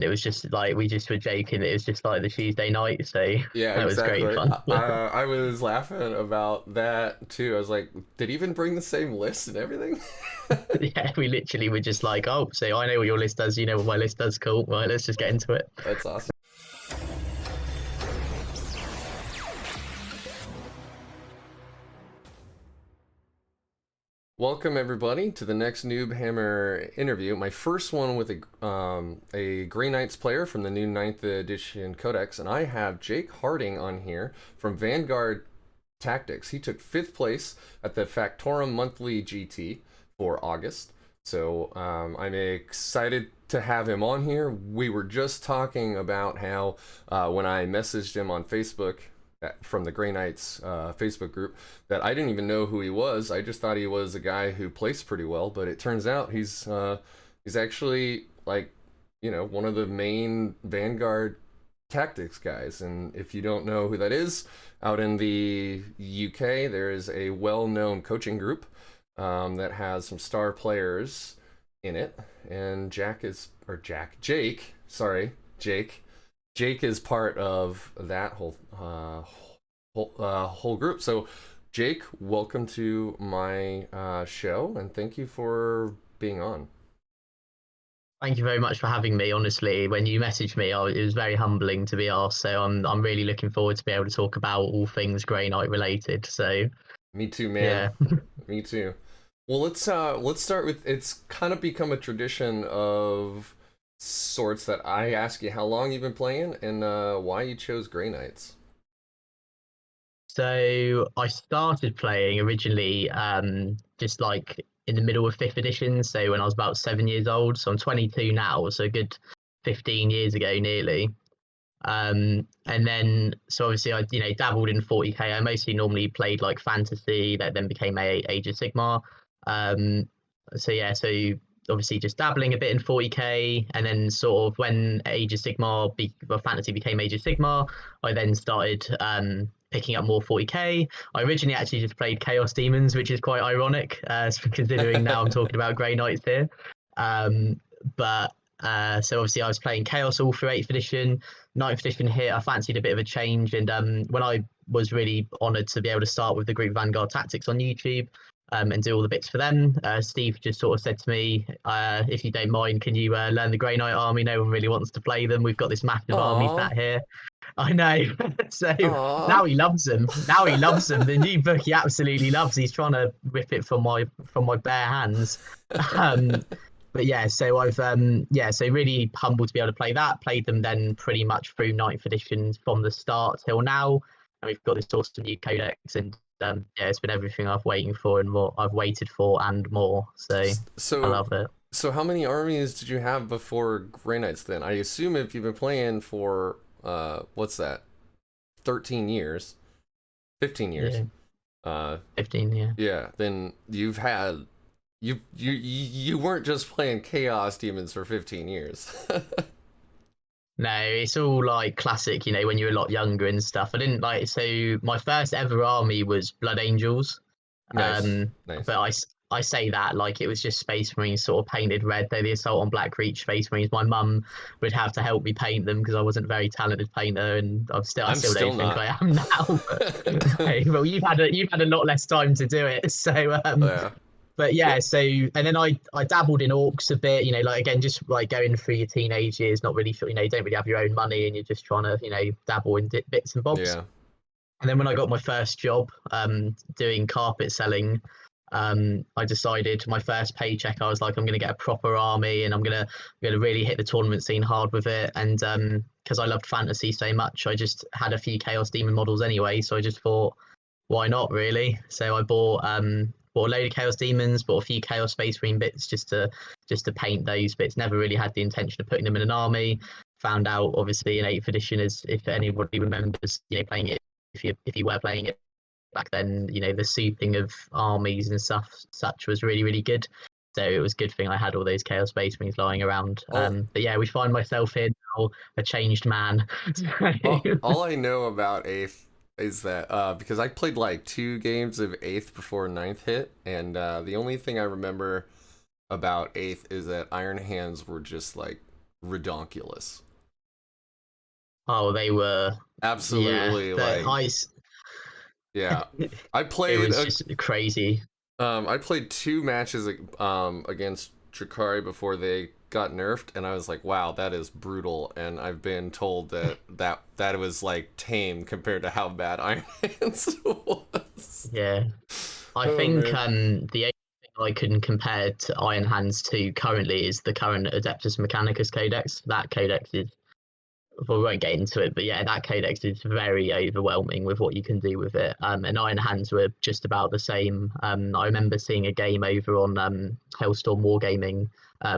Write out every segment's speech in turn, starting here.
It was just like we just were joking. It was just like the Tuesday night, so Yeah, that was great exactly. fun. I was laughing about that too. I was like, did he even bring the same list and everything? Yeah, we literally were just like, oh, so I know what your list does, you know what my list does, cool. Right, let's just get into it. That's awesome. Welcome everybody to the next Noob Hammer interview. My first one with a Grey Knights player from the new ninth edition codex, and I have Jake Harding on here from Vanguard Tactics. He took 5th place at the FactoruM Monthly GT for August. So I'm excited to have him on here. We were just talking about how when I messaged him on Facebook from the Grey Knights Facebook group that I didn't even know who he was. I just thought he was a guy who placed pretty well, but it turns out he's actually like, you know, one of the main Vanguard Tactics guys. And if you don't know who that is, out in the UK, there is a well-known coaching group that has some star players in it, and Jake is part of that whole group. So, Jake, welcome to my show, and thank you for being on. Thank you very much for having me. Honestly, when you messaged me, it was very humbling to be asked. So I'm really looking forward to be able to talk about all things Grey Knight related. So Me too, man. yeah. Me too. Well, let's start with, it's kind of become a tradition of sorts that I ask you how long you've been playing and why you chose Grey Knights. So I started playing originally just like in the middle of 5th edition. So when I was about 7 years old. So I'm 22 now, so a good 15 years ago nearly. And then so obviously I dabbled in 40k. I mostly normally played like fantasy that then became Age of Sigmar. Um, so yeah, so obviously just dabbling a bit in 40k, and then sort of when Age of Sigmar well, fantasy became Age of Sigmar, I then started picking up more 40k. I originally actually just played Chaos Demons, which is quite ironic, considering now I'm talking about Grey Knights here. But so obviously I was playing Chaos all through 8th edition. 9th edition hit, I fancied a bit of a change. And when I was really honoured to be able to start with the group Vanguard Tactics on YouTube and do all the bits for them, Steve just sort of said to me, if you don't mind, can you learn the Grey Knight army? No one really wants to play them. We've got this massive army Aw, sat here. I know. So aw. now he loves them. Now he loves them. The new book he absolutely loves. He's trying to rip it from my bare hands. Um, but yeah, so I've so really humbled to be able to play that. Played them then pretty much through 9th edition from the start till now, and we've got this awesome new codex, and yeah, it's been everything I've waiting for and more. I've waited for and more. So I So, love it. so how many armies did you have before Grey Knights then? I assume if you've been playing for, what's that, 13 years, 15 years, Yeah, uh, 15. Yeah. yeah, then you weren't just playing Chaos Demons for 15 years. No, it's all like classic, when you're a lot younger and stuff. I didn't like so my first ever army was Blood Angels. Nice, Um, nice. but I say that like it was just Space Marines sort of painted red. They're the Assault on Black Reach Space Marines. My mum would have to help me paint them because I wasn't a very talented painter, and I I'm still still don't think not. I am now. But hey, well, you've had a lot less time to do it. So Yeah. but Well, yeah, so and then I dabbled in orcs a bit, like again, just like going through your teenage years, not really sure, you don't really have your own money, and you're just trying to, dabble in bits and bobs. yeah. And then when I got my first job, doing carpet selling, I decided my first paycheck, I was like, I'm going to get a proper army, and I'm gonna really hit the tournament scene hard with it. And because I loved fantasy so much, I just had a few Chaos Demon models anyway, so I just thought, why not really? So I bought a load of Chaos Demons, bought a few Chaos Space Marine bits just to paint those bits. Never really had the intention of putting them in an army. Found out obviously in 8th edition, as if anybody remembers, playing it, if you were playing it back then, the souping of armies and stuff such was really, really good. So it was a good thing I had all those Chaos Space Marines lying around. All But yeah, we find myself here now, a changed man. all I know about Eighth is that because I played like 2 games of Eighth before Ninth hit, and the only thing I remember about Eighth is that Iron Hands were just like redonkulous. Oh, they were, yeah. Absolutely, The like, ice. yeah. I It played was a just crazy. I played 2 matches against Drakari before they got nerfed, and I was like, wow, that is brutal. And I've been told that was like tame compared to how bad Iron Hands was. Yeah. I Oh think man. the only thing I can compare to Iron Hands to currently is the current Adeptus Mechanicus codex. That codex is, well, we won't get into it, but yeah, that codex is very overwhelming with what you can do with it. And Iron Hands were just about the same. I remember seeing a game over on Hellstorm Wargaming,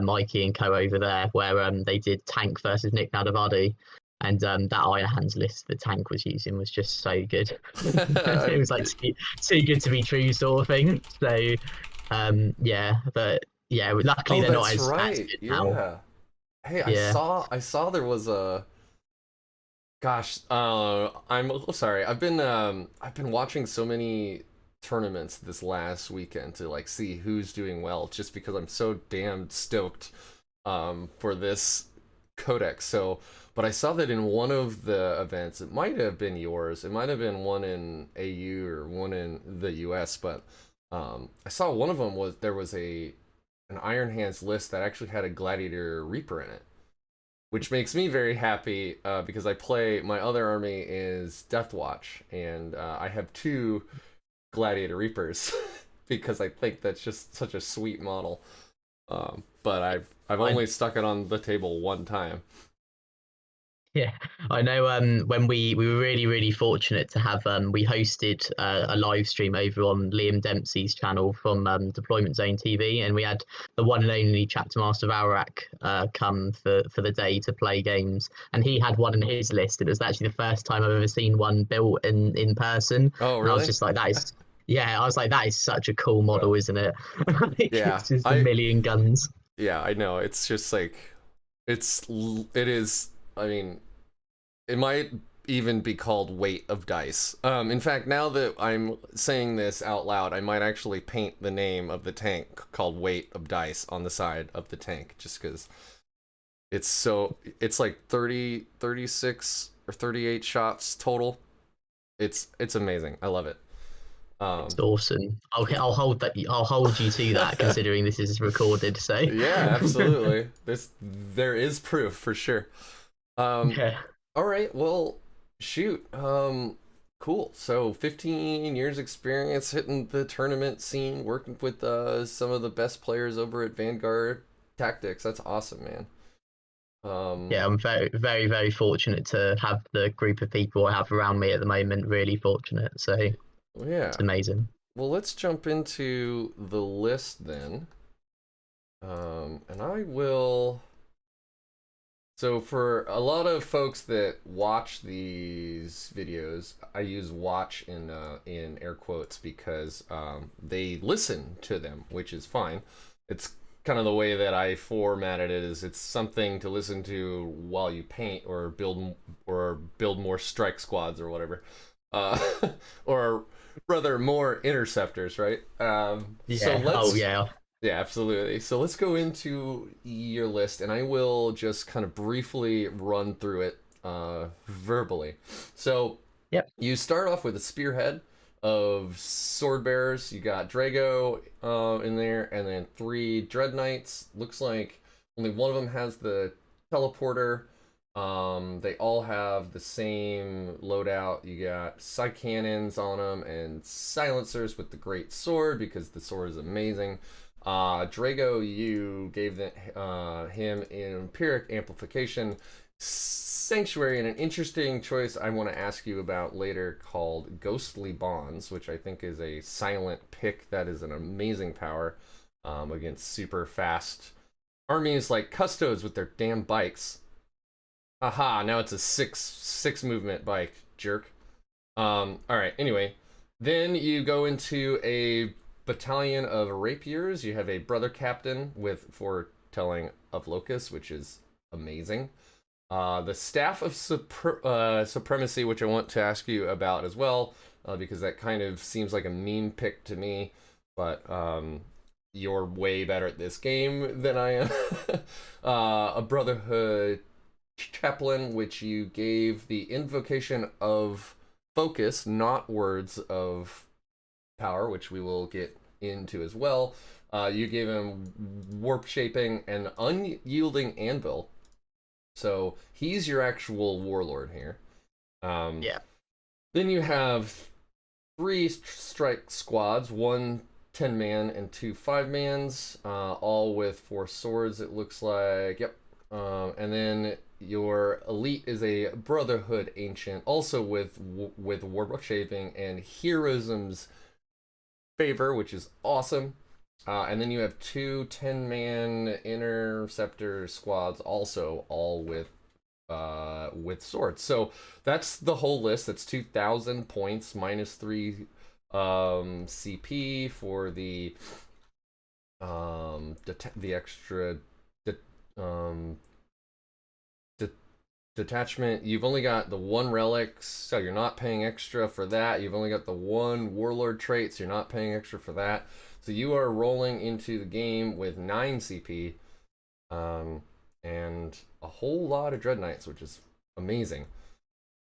Mikey and co over there, where they did Tank versus Nick Nadavadi. And that Iron Hands list that Tank was using was just so good. It was like too good to be true, sort of thing. So, yeah, but yeah, luckily Oh, they're not that's as right. good now. Yeah. Hey, I Yeah. saw I saw there was a gosh, I'm sorry. I've been watching so many tournaments this last weekend to like see who's doing well just because I'm so damn stoked for this codex. So, but I saw that in one of the events, it might have been yours. It might have been one in AU or one in the US, but I saw one of them was there was an Iron Hands list that actually had a Gladiator Reaper in it, which makes me very happy because I play my other army is Death Watch, and I have 2 Gladiator Reapers because I think that's just such a sweet model. But I've I only stuck it on the table one time. Yeah, I know. When we were really fortunate to have we hosted a live stream over on Liam Dempsey's channel from Deployment Zone TV, and we had the one and only Chapter Master Varac come for the day to play games, and he had one in his list. It was actually the first time I've ever seen one built in person, Oh, and I was really? just like, that is. Yeah, I was like, that is such a cool Well, model, isn't it? Like, yeah, it's just a million guns. I know. It's just like it is. I mean, it might even be called weight of dice. In fact, now that I'm saying this out loud, I might actually paint the name of the tank called weight of dice on the side of the tank, just because it's like 30, 36 or 38 shots total. It's amazing. I love it. It's Um, awesome. I'll hold that. I'll hold you to that, considering this is recorded. So, yeah, absolutely. There is proof for sure. Um, yeah. all right, well, shoot. Cool. So 15 years experience hitting the tournament scene, working with some of the best players over at Vanguard Tactics. That's awesome, man. Um, Yeah, I'm very fortunate to have the group of people I have around me at the moment. Really fortunate. So it's yeah. amazing. Well, let's jump into the list then. And I will. So for a lot of folks that watch these videos, I use "watch" in air quotes because they listen to them, which is fine. It's kind of the way that I formatted it. Is it's something to listen to while you paint or build more strike squads or whatever, uh, or rather more interceptors, right? So Yeah. Oh let's yeah. yeah, absolutely. So let's go into your list, and I will just kind of briefly run through it verbally. So Yep. you start off with a spearhead of sword bearers. You got Drago in there, and then 3 Dread Knights. Looks like only one of them has the teleporter. They all have the same loadout. You got sight cannons on them and silencers with the great sword because the sword is amazing. Drago, you gave him empiric amplification, sanctuary, and an interesting choice I want to ask you about later called Ghostly Bonds, which I think is a silent pick that is an amazing power against super fast armies like Custodes with their damn bikes. Aha, now it's a six movement bike, jerk. All right, anyway, then you go into a battalion of rapiers. You have a brother captain with foretelling of Locust, which is amazing. The staff of supremacy, which I want to ask you about as well, because that kind of seems like a meme pick to me. But you're way better at this game than I am. A Brotherhood Chaplain, which you gave the invocation of focus, not words of power, which we will get into as well. You gave him warp shaping and unyielding anvil. So he's your actual warlord here. Yeah. Then you have 3 strike squads, 1 10-man and 2 5-mans, all with 4 swords, it looks like. Yep. And then your elite is a Brotherhood Ancient, also with warp shaping and heroism's favor, which is awesome. And then you have 2 10-man interceptor squads, also all with swords. So that's the whole list. That's 2,000 points minus 3 CP for the extra detachment. You've only got the 1 relic, so you're not paying extra for that. You've only got the 1 warlord trait, so you're not paying extra for that. So you are rolling into the game with 9 CP, and a whole lot of Dread Knights, which is amazing.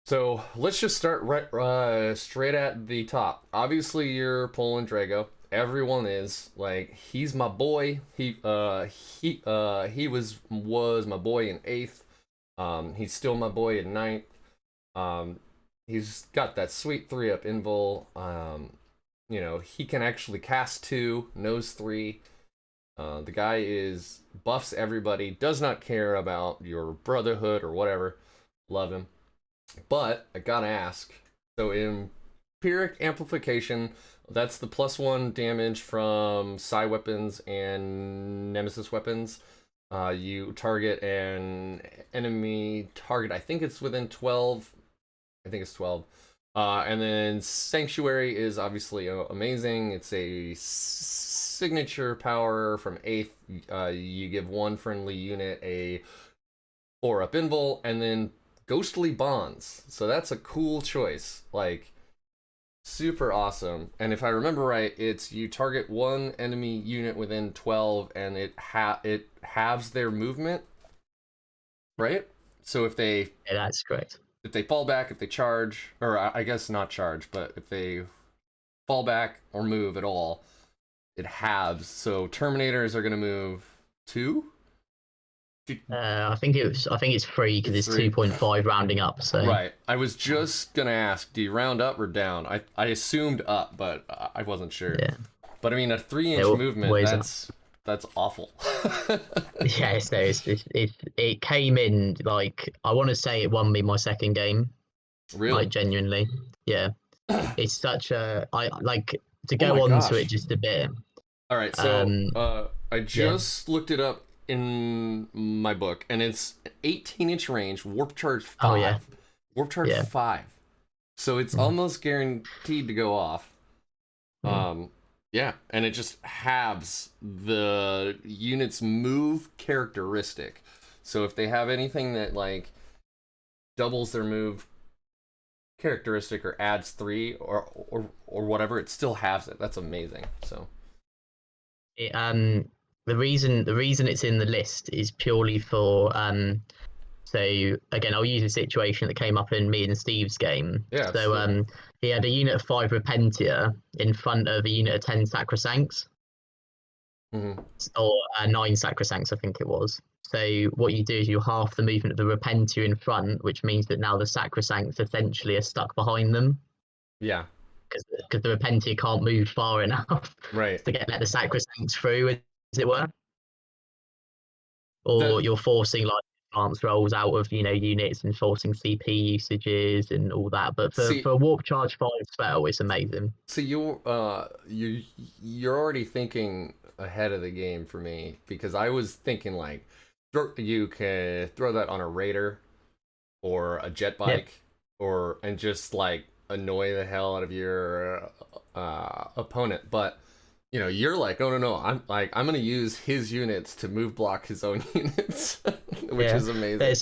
So let's just start right straight at the top. Obviously, you're pulling Drago. Everyone is, like, he's my boy. He was my boy in 8th. He's still my boy in 9th. He's got that sweet 3-up invul. You know, he can actually cast 2, knows 3. The guy is buffs everybody, does not care about your Brotherhood or whatever. Love him. But I gotta ask, so in Empiric Amplification, that's the +1 damage from psi weapons and nemesis weapons. You target an enemy target, I think it's within 12. I think it's 12. And then Sanctuary is obviously amazing. It's a signature power from 8th. You give 1 friendly unit a 4-up invul, and then Ghostly Bonds. So that's a cool choice. Like, super awesome. And if I remember right, it's you target 1 enemy unit within 12, and it halves their movement, right? So if they... Yeah, that's correct. If they fall back, if they charge, or I guess not charge, but if they fall back or move at all, it halves. So Terminators are going to move 2? I think it's 3 because it's 2.5 rounding up. So right. I was just gonna ask, do you round up or down? I assumed up, but I wasn't sure. Yeah. But I mean, a 3-inch movement, that's awful. Yeah, so it came in, like, I want to say it won me my 2nd game. Really? Like, genuinely. Yeah. It's such a, I like to go on to it just a bit. All right, so I just looked it up in my book, and it's 18-inch range, warp charge 5. Oh, yeah. Warp charge 5. So it's almost guaranteed to go off. Yeah, and it just halves the unit's move characteristic. So if they have anything that, like, doubles their move characteristic or adds 3 or whatever, it still halves it. That's amazing. So the reason it's in the list is purely for so again, I'll use a situation that came up in me and Steve's game. Yeah. So he had a unit of 5 Repentia in front of a unit of 10 Sacrosancts. Or 9 Sacrosancts, I think it was. So what you do is you half the movement of the Repentia in front, which means that now the Sacrosancts essentially are stuck behind them. Yeah. Because the Repentia can't move far enough right. to let the Sacrosancts through, as it were. Or you're forcing, like, advance rolls out of, you know, units and forcing CP usages and all that. But for a warp charge 5 spell, it's amazing. So you're already thinking ahead of the game for me, because I was thinking, like, you could throw that on a raider or a jet bike, and just, like, annoy the hell out of your opponent. But you know, you're like, oh no, I'm gonna use his units to move block his own units, which is amazing. There's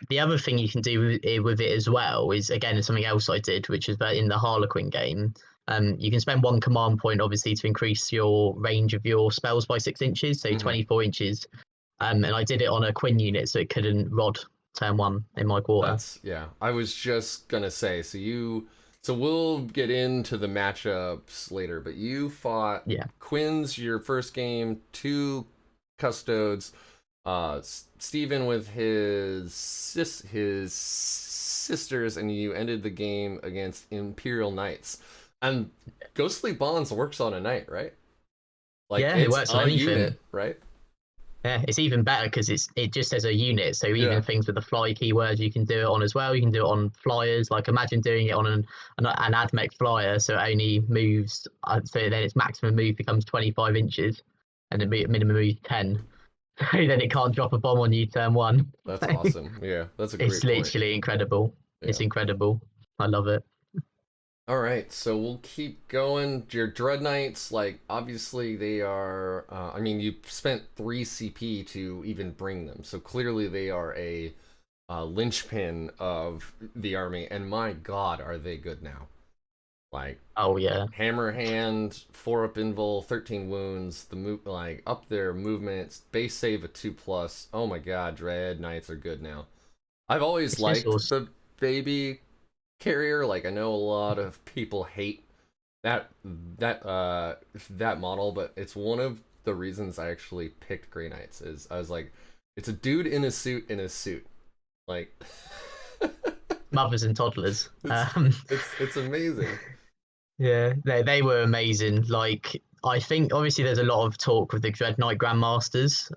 the other thing you can do with it as well is, again, something else I did, which is that in the Harlequin game, You can spend 1 command point, obviously, to increase your range of your spells by 6 inches, so 24 inches. And I did it on a Quinn unit, so it couldn't rod turn 1 in my quarter. Yeah. I was just gonna say, so we'll get into the matchups later, but you fought Quinn's your first game, 2 Custodes, Steven with his sisters, and you ended the game against Imperial Knights. And Ghostly Bonds works on a knight, right? Like, yeah, it works on anything. Unit, right? Yeah, it's even better because it just says a unit. So even things with the fly keyword, you can do it on as well. You can do it on flyers. Like imagine doing it on an AdMech flyer, so it only moves. So then its maximum move becomes 25 inches, and the minimum move 10. So then it can't drop a bomb on you turn 1. That's awesome. Yeah, that's a great It's literally incredible. Yeah. It's incredible. I love it. All right, so we'll keep going. Your Dread Knights, like, obviously they are, I mean, you spent 3 CP to even bring them, so clearly they are a linchpin of the army, and my god, are they good now. Like, oh yeah. Hammer Hand, 4 up invul, 13 wounds, like, up their movements, base save a 2+. Oh my god, Dread Knights are good now. I've always liked the baby carrier. Like, I know a lot of people hate that model, but it's one of the reasons I actually picked Grey Knights. Is I was like, it's a dude in a suit, like mothers and toddlers. It's amazing. Yeah, they were amazing. Like, I think obviously there's a lot of talk with the Dread Knight Grandmasters,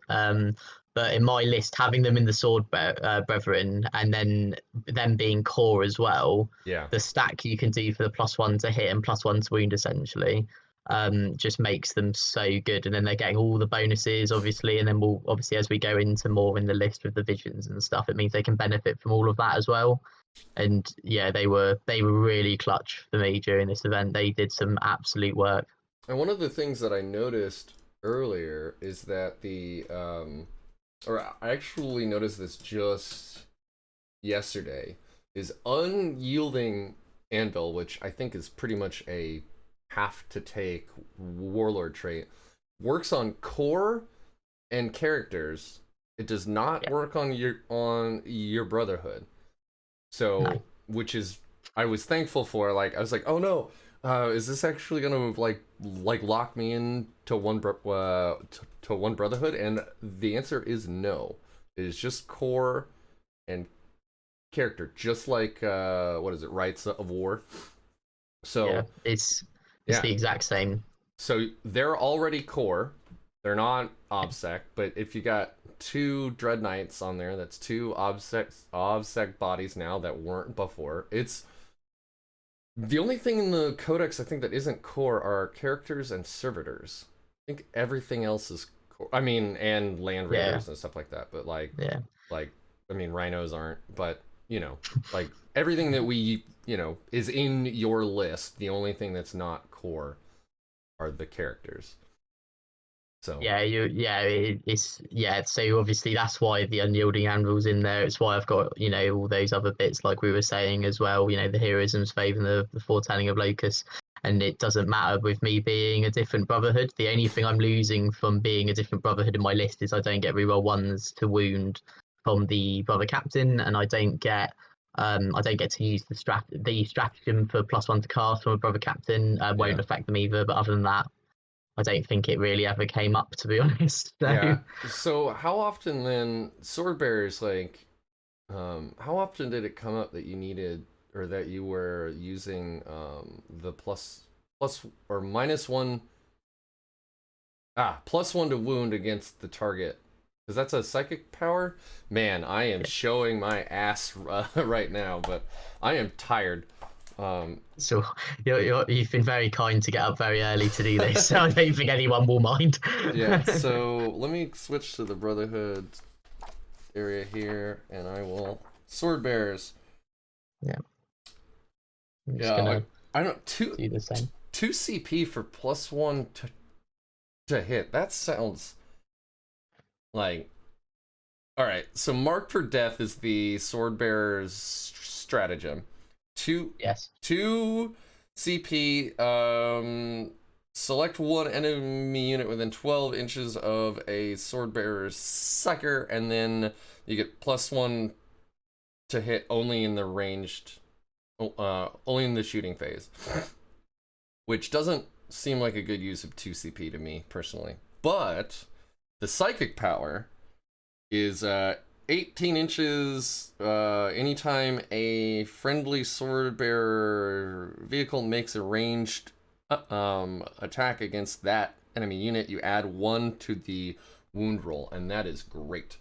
but in my list, having them in the Sword Brethren and then them being core as well, the stack you can do for the +1 to hit and +1 to wound essentially, just makes them so good. And then they're getting all the bonuses, obviously, and then we'll obviously, as we go into more in the list with the visions and stuff, it means they can benefit from all of that as well. And yeah, they were really clutch for me during this event. They did some absolute work. And one of the things that I noticed earlier is that or I actually noticed this just yesterday, is Unyielding Anvil, which I think is pretty much a have to take warlord trait, works on core and characters. It does not work on your Brotherhood. So, which is, I was thankful for. Like, I was like, oh no, is this actually gonna like lock me in to one Brotherhood? And the answer is no. It is just core and character, just like what is it, Rights of War. So yeah, it's the exact same. So they're already core. They're not obsec, but if you got 2 Dread Knights on there, that's 2 obsec bodies now that weren't before. It's the only thing in the codex I think that isn't core are characters and servitors. I think everything else is core. I mean, and land raiders and stuff like that. But like, I mean, rhinos aren't. But you know, like everything that we is in your list. The only thing that's not core are the characters. So so obviously that's why the Unyielding Anvil's in there. It's why I've got all those other bits like we were saying as well. The heroism's favor, the foretelling of Locus, and it doesn't matter with me being a different Brotherhood. The only thing I'm losing from being a different Brotherhood in my list is I don't get reroll 1s to wound from the Brother Captain, and I don't get to use the stratagem for +1 to cast from a Brother Captain. Won't affect them either. But other than that, I don't think it really ever came up, to be honest. So how often then, Swordbearers, like, how often did it come up that you needed, or that you were using the plus or -1, +1 to wound against the target? Because that's a psychic power? Man, I am showing my ass right now, but I am tired. So you've been very kind to get up very early to do this, so I don't think anyone will mind. Yeah, so let me switch to the Brotherhood area here, and I will Sword Bearers. Yeah. I don't do the same. 2 CP for +1 to hit. That sounds like, all right. So Mark for Death is the Sword Bearers stratagem. 2 CP, select one enemy unit within 12 inches of a sword bearer's psyker, and then you get +1 to hit only in the ranged, only in the shooting phase, which doesn't seem like a good use of 2 CP to me personally. But the psychic power is 18 inches anytime a friendly sword bearer vehicle makes a ranged attack against that enemy unit, you add 1 to the wound roll, and that is great.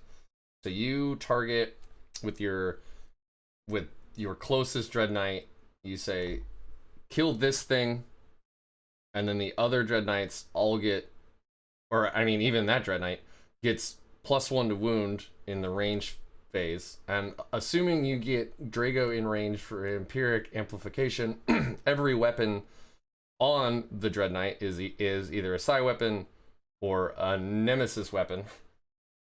So you target with your closest Dread Knight, you say, kill this thing, and then the other Dread Knights all get, or I mean, even that Dread Knight gets +1 to wound in the range phase. And assuming you get Drago in range for empiric amplification, every weapon on the Dread Knight is either a psi weapon or a nemesis weapon.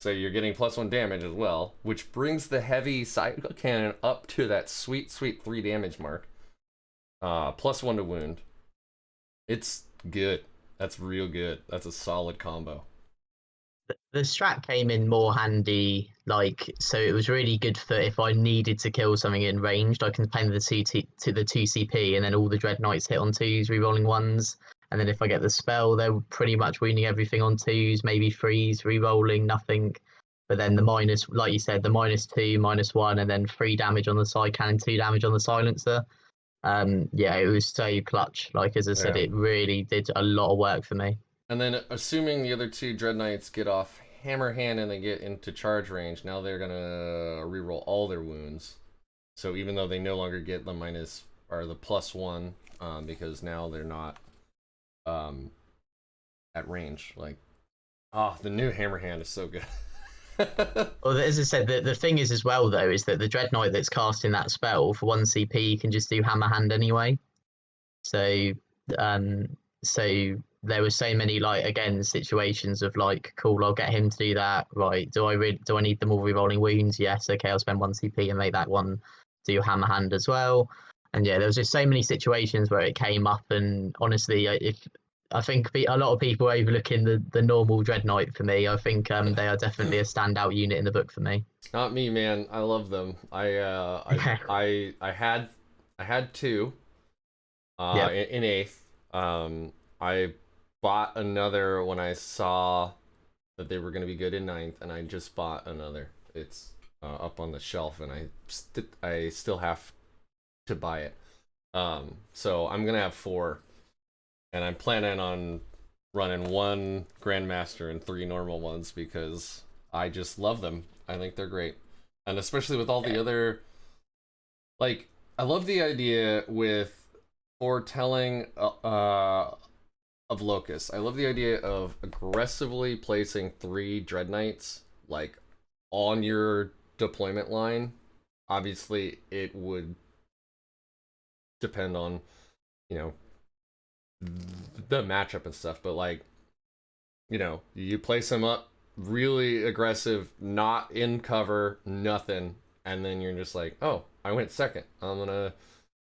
So you're getting +1 damage as well, which brings the heavy psi cannon up to that sweet 3 damage mark. +1 to wound. It's good. That's real good. That's a solid combo. The strat came in more handy, like, so it was really good for if I needed to kill something in ranged, I can play the 2 CP, and then all the Dread Knights hit on 2s, rerolling 1s. And then if I get the spell, they're pretty much wounding everything on 2s, maybe 3s, rerolling nothing. But then the minus, like you said, the -2, -1, and then 3 damage on the side cannon, 2 damage on the silencer. Yeah, it was so clutch. Like, as I said, Yeah. it really did a lot of work for me. And then assuming the other 2 Dread Knights get off Hammer Hand and they get into charge range, now they're gonna reroll all their wounds. So even though they no longer get the minus or the +1, because now they're not at range. Like, the new Hammer Hand is so good. Well, as I said, the thing is as well though is that the Dread Knight that's casting that spell for 1 CP can just do Hammer Hand anyway. So so there were so many, like, again, situations of like, cool, I'll get him to do that. Right, do I need them all rerolling wounds? Yes, okay, I'll spend 1 CP and make that one do Hammer Hand as well. And yeah, there was just so many situations where it came up, and honestly, I think a lot of people overlooking the normal Dread Knight for me. I think they are definitely a standout unit in the book for me. Not me, man. I love them. I had 2 Yeah. in 8th. I bought another when I saw that they were going to be good in 9th, and I just bought another. It's up on the shelf, and I still have to buy it. So I'm gonna have 4, and I'm planning on running 1 Grandmaster and 3 normal ones because I just love them. I think they're great, and especially with all the other, like, I love the idea with foretelling of Locust. I love the idea of aggressively placing 3 Dread Knights, like, on your deployment line. Obviously, it would depend on, the matchup and stuff, but, like, you place them up really aggressive, not in cover, nothing, and then you're just like, oh, I went second. I'm gonna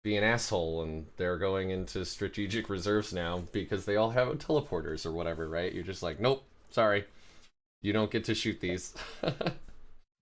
be an asshole, and they're going into strategic reserves now because they all have teleporters or whatever, right? You're just like, nope, sorry, you don't get to shoot these.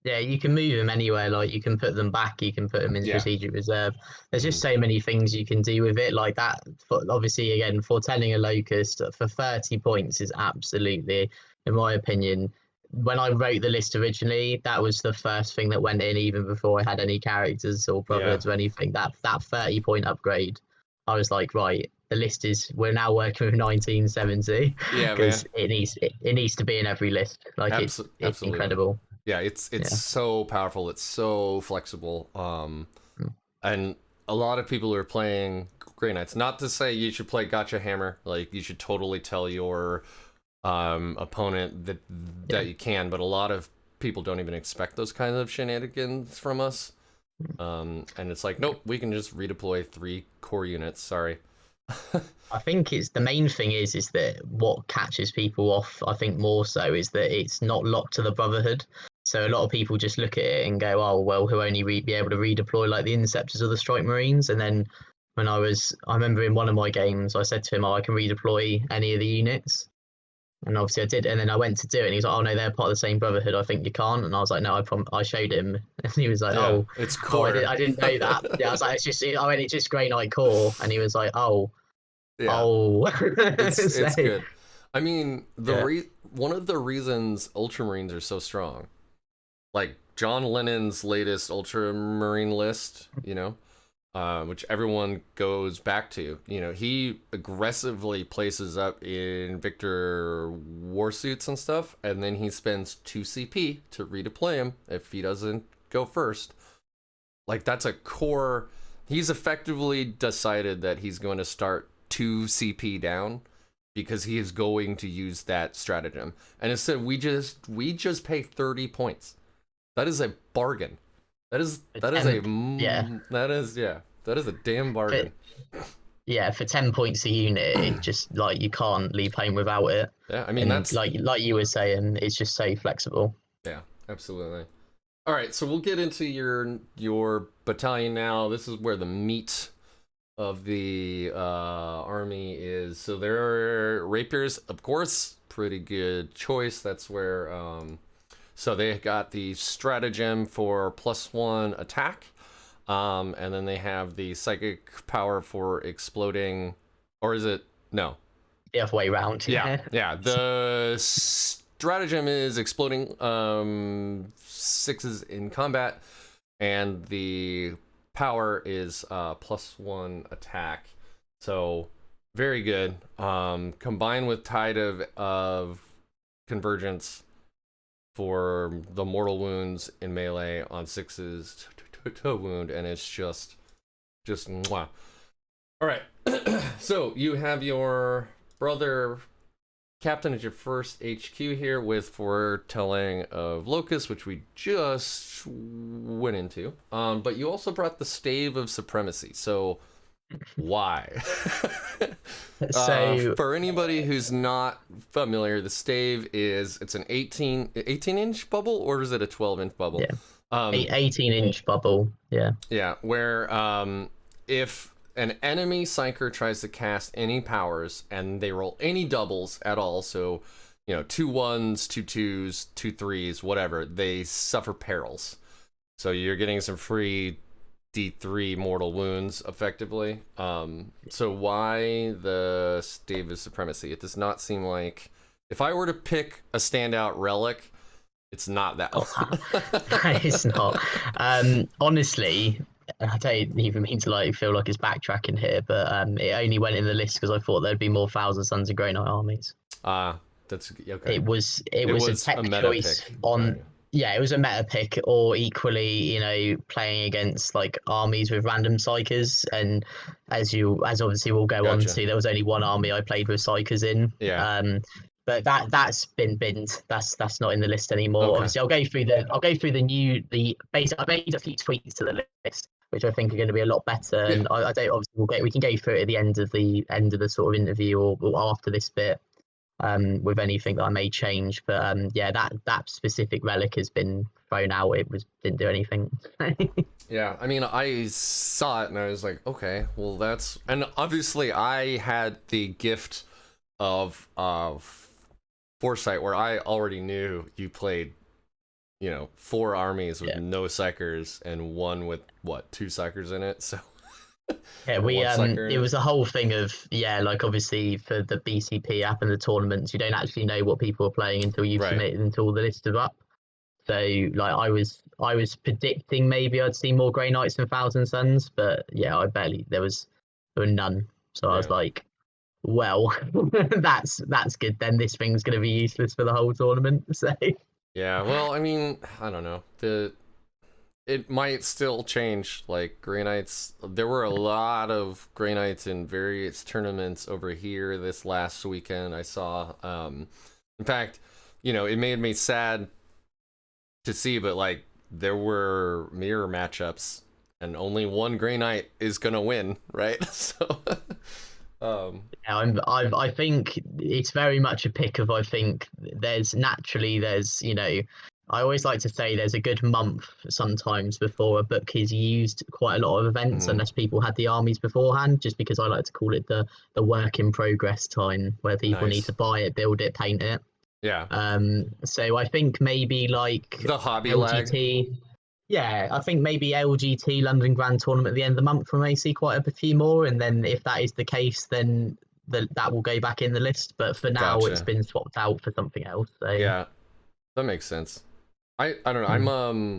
Yeah, you can move them anywhere. Like, you can put them back, you can put them in strategic reserve. There's just so many things you can do with it. Like that, obviously, again, foretelling a Locust for 30 points is absolutely, in my opinion, when I wrote the list originally, that was the first thing that went in, even before I had any characters or Brotherhoods or anything. That 30-point upgrade, I was like, right, the list we're now working with 1970. Yeah, man. Because it needs to be in every list. Like, it's incredible. Yeah, it's so powerful. It's so flexible. And a lot of people are playing Grey Knights. Not to say you should play Gotcha Hammer. Like, you should totally tell your opponent that you can, but a lot of people don't even expect those kinds of shenanigans from us. And it's like, nope, we can just redeploy 3 core units. Sorry. I think it's the main thing is that what catches people off, I think more so, is that it's not locked to the Brotherhood. So a lot of people just look at it and go, oh, well, he'll only be able to redeploy like the Interceptors or the Strike Marines. And then when I remember in one of my games, I said to him, "Oh, I can redeploy any of the units." And obviously I did, and then I went to do it, and he's like, "Oh no, they're part of the same Brotherhood. I think you can't." And I was like, "No, I showed him," and he was like, Yeah, "Oh, it's oh, core. I didn't know that." Yeah, I was like, "It's just," I went, "It's just Grey Knight core," and he was like, "Oh, Yeah, oh." So, it's good. I mean, yeah, one of the reasons Ultramarines are so strong, like John Lennon's latest Ultramarine list, which everyone goes back to. He aggressively places up in Victor warsuits and stuff, and then he spends 2 CP to redeploy him if he doesn't go first. Like, that's a core. He's effectively decided that he's going to start 2 CP down because he is going to use that stratagem. And instead, we just pay 30 points. That is a bargain. That is yeah, a damn bargain. yeah, for 10 points a unit, it just like you can't leave home without it. Yeah, I mean And that's like you were saying, it's just so flexible. yeah, absolutely. All right, so we'll get into your battalion now. This is where the meat of the army is. So there are rapiers, of course, pretty good choice. That's where so they got the stratagem for +1 attack. And then they have the psychic power for exploding, or is it no? The other way around. Yeah, yeah. The stratagem is exploding 6s in combat, and the power is +1 attack. So very good. Combined with Tide of Convergence for the mortal wounds in melee on 6s to wound, and it's just mwah. All right. So you have your brother captain as your first HQ here with foretelling of Locust, which we just went into. But you also brought the Stave of Supremacy. So why? So For anybody who's not familiar, the Stave it's an 18-inch bubble, or is it a 12-inch bubble? yeah, 18-inch bubble. Yeah. Yeah, where if an enemy psyker tries to cast any powers and they roll any doubles at all, so 2 1s, 2 2s, 2 3s, whatever, they suffer perils. So you're getting some free D3 mortal wounds effectively. So why the Stave of Supremacy? It does not seem like, if I were to pick a standout relic, it's not that one. It's not. Honestly, I don't even mean to like feel like it's backtracking here, but it only went in the list because I thought there'd be more Thousand Sons of Grey Knight armies. That's okay. It was a tech a meta choice pick, on. right? Yeah, it was a meta pick, or equally, playing against like armies with random psychers. And as obviously we'll go on Gotcha. to, there was only one army I played with psychers in. Yeah. But that's been binned. That's not in the list anymore. Okay. Obviously, I'll go through the basic. I made a few tweaks to the list, which I think are going to be a lot better. Yeah. And I don't obviously we can go through it at the end of the sort of interview, or after this bit, with anything that I may change. But yeah, that specific relic has been thrown out. Didn't do anything. Yeah, I mean, I saw it and I was like, okay, well, and obviously I had the gift of foresight where I already knew you played, 4 armies with Yeah. no psychers and one with 2 psychers in it. So Yeah, it was a whole thing of, like, obviously for the BCP app and the tournaments, you don't actually know what people are playing until you've Right. submitted, until the list is up. So like I was predicting maybe I'd see more Grey Knights than Thousand Sons, but yeah, there were none. So I was Yeah. like, well, that's good then. This thing's gonna be useless for the whole tournament. So Yeah, well, I mean, I don't know. It might still change. Like, Grey Knights, there were a lot of Grey Knights in various tournaments over here this last weekend. I saw, in fact, it made me sad to see, but like, there were mirror matchups, and only one Grey Knight is gonna win, right? So, yeah, I think it's very much a pick of, I think there's I always like to say there's a good month sometimes before a book is used, quite a lot of events, Hmm. unless people had the armies beforehand, just because I like to call it the work in progress time, where people need Nice. to buy it, build it, paint it. Yeah. So I think maybe like The hobby lag. LGT, yeah, I think maybe LGT London Grand Tournament at the end of the month we may see quite a few more, and then if that is the case, then that will go back in the list. But for now, it's Gotcha. been swapped out for something else. So Yeah, that makes sense. I don't know. hmm.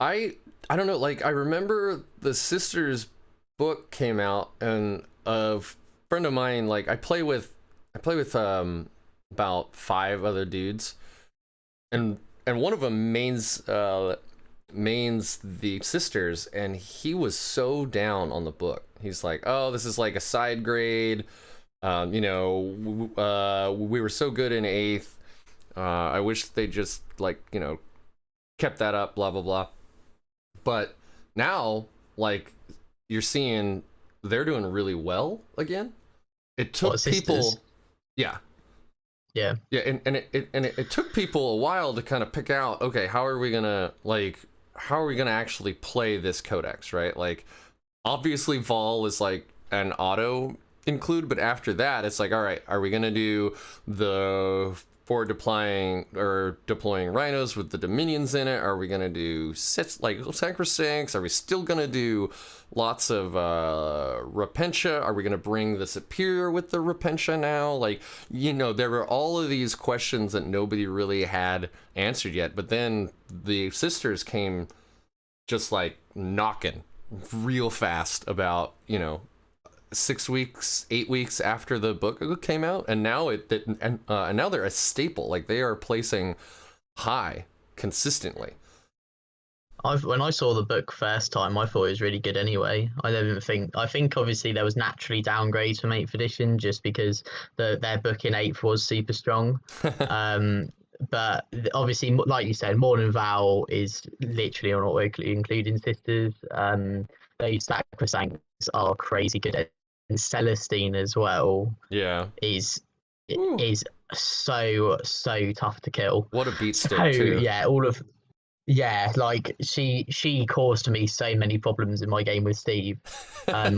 I I don't know. Like, I remember the Sisters book came out, and a friend of mine, like, I play with about 5 other dudes, and one of them mains the Sisters, and he was so down on the book. He's like, oh, this is like a side grade. We were so good in 8th. I wish they just, like, kept that up, blah blah blah. But now, like, you're seeing they're doing really well again. It What took sisters? people, yeah, Yeah. yeah, and it took people a while to kind of pick out, okay, how are we gonna actually play this codex, right? Like, obviously Vol is like an auto include, but after that it's like, all right, are we gonna do the for deploying rhinos with the dominions in it? Are we gonna do sets like sacrosancts? Are we still gonna do lots of repentia? Are we gonna bring the superior with the repentia now? Like, there were all of these questions that nobody really had answered yet, but then the sisters came just like knocking real fast about 6 weeks, 8 weeks after the book came out, and now and now they're a staple. Like, they are placing high consistently. When I saw the book first time, I thought it was really good anyway. I think obviously there was naturally downgrades from 8th edition just because their book in 8th was super strong. Um, but obviously, like you said, Morning Vow is literally on automatically including sisters. Those sacrosancts are crazy good, and Celestine as well Yeah. is Woo. is so tough to kill. What a beat So stick too. yeah, all of yeah, like she caused me so many problems in my game with Steve,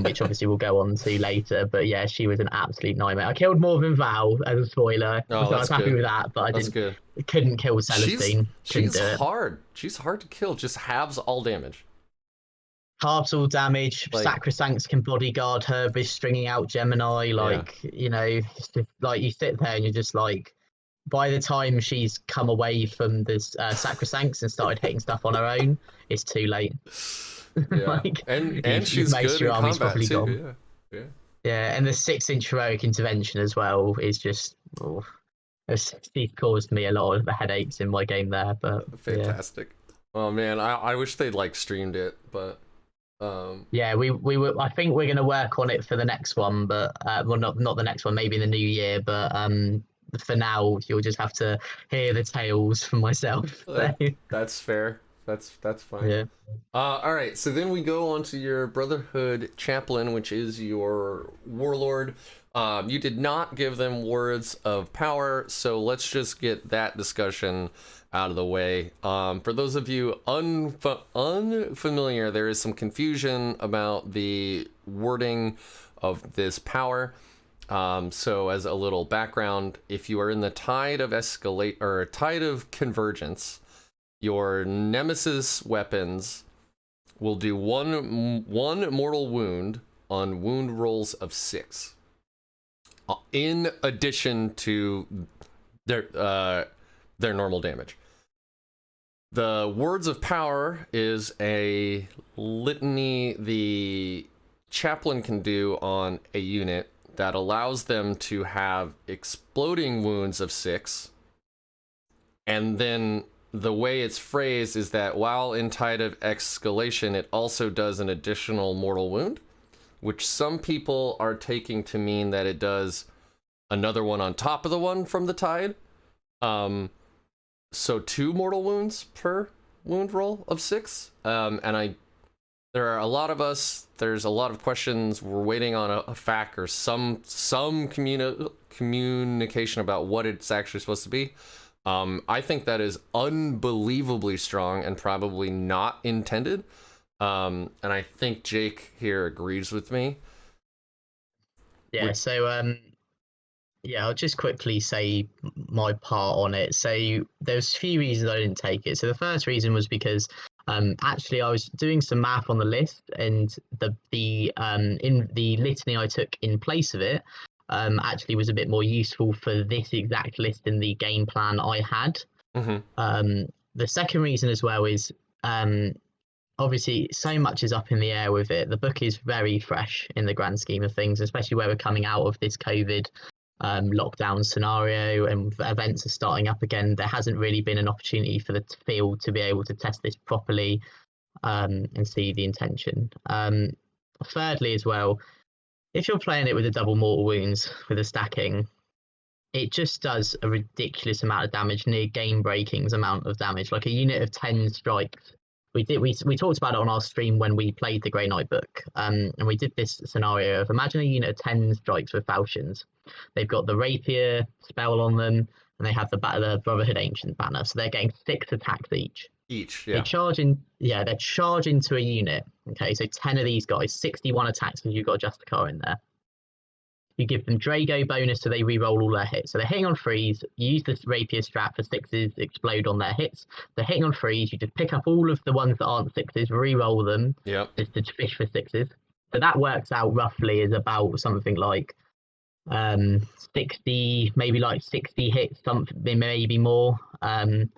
which obviously we'll go on to later. But yeah, she was an absolute nightmare. I killed more than Val as a spoiler, Oh, so I that's was happy good. with that. But I That's didn't, good. couldn't kill She's Celestine. Couldn't she's do it. hard. She's hard to kill. Just halves all damage. Halves all damage. Like, Sacrosancts can bodyguard her by stringing out Gemini. yeah. Like it's just, like you sit there and you're just like, by the time she's come away from this Sacrosancts and started hitting stuff on her own, it's too late. Yeah. Like And you've she's most good of your in army's combat probably gone. too. Yeah. Yeah. Yeah, and the 6-inch heroic intervention as well is just it's caused me a lot of headaches in my game there. But yeah, Fantastic. Oh man, I wish they'd like streamed it, but yeah, we were. I think we're gonna work on it for the next one, but well, not the next one, maybe in the new year. But for now, you'll just have to hear the tales from myself. So that's fair. That's fine. yeah. All right, so then we go on to your Brotherhood Chaplain, which is your warlord. You did not give them words of power, so let's just get that discussion out of the way. For those of you unfamiliar, there is some confusion about the wording of this power. So as a little background, if you are in the tide of escalate or tide of convergence, your nemesis weapons will do one mortal wound on wound rolls of 6, in addition to their normal damage. The words of power is a litany the chaplain can do on a unit that allows them to have exploding wounds of 6, and then the way it's phrased is that while in tide of escalation, it also does an additional mortal wound, which some people are taking to mean that it does another one on top of the one from the tide. So 2 mortal wounds per wound roll of 6. There are a lot of us. There's a lot of questions. We're waiting on a fact or some communication about what it's actually supposed to be. I think that is unbelievably strong and probably not intended. And I think Jake here agrees with me. Yeah, so yeah, I'll just quickly say my part on it. So there's a few reasons I didn't take it. So the first reason was because actually I was doing some math on the list, and the in the litany I took in place of it actually was a bit more useful for this exact list in the game plan I had. The second reason as well is obviously so much is up in the air with it. The book is very fresh in the grand scheme of things, especially where we're coming out of this COVID lockdown scenario and events are starting up again. There hasn't really been an opportunity for the field to be able to test this properly and see the intention. Thirdly, as well, if you're playing it with a double mortal wounds with a stacking, it just does a ridiculous amount of damage, near game breaking amount of damage. Like a unit of 10 strikes. We talked about it on our stream when we played the Grey Knight book, and we did this scenario of imagine a unit of 10 strikes with falchions. They've got the rapier spell on them, and they have the Brotherhood Ancient banner, so they're getting 6 attacks each. Yeah. They charge in, they charge into a unit. Okay, so 10 of these guys, 61 attacks because you've got Justicar in there. You give them Drago bonus so they re-roll all their hits. So they're hitting on threes. You use the rapier strap for sixes, explode on their hits. They're hitting on threes. You just pick up all of the ones that aren't sixes, re-roll them just to fish for sixes. So that works out roughly as about something like 60, maybe like 60 hits, something maybe more. And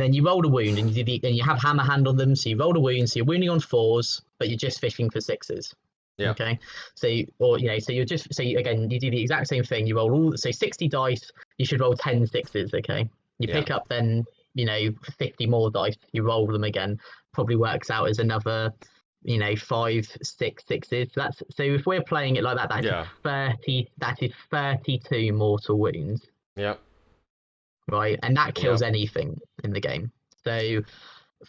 then you roll a wound, and you have hammer hand on them. So you roll a wound, so you're wounding on 4s, but you're just fishing for 6s. Yeah. Okay. So you do the exact same thing. You roll 60 dice. You should roll 10 6s. Okay. You pick up then 50 more dice. You roll them again. Probably works out as another 5 6 6s. So if we're playing it like that, that's 30. That is 32 mortal wounds. Yep. Right, and that kills anything in the game. So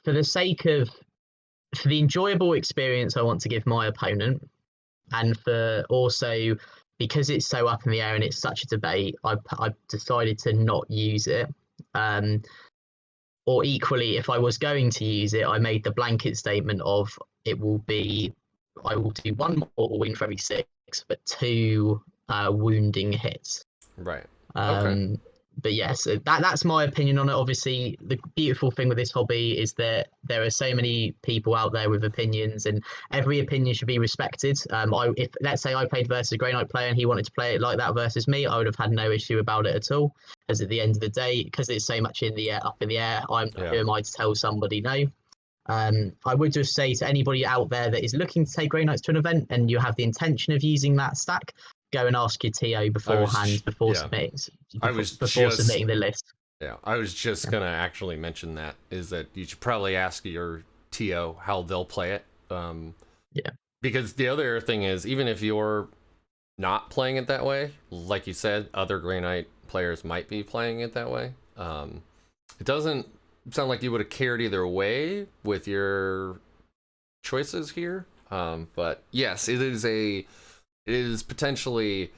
for the enjoyable experience I want to give my opponent, and for also because it's so up in the air and it's such a debate, I've decided to not use it. Or equally, if I was going to use it, I made the blanket statement of I will do 1 mortal wound for every 6, but 2 wounding hits. Right. Okay. But yes, that's my opinion on it. Obviously, the beautiful thing with this hobby is that there are so many people out there with opinions, and every opinion should be respected. If let's say I played versus a Grey Knight player and he wanted to play it like that versus me, I would have had no issue about it at all. Because at the end of the day, because it's so much up in the air, who am I to tell somebody no? I would just say to anybody out there that is looking to take Grey Knights to an event and you have the intention of using that stack, go and ask your TO beforehand before submitting the list. Yeah, I was just gonna actually mention that is that you should probably ask your TO how they'll play it. Because the other thing is, even if you're not playing it that way, like you said, other Grey Knight players might be playing it that way. It doesn't sound like you would have cared either way with your choices here. But yes, it is potentially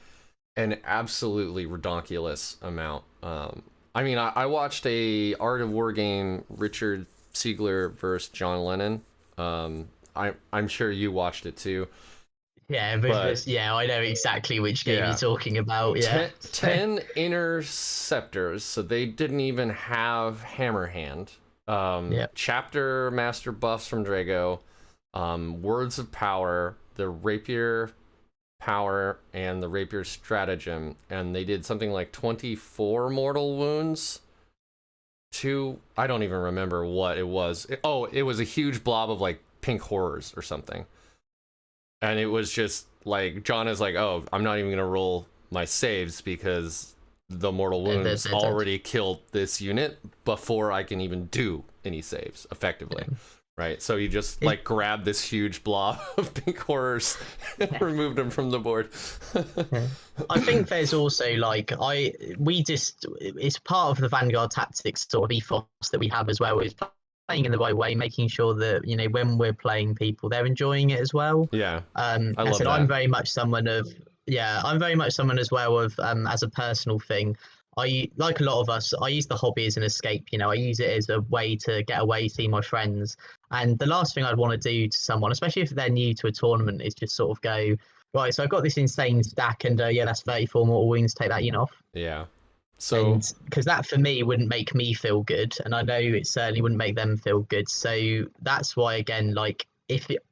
an absolutely redonkulous amount. I mean, I watched a Art of War game, Richard Siegler versus John Lennon. I'm sure you watched it too. Yeah, I know exactly which game you're talking about. Yeah, 10 interceptors, so they didn't even have Hammerhand. Chapter master buffs from Drago, words of power, the rapier power, and the rapier stratagem, and they did something like 24 mortal wounds. I don't even remember what it was. It was a huge blob of like pink horrors or something. And it was just like, John is like, oh, I'm not even going to roll my saves because the mortal wounds already killed this unit before I can even do any saves effectively. Right? So you just like grab this huge blob of pink horrors and removed them from the board. I think there's also it's part of the Vanguard Tactics sort of ethos that we have as well, is playing in the right way, making sure that when we're playing people, they're enjoying it as well. I'm very much someone as well of as a personal thing, like a lot of us, I use the hobby as an escape. You know, I use it as a way to get away, see my friends. And the last thing I'd want to do to someone, especially if they're new to a tournament, is just sort of go, right, so I've got this insane stack, and yeah, that's 34 mortal wounds. Take that unit off. Yeah. So, And because that for me wouldn't make me feel good, and I know it certainly wouldn't make them feel good. So that's why, again, like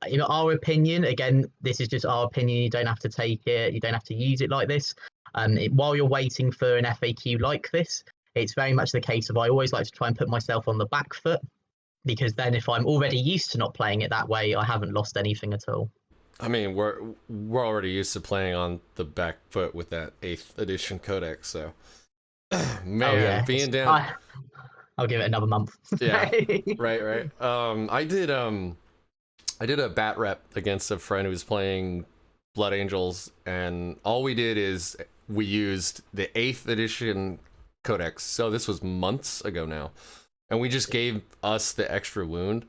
in our opinion, again, this is just our opinion. You don't have to take it. You don't have to use it like this. While you're waiting for an FAQ like this, it's very much the case of I always like to try and put myself on the back foot, because then if I'm already used to not playing it that way, I haven't lost anything at all. I mean, we're already used to playing on the back foot with that 8th edition codex, so man, Oh, yeah. being down. I'll give it another month. Yeah, right. I did a bat rep against a friend who was playing Blood Angels, and all we did is we used the 8th edition codex. So this was months ago now, and we just gave us the extra wound.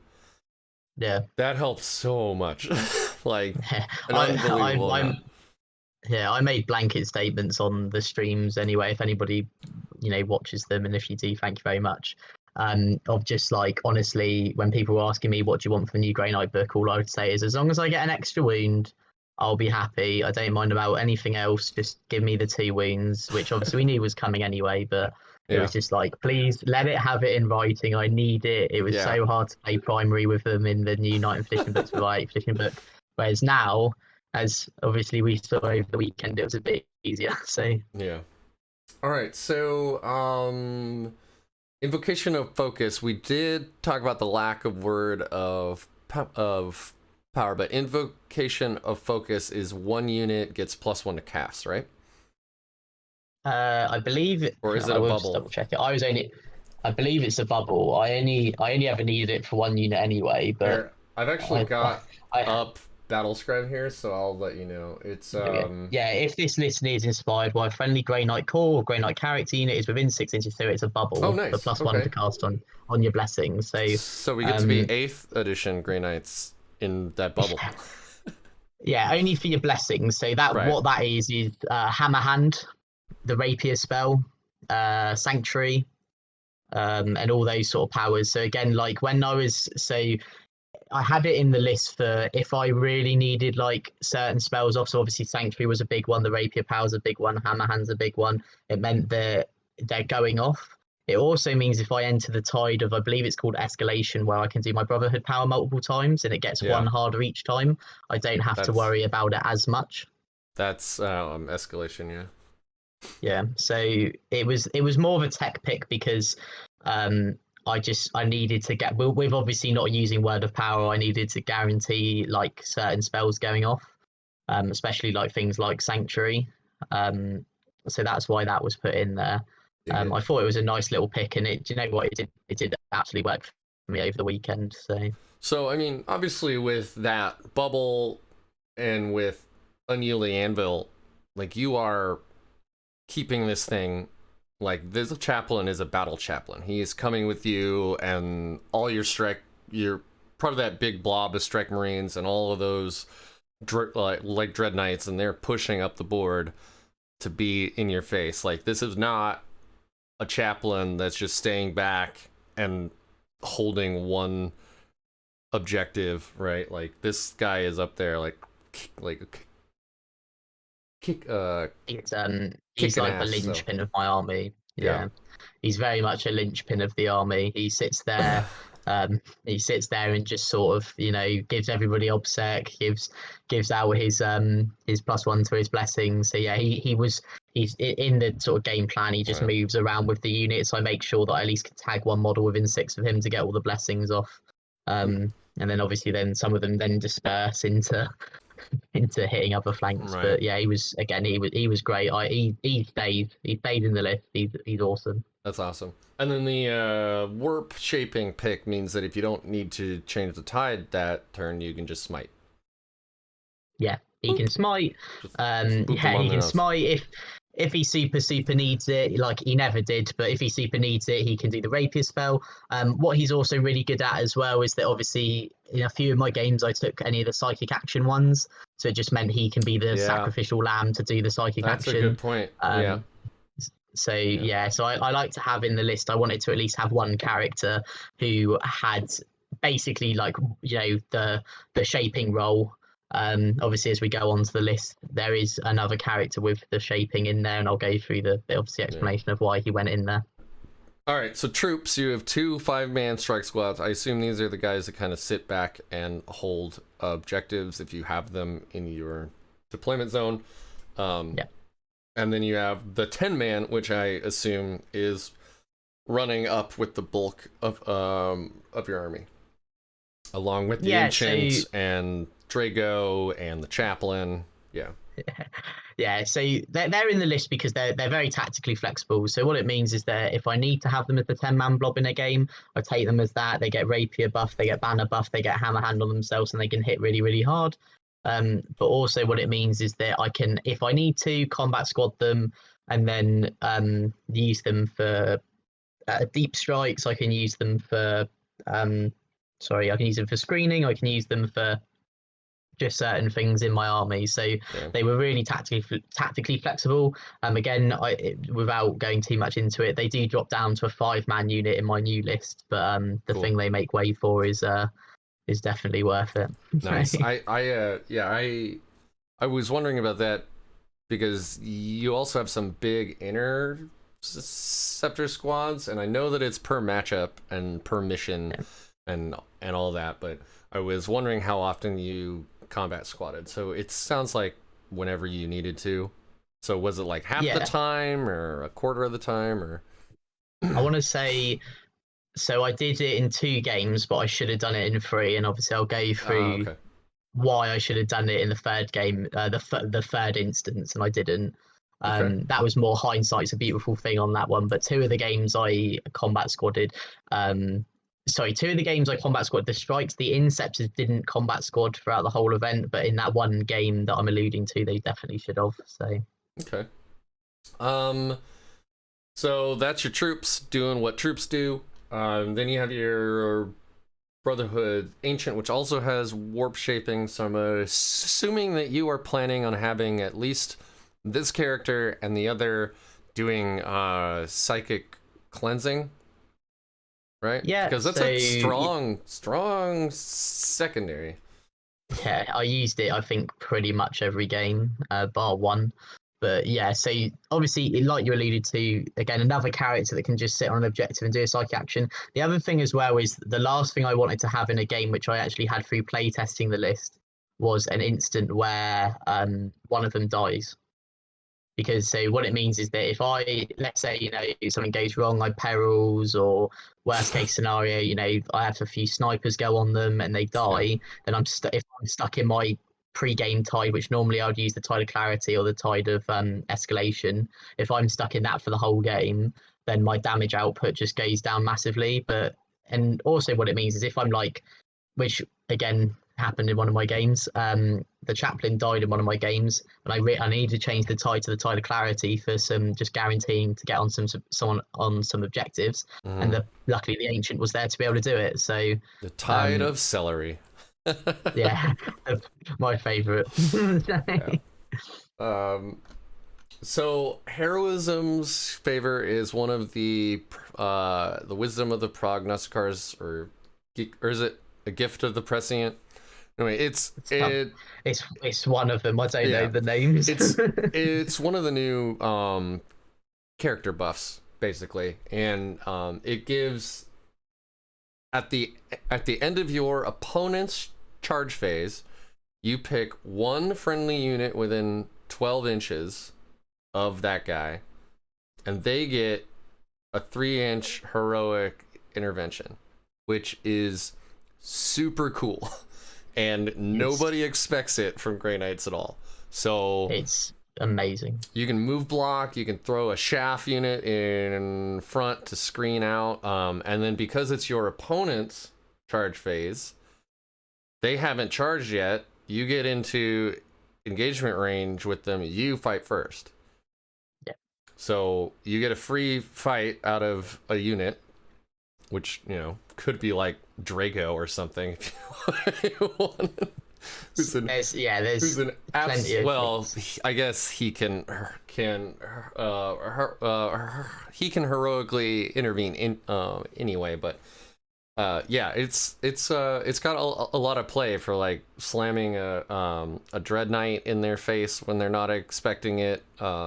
Yeah, that helps so much. Like an unbelievable amount. Yeah, I made blanket statements on the streams anyway. If anybody, watches them, and if you do, thank you very much. Of just like, honestly, when people were asking me what do you want for the new Grey Knight book, all I would say is, as long as I get an extra wound, I'll be happy. I don't mind about anything else. Just give me the 2 wounds, which obviously we knew was coming anyway, but it was just like, please let it have it in writing. I need it. It was so hard to play primary with them in the new 9th edition books with our 8th edition book. Whereas now, as obviously we saw over the weekend, it was a bit easier. So yeah. All right. So Invocation of Focus. We did talk about the lack of word of power, but Invocation of Focus is 1 unit gets +1 to cast, right? I believe, or is it a bubble? Double check it. I believe it's a bubble. I only ever needed it for 1 unit anyway. But here, I've actually got up Battle Scribe here, so I'll let you know. It's yeah. If this list is inspired by a friendly Grey Knight core or Grey Knight character unit, is within 6 inches, so it's a bubble. Oh, nice. For +1 to cast on your blessings. So we get to be 8th edition Grey Knights in that bubble. Yeah, only for your blessings. So what that is Hammer Hand, the Rapier spell, Sanctuary, and all those sort of powers. So again, like when I had it in the list for if I really needed like certain spells off. So obviously Sanctuary was a big one, the Rapier Power's a big one, Hammer Hand's a big one. It meant that they're going off. It also means if I enter the tide of, I believe it's called Escalation, where I can do my Brotherhood power multiple times and it gets 1 harder each time, I don't have to worry about it as much. That's Escalation, yeah. Yeah, so it was more of a tech pick because I needed to get, with obviously not using Word of Power, I needed to guarantee like certain spells going off, especially like things like Sanctuary. So that's why that was put in there. I thought it was a nice little pick, and do you know what? It did absolutely work for me over the weekend. So I mean, obviously with that bubble and with Unyielding Anvil, like you are keeping this thing, like this Chaplain is a battle chaplain. He is coming with you, and all your you're part of that big blob of Strike Marines and all of those like Dread Knights, and they're pushing up the board to be in your face. Like this is not a chaplain that's just staying back and holding one objective, right? Like this guy is up there he's like the linchpin of my army. Yeah. He's very much a linchpin of the army. He sits there and just sort of, gives everybody obsec, gives out his +1 to his blessings. So yeah, he's in the sort of game plan. He just moves around with the units. So I make sure that I at least can tag 1 model within 6 of him to get all the blessings off. And then obviously then some of them then disperse into hitting other flanks. But yeah, he was great. He stayed in the list. He's awesome. That's awesome. And then the warp shaping pick means that if you don't need to change the tide that turn, you can just smite. Yeah, he can smite. He can smite if he super needs it, like he never did, but if he super needs it, he can do the Rapier spell. What he's also really good at as well is that obviously in a few of my games I took any of the psychic action ones, so it just meant he can be the sacrificial lamb to do the psychic action. That's a good point. So Yeah. yeah, so I like to have in the list. I wanted to at least have one character who had basically like the shaping role. Obviously, as we go on to the list, there is another character with the shaping in there, and I'll go through the obviously explanation of why he went in there. All right, so troops, you have 2 5-man strike squads. I assume these are the guys that kind of sit back and hold objectives if you have them in your deployment zone. Yeah. And then you have the 10-man, which I assume is running up with the bulk of your army, along with the ancients and Drago and the Chaplain. Yeah. Yeah, so they're in the list because they're very tactically flexible. So what it means is that if I need to have them as the 10-man blob in a game, I take them as that. They get rapier buff, they get banner buff, they get hammer hand on themselves, and they can hit really, really hard. But also what it means is that I can, if I need to, combat squad them and then use them for deep strikes. I can use them for I can use them for screening. I can use them for just certain things in my army. So they were really tactically flexible. Again, without going too much into it, they do drop down to a 5-man unit in my new list. But the thing they make way for is definitely worth it. Nice. I was wondering about that because you also have some big interceptor squads, and I know that it's per matchup and per mission and all that, but I was wondering how often you combat squatted. So it sounds like whenever you needed to. So was it like half the time or a quarter of the time, or? I want to say, so I did it in 2 games, but I should have done it in 3, and obviously I'll go through why I should have done it in the 3rd game, the 3rd instance, and I didn't. That was more hindsight's a beautiful thing on that one. But 2 of the games I combat squadded. 2 of the games I combat squad the strikes, the Inceptors didn't combat squad throughout the whole event, but in that one game that I'm alluding to, they definitely should have. So okay. So that's your troops doing what troops do. Then you have your Brotherhood Ancient, which also has warp shaping. So I'm assuming that you are planning on having at least this character and the other doing psychic cleansing. Right? yeah, because that's a strong secondary. Yeah, I used it I think pretty much every game, bar one. But yeah, so obviously, like you alluded to, again, another character that can just sit on an objective and do a psychic action. The other thing as well is the last thing I wanted to have in a game, which I actually had through playtesting the list, was an instant where one of them dies. Because so what it means is that if let's say, something goes wrong, I perils, or worst case scenario, I have a few snipers go on them and they die, then if I'm stuck in my pre-game tide, which normally I would use the tide of clarity or the tide of escalation, if I'm stuck in that for the whole game, then my damage output just goes down massively. And also what it means is if I'm like, which again happened in one of my games. The Chaplain died in one of my games, and I need to change the tide to the tide of clarity for some just guaranteeing to get on someone on some objectives. And luckily the Ancient was there to be able to do it. So the tide of celery. Yeah, my favorite. So heroism's favor is one of the wisdom of the prognosticators, or is it a gift of the prescient? Anyway, it's one of them. I don't know the names. it's one of the new character buffs, basically, and it gives at the end of your opponent's charge phase, you pick one friendly unit within 12 inches of that guy, and they get a 3-inch heroic intervention, which is super cool. And nobody expects it from Grey Knights at all. So it's amazing. You can move block, you can throw a shaft unit in front to screen out, and then because it's your opponent's charge phase, they haven't charged yet, you get into engagement range with them, you fight first. Yeah. So you get a free fight out of a unit, which, you know, could be like Draco or something. If you want. There's Who's an plenty of well, things. I guess he can he can heroically intervene in anyway, but yeah, it's got a lot of play for like slamming a Dread Knight in their face when they're not expecting it,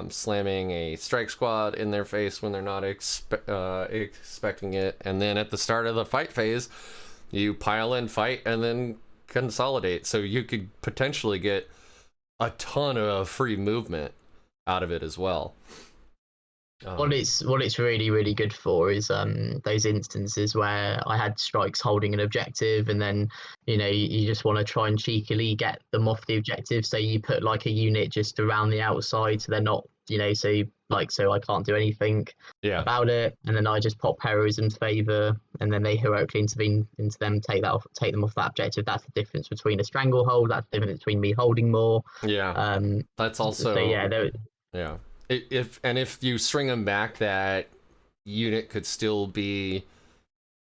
slamming a Strike Squad in their face when they're not expecting it, and then at the start of the fight phase, you pile in, fight, and then consolidate. So you could potentially get a ton of free movement out of it as well. What it's really really good for is those instances where I had strikes holding an objective, and then you just want to try and cheekily get them off the objective. So you put like a unit just around the outside, so they're not so I can't do anything about it, and then I just pop Heroism's Favor, and then they heroically intervene into them, take them off that objective. That's the difference between a stranglehold. That's the difference between me holding more. That's also so yeah. Yeah. If you string them back, that unit could still be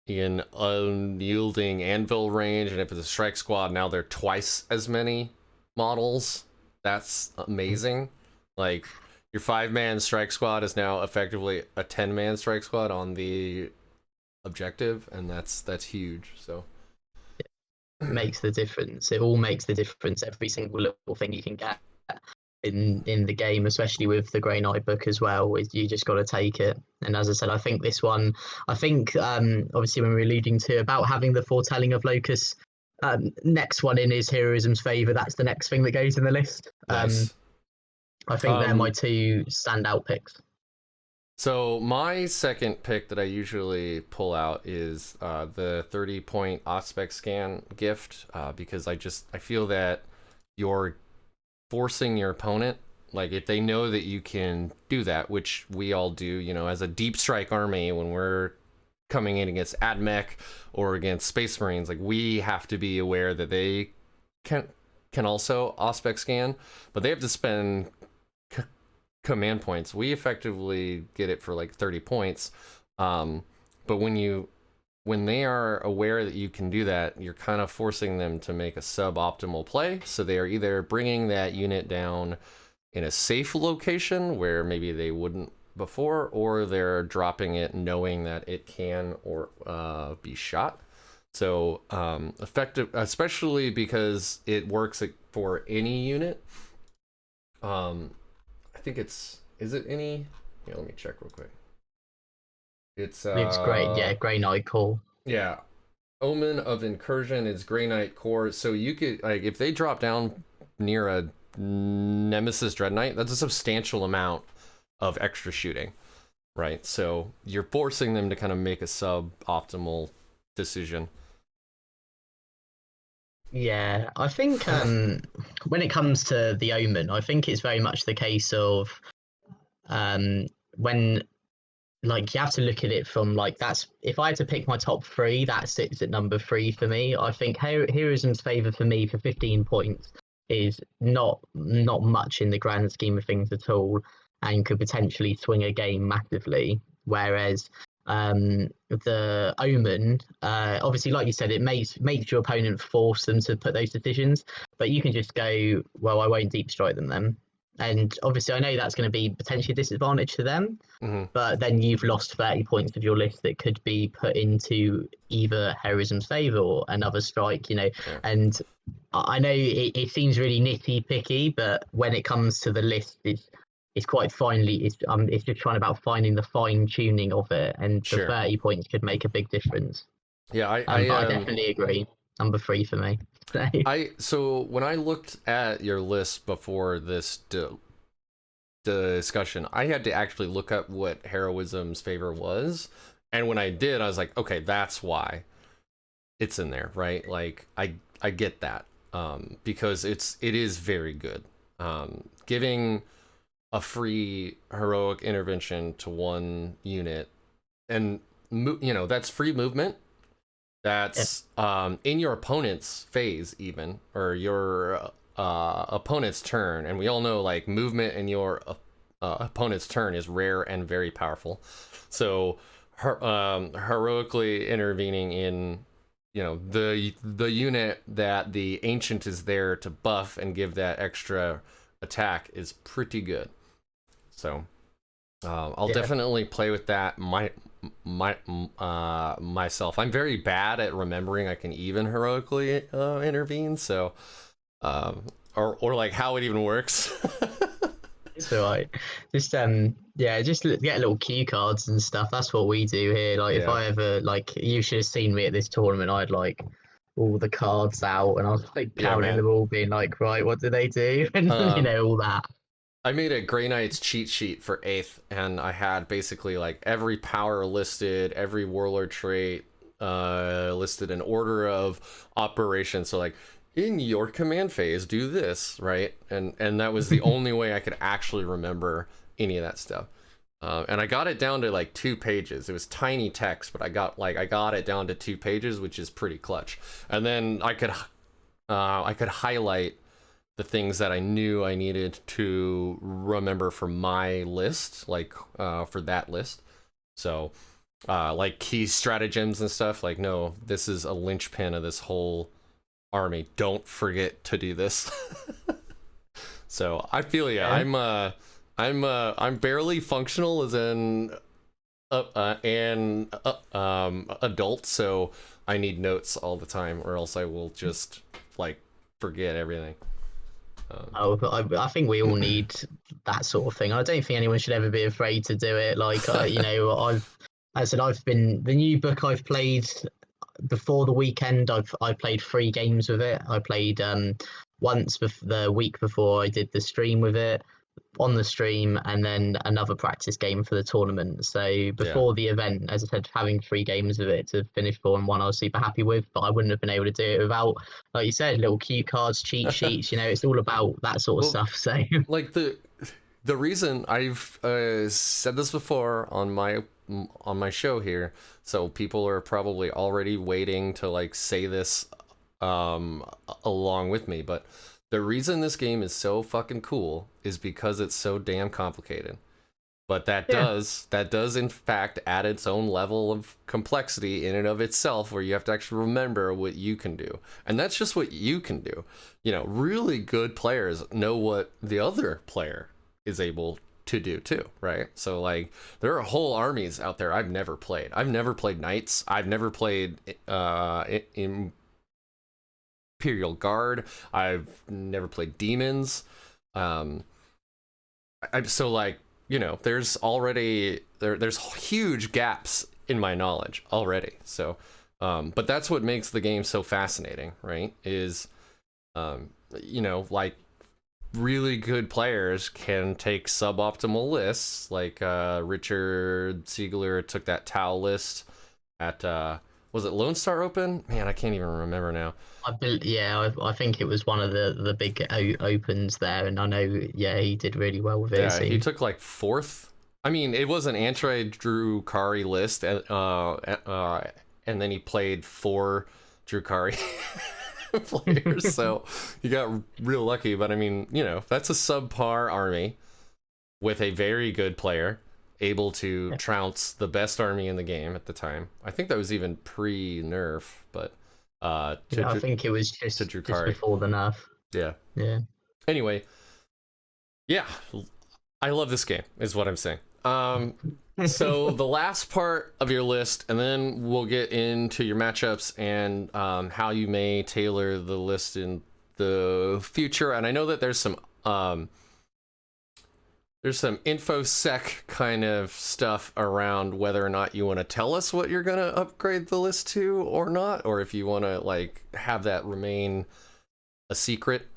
in unyielding anvil range, and if it's a strike squad, now they're twice as many models. That's amazing. Like, your 5-man strike squad is now effectively a 10-man strike squad on the objective, and that's huge. So it makes the difference. It all makes the difference. Every single little thing you can get in the game, especially with the Grey Knight book as well, is you just got to take it. And as I said, I think this one, obviously when we're alluding to about having the foretelling of Locus, next one in is Heroism's Favor. That's the next thing that goes in the list. nice. I think they're my two standout picks. So my second pick that I usually pull out is the 30-point Auspex Scan gift, because I feel that you're forcing your opponent, like if they know that you can do that, which we all do, as a deep strike army, when we're coming in against AdMech or against Space Marines, like we have to be aware that they can also Auspex Scan, but they have to spend command points. We effectively get it for like 30 points, but when they are aware that you can do that, you're kind of forcing them to make a suboptimal play. So they are either bringing that unit down in a safe location where maybe they wouldn't before, or they're dropping it knowing that it can or be shot. So effective, especially because it works for any unit. I think is it any? Yeah, let me check real quick. It's great. Yeah, Grey Knight core. Yeah, Omen of Incursion is Grey Knight core. So you could, like, if they drop down near a Nemesis Dread Knight, that's a substantial amount of extra shooting, right? So you're forcing them to kind of make a suboptimal decision. Yeah, I think when it comes to the Omen, I think it's very much the case of when, like, you have to look at it from like, that's, if I had to pick my top 3, that sits at number 3 for me. I think Heroism's Favor for me for 15 points is not much in the grand scheme of things at all, and could potentially swing a game massively. Whereas the Omen, obviously, like you said, it makes your opponent force them to put those decisions, but you can just go, well, I won't deep strike them then. And obviously, I know that's going to be potentially a disadvantage to them, but then you've lost 30 points of your list that could be put into either Heroism's Favor or another strike, Yeah. And I know it seems really nitty picky, but when it comes to the list, it's quite finely. It's just trying about finding the fine tuning of it, and the 30 points could make a big difference. Yeah, but I definitely agree. Number 3 for me. So when I looked at your list before this discussion, I had to actually look up what Heroism's Favor was, and when I did, I was like, okay, that's why it's in there, right? Like I get that, because it is very good. Giving a free heroic intervention to one unit, and that's free movement. That's in your opponent's phase, even, or your opponent's turn, and we all know, like, movement in your opponent's turn is rare and very powerful. So heroically intervening in, you know, the unit that the ancient is there to buff and give that extra attack is pretty good. So I'll definitely play with that myself. I'm very bad at remembering I can even heroically intervene, so or like how it even works. It's all right. Just yeah, just get little cue cards and stuff. That's what we do here. Like if Yeah. I ever like, you should have seen me at this tournament. I'd like all the cards out, and I was like Yeah, counting man. them all, being like, right, what do they do, and you Um, know all that. I made a Grey Knight's cheat sheet for 8th, and I had basically like every power listed, every warlord trait listed in order of operation. So like in your command phase, do this, right? And that was the only way I could actually remember any of that stuff. And I got it down to like 2 pages. It was tiny text, but I got it down to 2 pages, which is pretty clutch. And then I could highlight the things that I knew I needed to remember for my list, like for that list. So like key stratagems and stuff, like, no, this is a linchpin of this whole army. Don't forget to do this. So I feel ya. I'm barely functional as an adult, so I need notes all the time, or else I will just like forget everything. I think we all need that sort of thing. I don't think anyone should ever be afraid to do it. Like, you know, I've been the new book I've played before the weekend. I played 3 games with it. I played once the week before I did the stream with it, on the stream, and then another practice game for the tournament. So Yeah. before the event, as I said, having 3 games of it to finish 4-1, I was super happy with. But I wouldn't have been able to do it without, like you said, little cue cards, cheat sheets. You know, it's all about that sort of Well, stuff. So like the reason I've said this before on my show here, so people are probably already waiting to like say this along with me, but the reason this game is so fucking cool is because it's so damn complicated. But that yeah, does in fact add its own level of complexity in and of itself, where you have to actually remember what you can do. And that's just what you can do. You know, really good players know what the other player is able to do too, right? So like there are whole armies out there I've never played. I've never played knights. I've never played Imperial Guard. I've never played demons. So like, you know, there's already there's huge gaps in my knowledge already. So but that's what makes the game so fascinating, right? Is you know, like really good players can take suboptimal lists, like Richard Siegler took that Tau list at was it Lone Star Open? Man, I can't even remember now. I think it was one of the big opens there, and I know, yeah, he did really well with it. Yeah, he Seemed. took like 4th. I mean, it was an anti-Drukari list, and then he played 4 Drukari players, so he got real lucky. But I mean, you know, that's a subpar army with a very good player able to trounce the best army in the game at the time. I think that was even pre-nerf, but Yeah, I think it was to just Drukari. before the nerf. Yeah. Yeah. Anyway, yeah, I love this game, is what I'm saying. So the last part of your list, and then we'll get into your matchups and how you may tailor the list in the future. And I know that there's some infosec kind of stuff around whether or not you want to tell us what you're gonna upgrade the list to or not, or if you want to like have that remain a secret.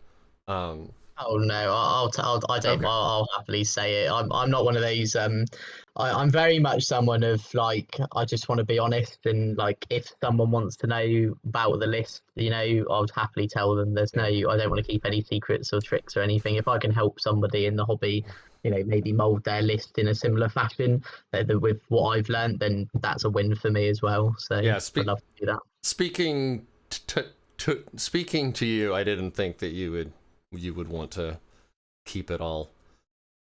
Oh no, I don't. Okay. I'll happily say it. I'm not one of those. I'm very much someone of like, I just want to be honest, and like if someone wants to know about the list, you know, I would happily tell them. There's no, Yeah. I don't want to keep any secrets or tricks or anything. If I can help somebody in the hobby, you know, maybe mold their list in a similar fashion with what I've learned, then that's a win for me as well. So Yeah. I'd love to do that. Speaking speaking to you, I didn't think that you would want to keep it all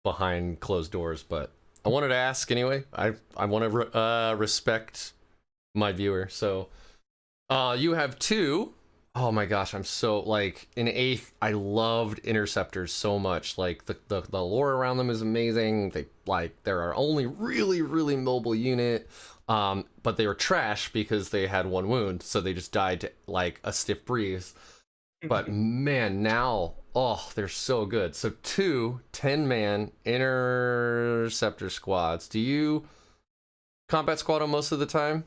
behind closed doors, but I wanted to ask anyway. I want to respect my viewer. So, you have two. Oh my gosh, I'm so like in 8th. I loved interceptors so much. Like the lore around them is amazing. They're our only really mobile unit. But they were trash because they had 1 wound, so they just died to like a stiff breeze. But man, now, oh, they're so good. So 2 10-man interceptor squads. Do you combat squad them most of the time?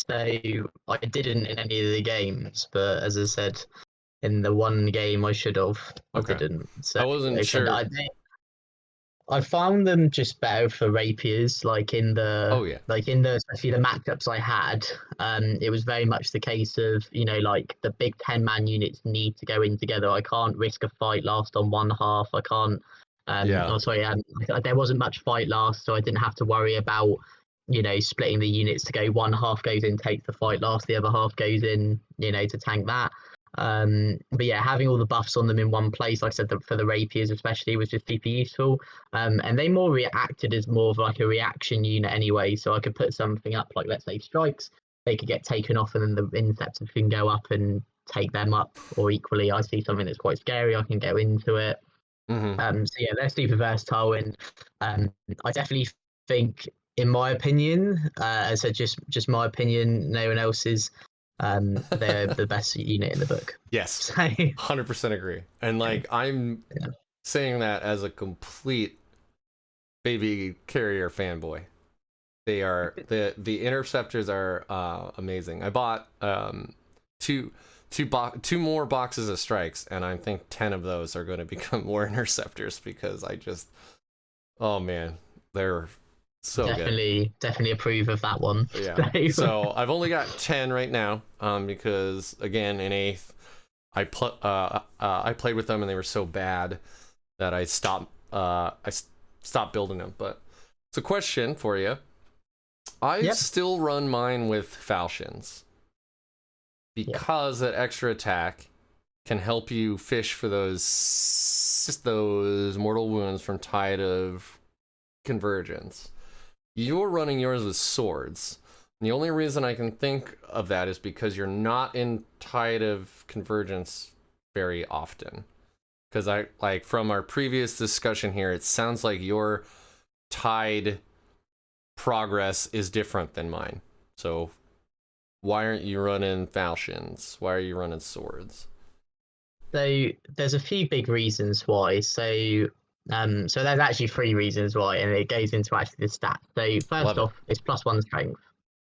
So I didn't in any of the games, but as I said, in the one game I should have, I Okay. didn't. So I wasn't again, sure. I found them just better for rapiers, Oh yeah. especially the matchups I had. It was very much the case of, like the big 10-man units need to go in together. I can't risk a fight last on one half. I can't. Yeah. Oh, sorry. There wasn't much fight last, so I didn't have to worry about, splitting the units to go one half goes in, takes the fight last, the other half goes in, to tank that. But yeah, having all the buffs on them in one place, like I said, for the rapiers especially, was just super useful. And they more reacted as more of like a reaction unit anyway. So I could put something up, like let's say strikes, they could get taken off, and then the interceptors can go up and take them up. Or equally, I see something that's quite scary, I can go into it. So yeah, they're super versatile, and I definitely think, in my opinion, as I said, just my opinion, no one else's. They're the best unit in the book. Yes. So 100% agree. And like I'm saying that as a complete baby carrier fanboy. They are the interceptors are amazing. I bought two more boxes of strikes, and I think 10 of those are going to become more interceptors because oh man, they're so definitely approve of that one. good. Yeah. So I've only got 10 right now, because again in 8th I played with them and they were so bad that I stopped building them. But it's a question for you. I still run mine with falchions because that extra attack can help you fish for those mortal wounds from Tide of Convergence. You're running yours with swords. And the only reason I can think of that is because you're not in Tide of Convergence very often. Because from our previous discussion here, it sounds like your Tide progress is different than mine. So why aren't you running falchions? Why are you running swords? So there's a few big reasons why. So there's actually 3 reasons why, and it goes into actually the stats. So first off, it's +1 strength.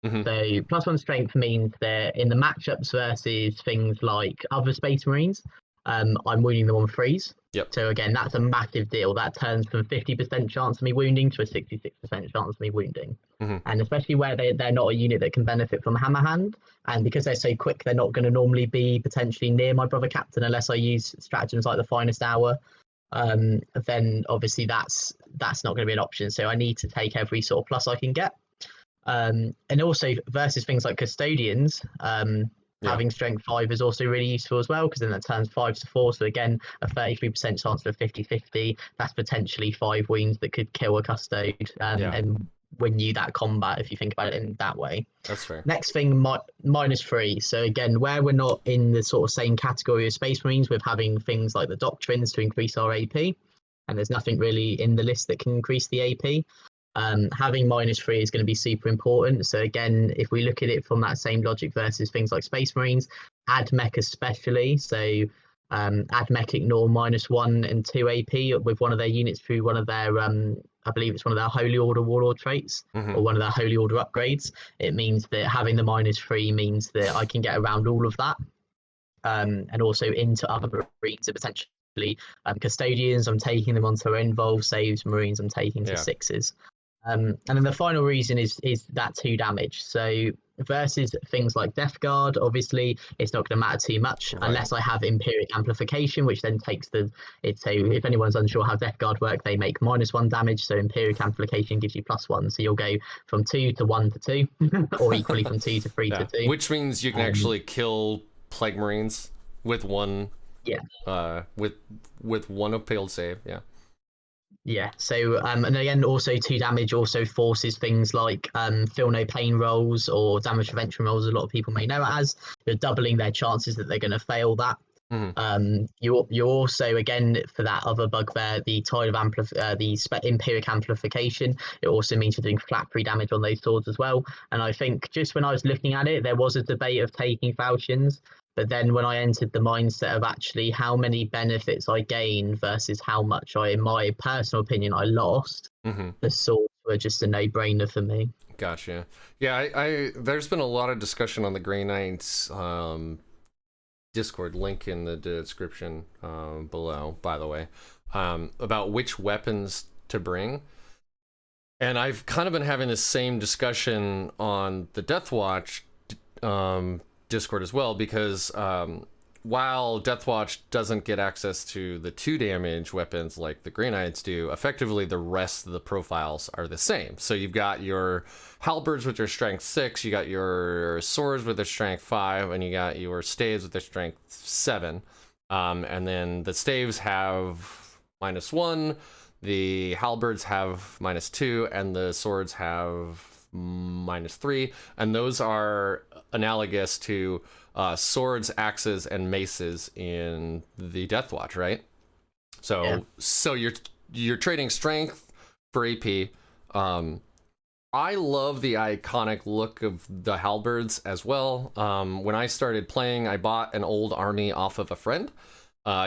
So +1 strength means that in the matchups versus things like other Space Marines, I'm wounding them on freeze. Yep. So again, that's a massive deal. That turns from 50% chance of me wounding to a 66% chance of me wounding. And especially where they're not a unit that can benefit from hammer hand, and because they're so quick, they're not going to normally be potentially near my brother captain unless I use stratagems like the finest hour. Then obviously that's not going to be an option. So I need to take every sort of plus I can get. And also versus things like custodians, having strength 5 is also really useful as well, because then that turns 5 to 4. So again, a 33% chance of 50-50. That's potentially 5 wounds that could kill a custode and win you that combat if you think about it in that way. That's fair. Next thing, -3. So again, where we're not in the sort of same category of Space Marines with having things like the doctrines to increase our AP, and there's nothing really in the list that can increase the AP. Having -3 is going to be super important. So again, if we look at it from that same logic versus things like Space Marines, AdMech especially, so AdMech ignore -1 and 2 AP with one of their units through one of their I believe it's one of their Holy Order Warlord traits or one of their Holy Order upgrades. It means that having the -3 means that I can get around all of that, and also into other Marines and potentially custodians. I'm taking them onto involved saves. Marines I'm taking to 6s. And then the final reason is that 2 damage. So versus things like Death Guard, obviously it's not going to matter too much unless I have Imperial amplification, which then takes so if anyone's unsure how Death Guard work, they make -1 damage. So Imperial amplification gives you +1. So you'll go from 2 to 1 to 2, or equally from 2 to 3 to 2. Which means you can actually kill Plague Marines with one. With one appealed save. Yeah. So and again, also 2 damage also forces things like feel no pain rolls or damage prevention rolls. A lot of people may know it as you're doubling their chances that they're going to fail that. Hmm. You also again for that other bugbear, the tide of empiric amplification. It also means you're doing flat 3 damage on those swords as well. And I think just when I was looking at it, there was a debate of taking falchions, but then when I entered the mindset of actually how many benefits I gained versus how much I, in my personal opinion, I lost, Hmm. the swords were just a no-brainer for me. Gotcha. Yeah, I there's been a lot of discussion on the Grey Knights Discord, link in the description below, by the way, about which weapons to bring. And I've kind of been having the same discussion on the Deathwatch Discord as well, because while Deathwatch doesn't get access to the 2 damage weapons like the Grey Knights do, effectively the rest of the profiles are the same. So you've got your halberds with their strength 6, you got your swords with their strength 5, and you got your staves with their strength 7. And then the staves have -1, the halberds have -2, and the swords have -3. And those are analogous to swords, axes, and maces in the Deathwatch, right? Yeah. So you're trading strength for AP. I love the iconic look of the halberds as well. When I started playing, I bought an old army off of a friend.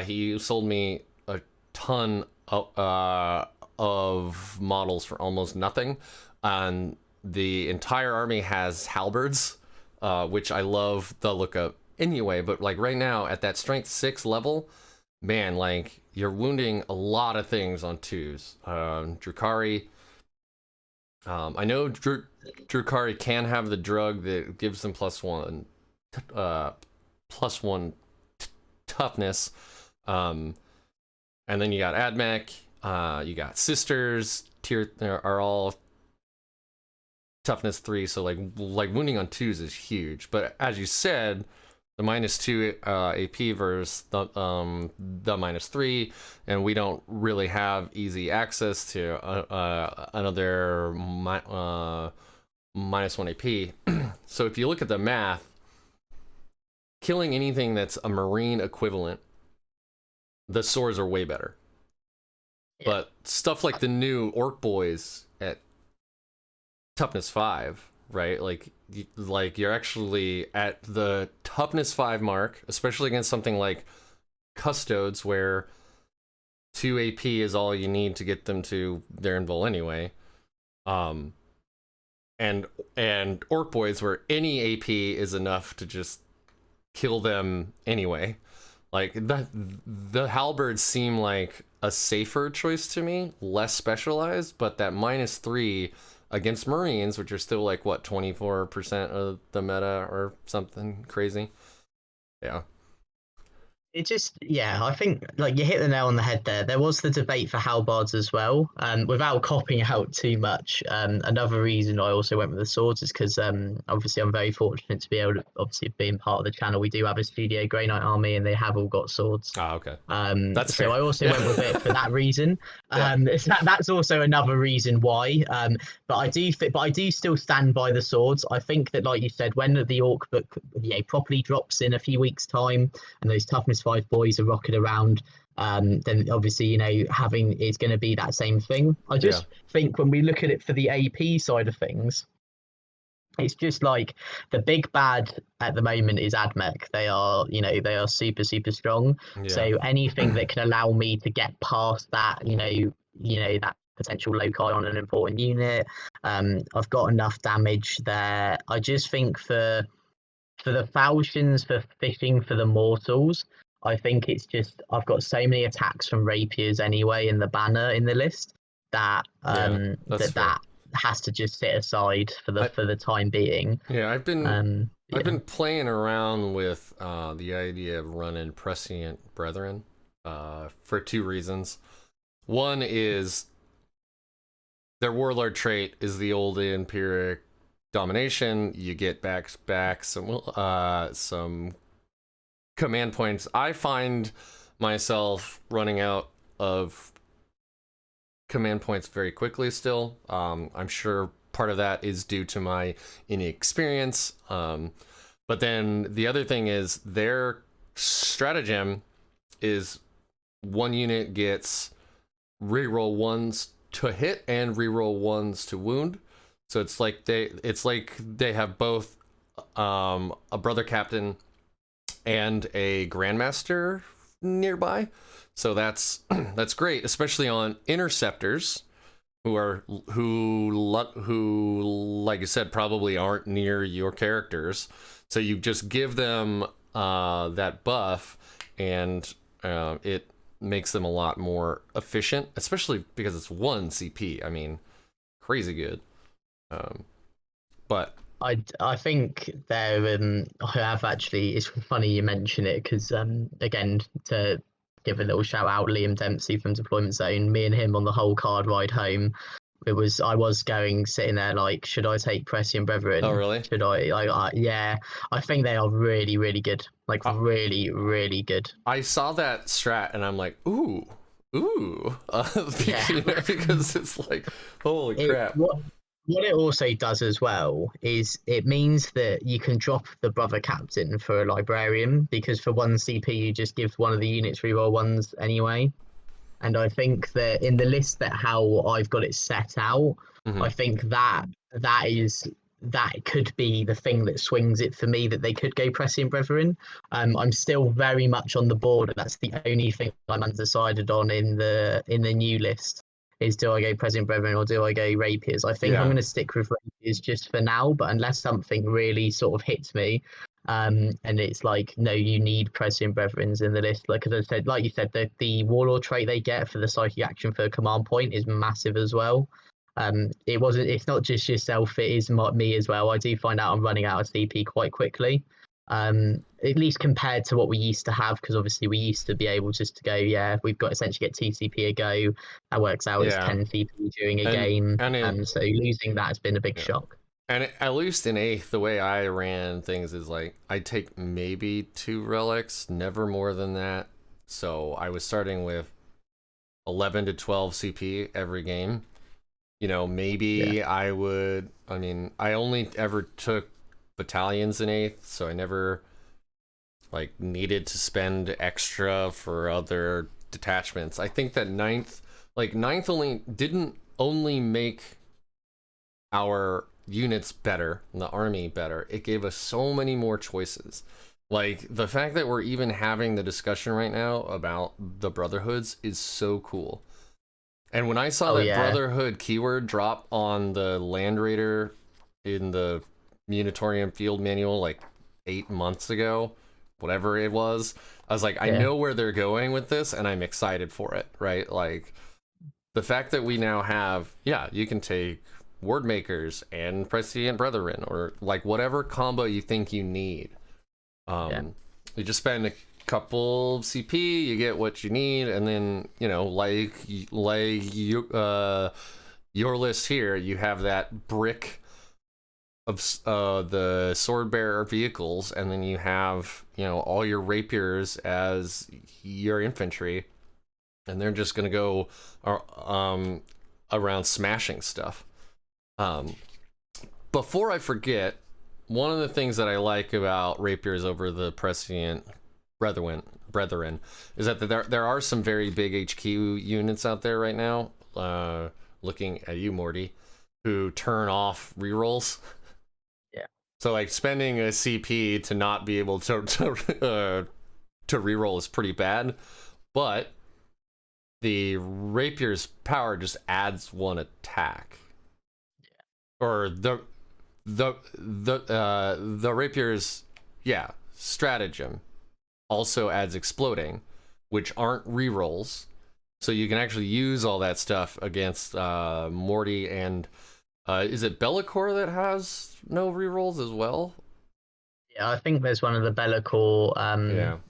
He sold me a ton of models for almost nothing, and the entire army has halberds, which I love the look of anyway. But like right now at that strength 6 level, man, like you're wounding a lot of things on 2s. Drukhari. I know Drukhari can have the drug that gives them +1, +1 toughness. And then you got Admech, you got Sisters, tier are all toughness 3, so like wounding on 2s is huge. But as you said, the -2 AP versus the -3, and we don't really have easy access to another -1 AP. So if you look at the math, killing anything that's a Marine equivalent, the swords are way better. Yeah. But stuff like the new Orc Boys at toughness 5, right? Like you're actually at the toughness 5 mark, especially against something like Custodes, where 2 AP is all you need to get them to their invul anyway. And Orc Boys, where any AP is enough to just kill them anyway. Like the halberds seem like a safer choice to me, less specialized, but that -3 against Marines, which are still like what 24% of the meta or something crazy. Yeah. It just, yeah, I think like you hit the nail on the head there. There was the debate for halbards as well. Without copying out too much, another reason I also went with the swords is because obviously I'm very fortunate to be able to, obviously being part of the channel, we do have a Studio Grey Knight army and they have all got swords. Ah, okay. That's So fair. I also Yeah. went with it for that reason. Yeah. That's also another reason why. But I do still stand by the swords. I think that, like you said, when the Orc book, yeah, properly drops in a few weeks' time, and those toughness 5 boys are rocking around, then obviously having is going to be that same thing. I Yeah. just think when we look at it for the AP side of things, it's just like the big bad at the moment is Admech. They are super, super strong. Yeah. So anything that can allow me to get past that, that potential loci on an important unit, I've got enough damage there. I just think for the falchions, for fishing for the mortals, I think it's just I've got so many attacks from rapiers anyway in the banner in the list that Yeah. That's fair. that has to just sit aside I for the time being. Yeah, I've Yeah, been playing around with the idea of running Prescient Brethren for 2 reasons. One is their warlord trait is the old empiric domination. You get back some command points. I find myself running out of command points very quickly still. I'm sure part of that is due to my inexperience. But then the other thing is their stratagem is one unit gets reroll ones to hit and reroll ones to wound. So it's like they have both a brother captain and a grandmaster nearby. So that's that's great, especially on interceptors who like you said probably aren't near your characters. So you just give them that buff, and it makes them a lot more efficient, especially because it's 1 CP. I mean, crazy good. But I think there I have actually. It's funny you mention it because again, to give a little shout out, Liam Dempsey from Deployment Zone. Me and him on the whole card ride home. I was sitting there like, should I take Prescient Brethren? oh really? Should yeah, I think they are really, really good. Like really, really good. I saw that strat and I'm like, ooh, Yeah. because it's like, holy crap. What it also does as well is it means that you can drop the brother captain for a librarian, because for 1 CP you just give one of the units reroll ones anyway. And I think that in the list that how I've got it set out, I think that could be the thing that swings it for me, that they could go Prescient Brethren. I'm still very much on the board, and that's the only thing I'm undecided on in the new list. Is, do I go Prescient Brethren or do I go Rapiers? I think I'm going to stick with Rapiers just for now, but unless something really sort of hits me, and it's like, no, you need Prescient Brethrens in the list. Like, as I said, like you said, the Warlord trait they get for the psychic action for a command point is massive as well. It's not just yourself, it is me as well. I do find out I'm running out of CP quite quickly. At least compared to what we used to have, because obviously we used to be able just to go, yeah, we've got essentially get 2 CP a go. That works out as 10 CP during a game. So losing that has been a big shock. And at least in 8th, the way I ran things is like, I take maybe 2 relics, never more than that. So I was starting with 11 to 12 CP every game. You know, maybe I only ever took battalions in 8th, so I never like needed to spend extra for other detachments. I think that 9th didn't only make our units better and the army better, it gave us so many more choices. Like, the fact that we're even having the discussion right now about the Brotherhoods is so cool. And when I saw Brotherhood keyword drop on the Land Raider in the Munitorium Field Manual like 8 months ago, whatever it was, I was like, I know where they're going with this, and I'm excited for it, right? Like, the fact that we now have, you can take Word Makers and Prescient Brethren, or like whatever combo you think you need. You just spend a couple CP, you get what you need, and then, you know, like your list here, you have that brick of the sword bearer vehicles, and then you have, you know, all your rapiers as your infantry, and they're just gonna go around smashing stuff. Before I forget, one of the things that I like about rapiers over the Prescient Brethren is that there are some very big HQ units out there right now, looking at you, Morty, who turn off rerolls. Yeah. So like spending a CP to not be able to reroll is pretty bad, but the rapier's power just adds 1 attack. Or the rapier's stratagem also adds exploding, which aren't rerolls, so you can actually use all that stuff against Morty, and is it Bellicor that has no rerolls as well? Yeah, I think there's one of the Bellicor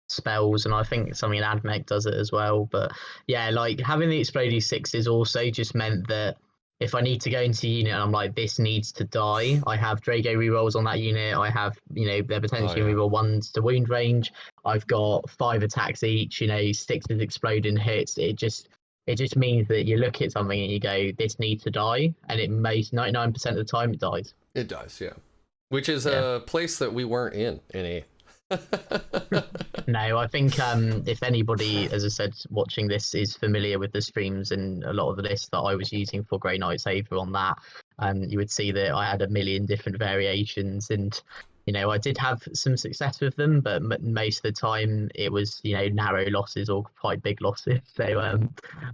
spells, and I think something in Admech does it as well. But yeah, like having the Exploding 6s also just meant that if I need to go into unit and I'm like, this needs to die, I have Drago rerolls on that unit. I have, you know, they're potentially reroll 1s to wound range. I've got 5 attacks each, you know, 6 exploding hits. It just means that you look at something and you go, this needs to die, and it most 99% of the time it dies. It does, yeah. Which is Yeah. a place that we weren't in A. No, I think if anybody, as I said, watching this is familiar with the streams and a lot of the lists that I was using for Grey Knight Saber on that, you would see that I had a million different variations, and I did have some success with them, but most of the time it was narrow losses or quite big losses. So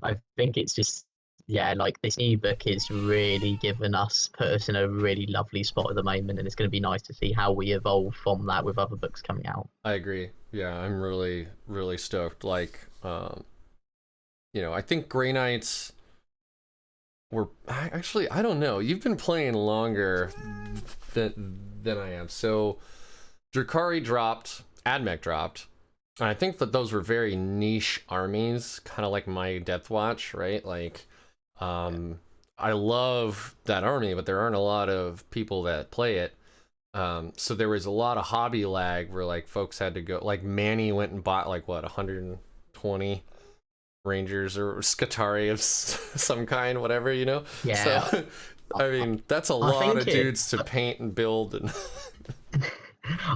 I think it's just like this new book is really put us in a really lovely spot at the moment, and it's going to be nice to see how we evolve from that with other books coming out. I agree. Yeah, I'm really, really stoked. Like, I think Grey Knights were actually, I don't know. You've been playing longer than I am. So, Drukhari dropped, Admech dropped. And I think that those were very niche armies, kind of like my Death Watch, right? Like, I love that army, but there aren't a lot of people that play it. So there was a lot of hobby lag where like folks had to go, like Manny went and bought like what 120 Rangers or Scutari of some kind, whatever, Yeah. So I mean that's a lot of dudes to paint and build. And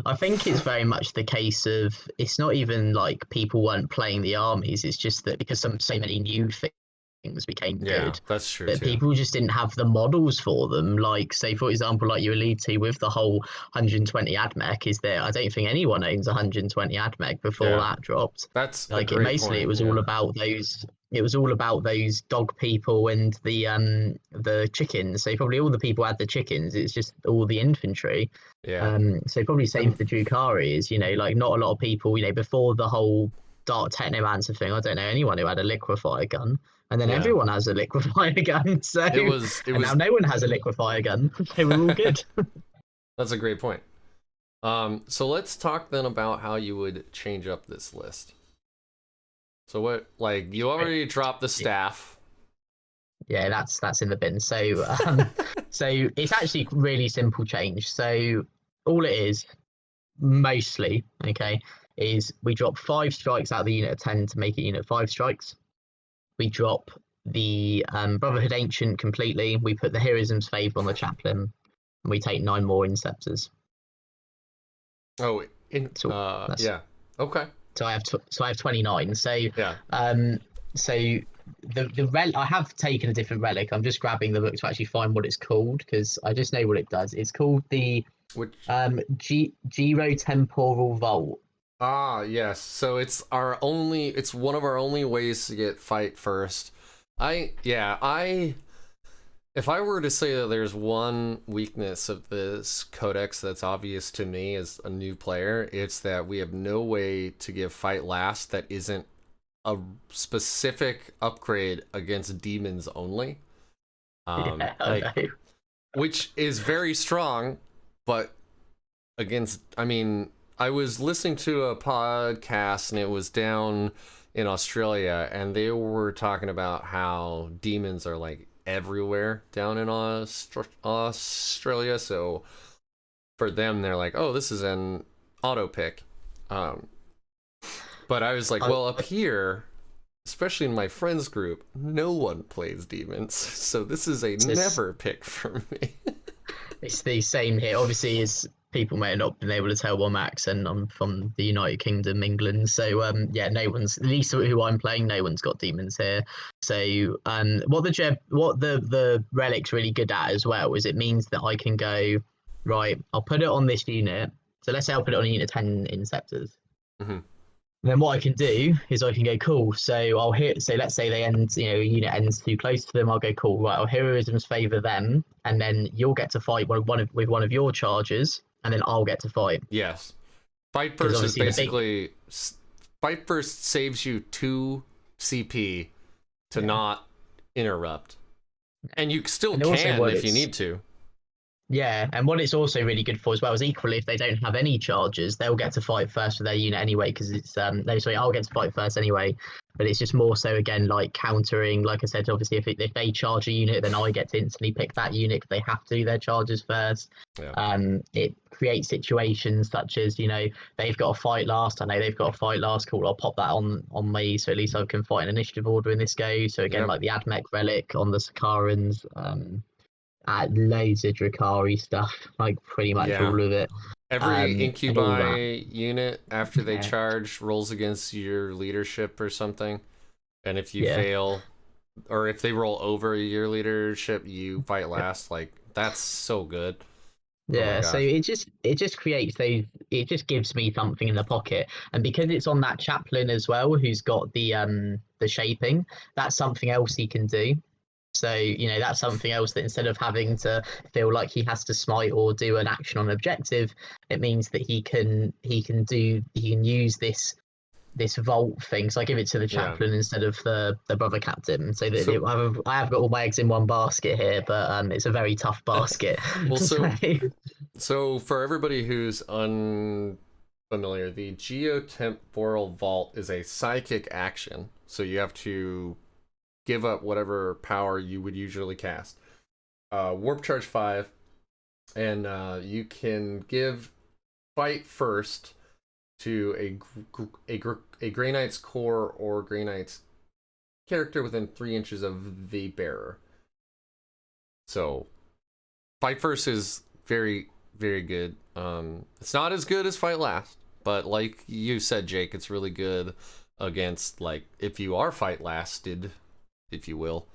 I think it's very much the case of it's not even like people weren't playing the armies, it's just that because so many new things became good, that's true that too. people just didn't have the models for them. Like, say for example, like you allude to with the whole 120 AdMech, is there I don't think anyone owns 120 AdMech before that dropped. That's like a great mostly point. It was all about those. It was all about those dog people and the chickens. So probably all the people had the chickens. It's just all the infantry. So probably same for the Drukhari is, like not a lot of people, before the whole Dark Technomancer thing, I don't know anyone who had a liquefier gun. And then everyone has a liquefier gun. So now no one has a liquefier gun. So we're all good. That's a great point. So let's talk then about how you would change up this list. So what, like, you already dropped the staff. Yeah, that's in the bin. So so it's actually really simple change. So all it is, mostly, okay, is we drop 5 strikes out of the unit of 10 to make it unit 5 strikes. We drop the Brotherhood Ancient completely. We put the Heroism's Favor on the Chaplain, and we take 9 more Inceptors. Oh, yeah. Okay. So I have 29. So yeah. So the relic, I have taken a different relic. I'm just grabbing the book to actually find what it's called because I just know what it does. It's called the Giro Temporal Vault. Ah, yes. So it's one of our only ways to get fight first. If I were to say that there's one weakness of this codex that's obvious to me as a new player, it's that we have no way to give fight last that isn't a specific upgrade against demons only. Which is very strong, but against, I was listening to a podcast and it was down in Australia and they were talking about how demons are like everywhere down in Australia. So for them, they're like, oh, this is an auto pick. But I was like, well, up here, especially in my friends group, no one plays demons. So this is a never pick for me. It's the same here. Obviously, people may have not been able to tell by my accent, I'm from the United Kingdom, England. So no one's, at least who I'm playing, no one's got demons here. So what the relic's really good at as well is it means that I can go, right, I'll put it on this unit. So let's say I'll put it on a unit 10 Inceptors. Mm-hmm. Then what I can do is I can go, cool. So I'll hit. So let's say they end, a unit ends too close to them. I'll go, cool. Right, I'll Heroism's Favor them, and then you'll get to fight with one of your charges, and then I'll get to fight. Yes, fight first is basically fight first saves you 2 CP to not interrupt, and you still can if you need to. Yeah, and what it's also really good for as well is equally if they don't have any charges, they'll get to fight first with their unit anyway because it's I'll get to fight first anyway. but it's just more so again like countering. Like I said, obviously if they charge a unit, then I get to instantly pick that unit because they have to do their charges first. Yeah. It creates situations such as, you know, they've got a fight last. I know they've got a fight last. Cool, I'll pop that on me, so at least I can fight an initiative order in this go. So again, Yep. like the Admech relic on the Sakarans, loads of Drakari stuff, like pretty much Yeah. all of it. Every And all that. incubi unit after they Yeah. charge rolls against your leadership or something, and if you Yeah. fail, or if they roll over your leadership, you fight last. Like, that's so good. Oh my Yeah, so gosh. it just creates those. It just gives me something in the pocket, and because it's on that chaplain as well, who's got the shaping, that's something else he can do. So, you know, that's something else that instead of having to feel like he has to smite or do an action on an objective, it means that he can use this vault thing. So I give it to the Yeah. chaplain instead of the brother captain. So that So I have got all my eggs in one basket here, but it's a very tough basket. well, So, so for everybody who's unfamiliar, the Geotemporal Vault is a psychic action. So you have to give up whatever power you would usually cast. Warp Charge 5, and you can give fight first to a Grey Knight's core or Grey Knight's character within 3 inches of the bearer. So fight first is very, very good. It's not as good as fight last, but like you said, Jake, it's really good against, like, if you are fight lasted, if you will,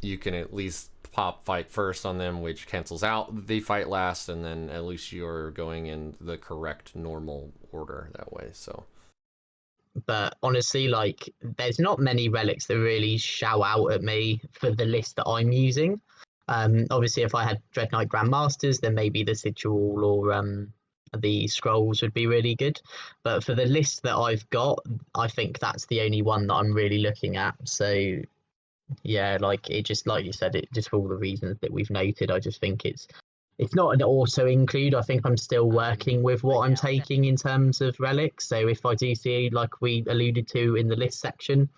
you can at least pop fight first on them, which cancels out the fight last, and then at least you're going in the correct normal order that way. So but honestly, like, there's not many relics that really shout out at me for the list that I'm using. Obviously, if I had Dread Knight Grandmasters, then maybe the Sigil or the Scrolls would be really good. But for the list that I've got, I think that's the only one that I'm really looking at. So yeah, like it just like you said, it just for all the reasons that we've noted, I just think it's not an auto include. I think I'm still working with what I'm taking in terms of relics. So if I do see, like we alluded to in the list section,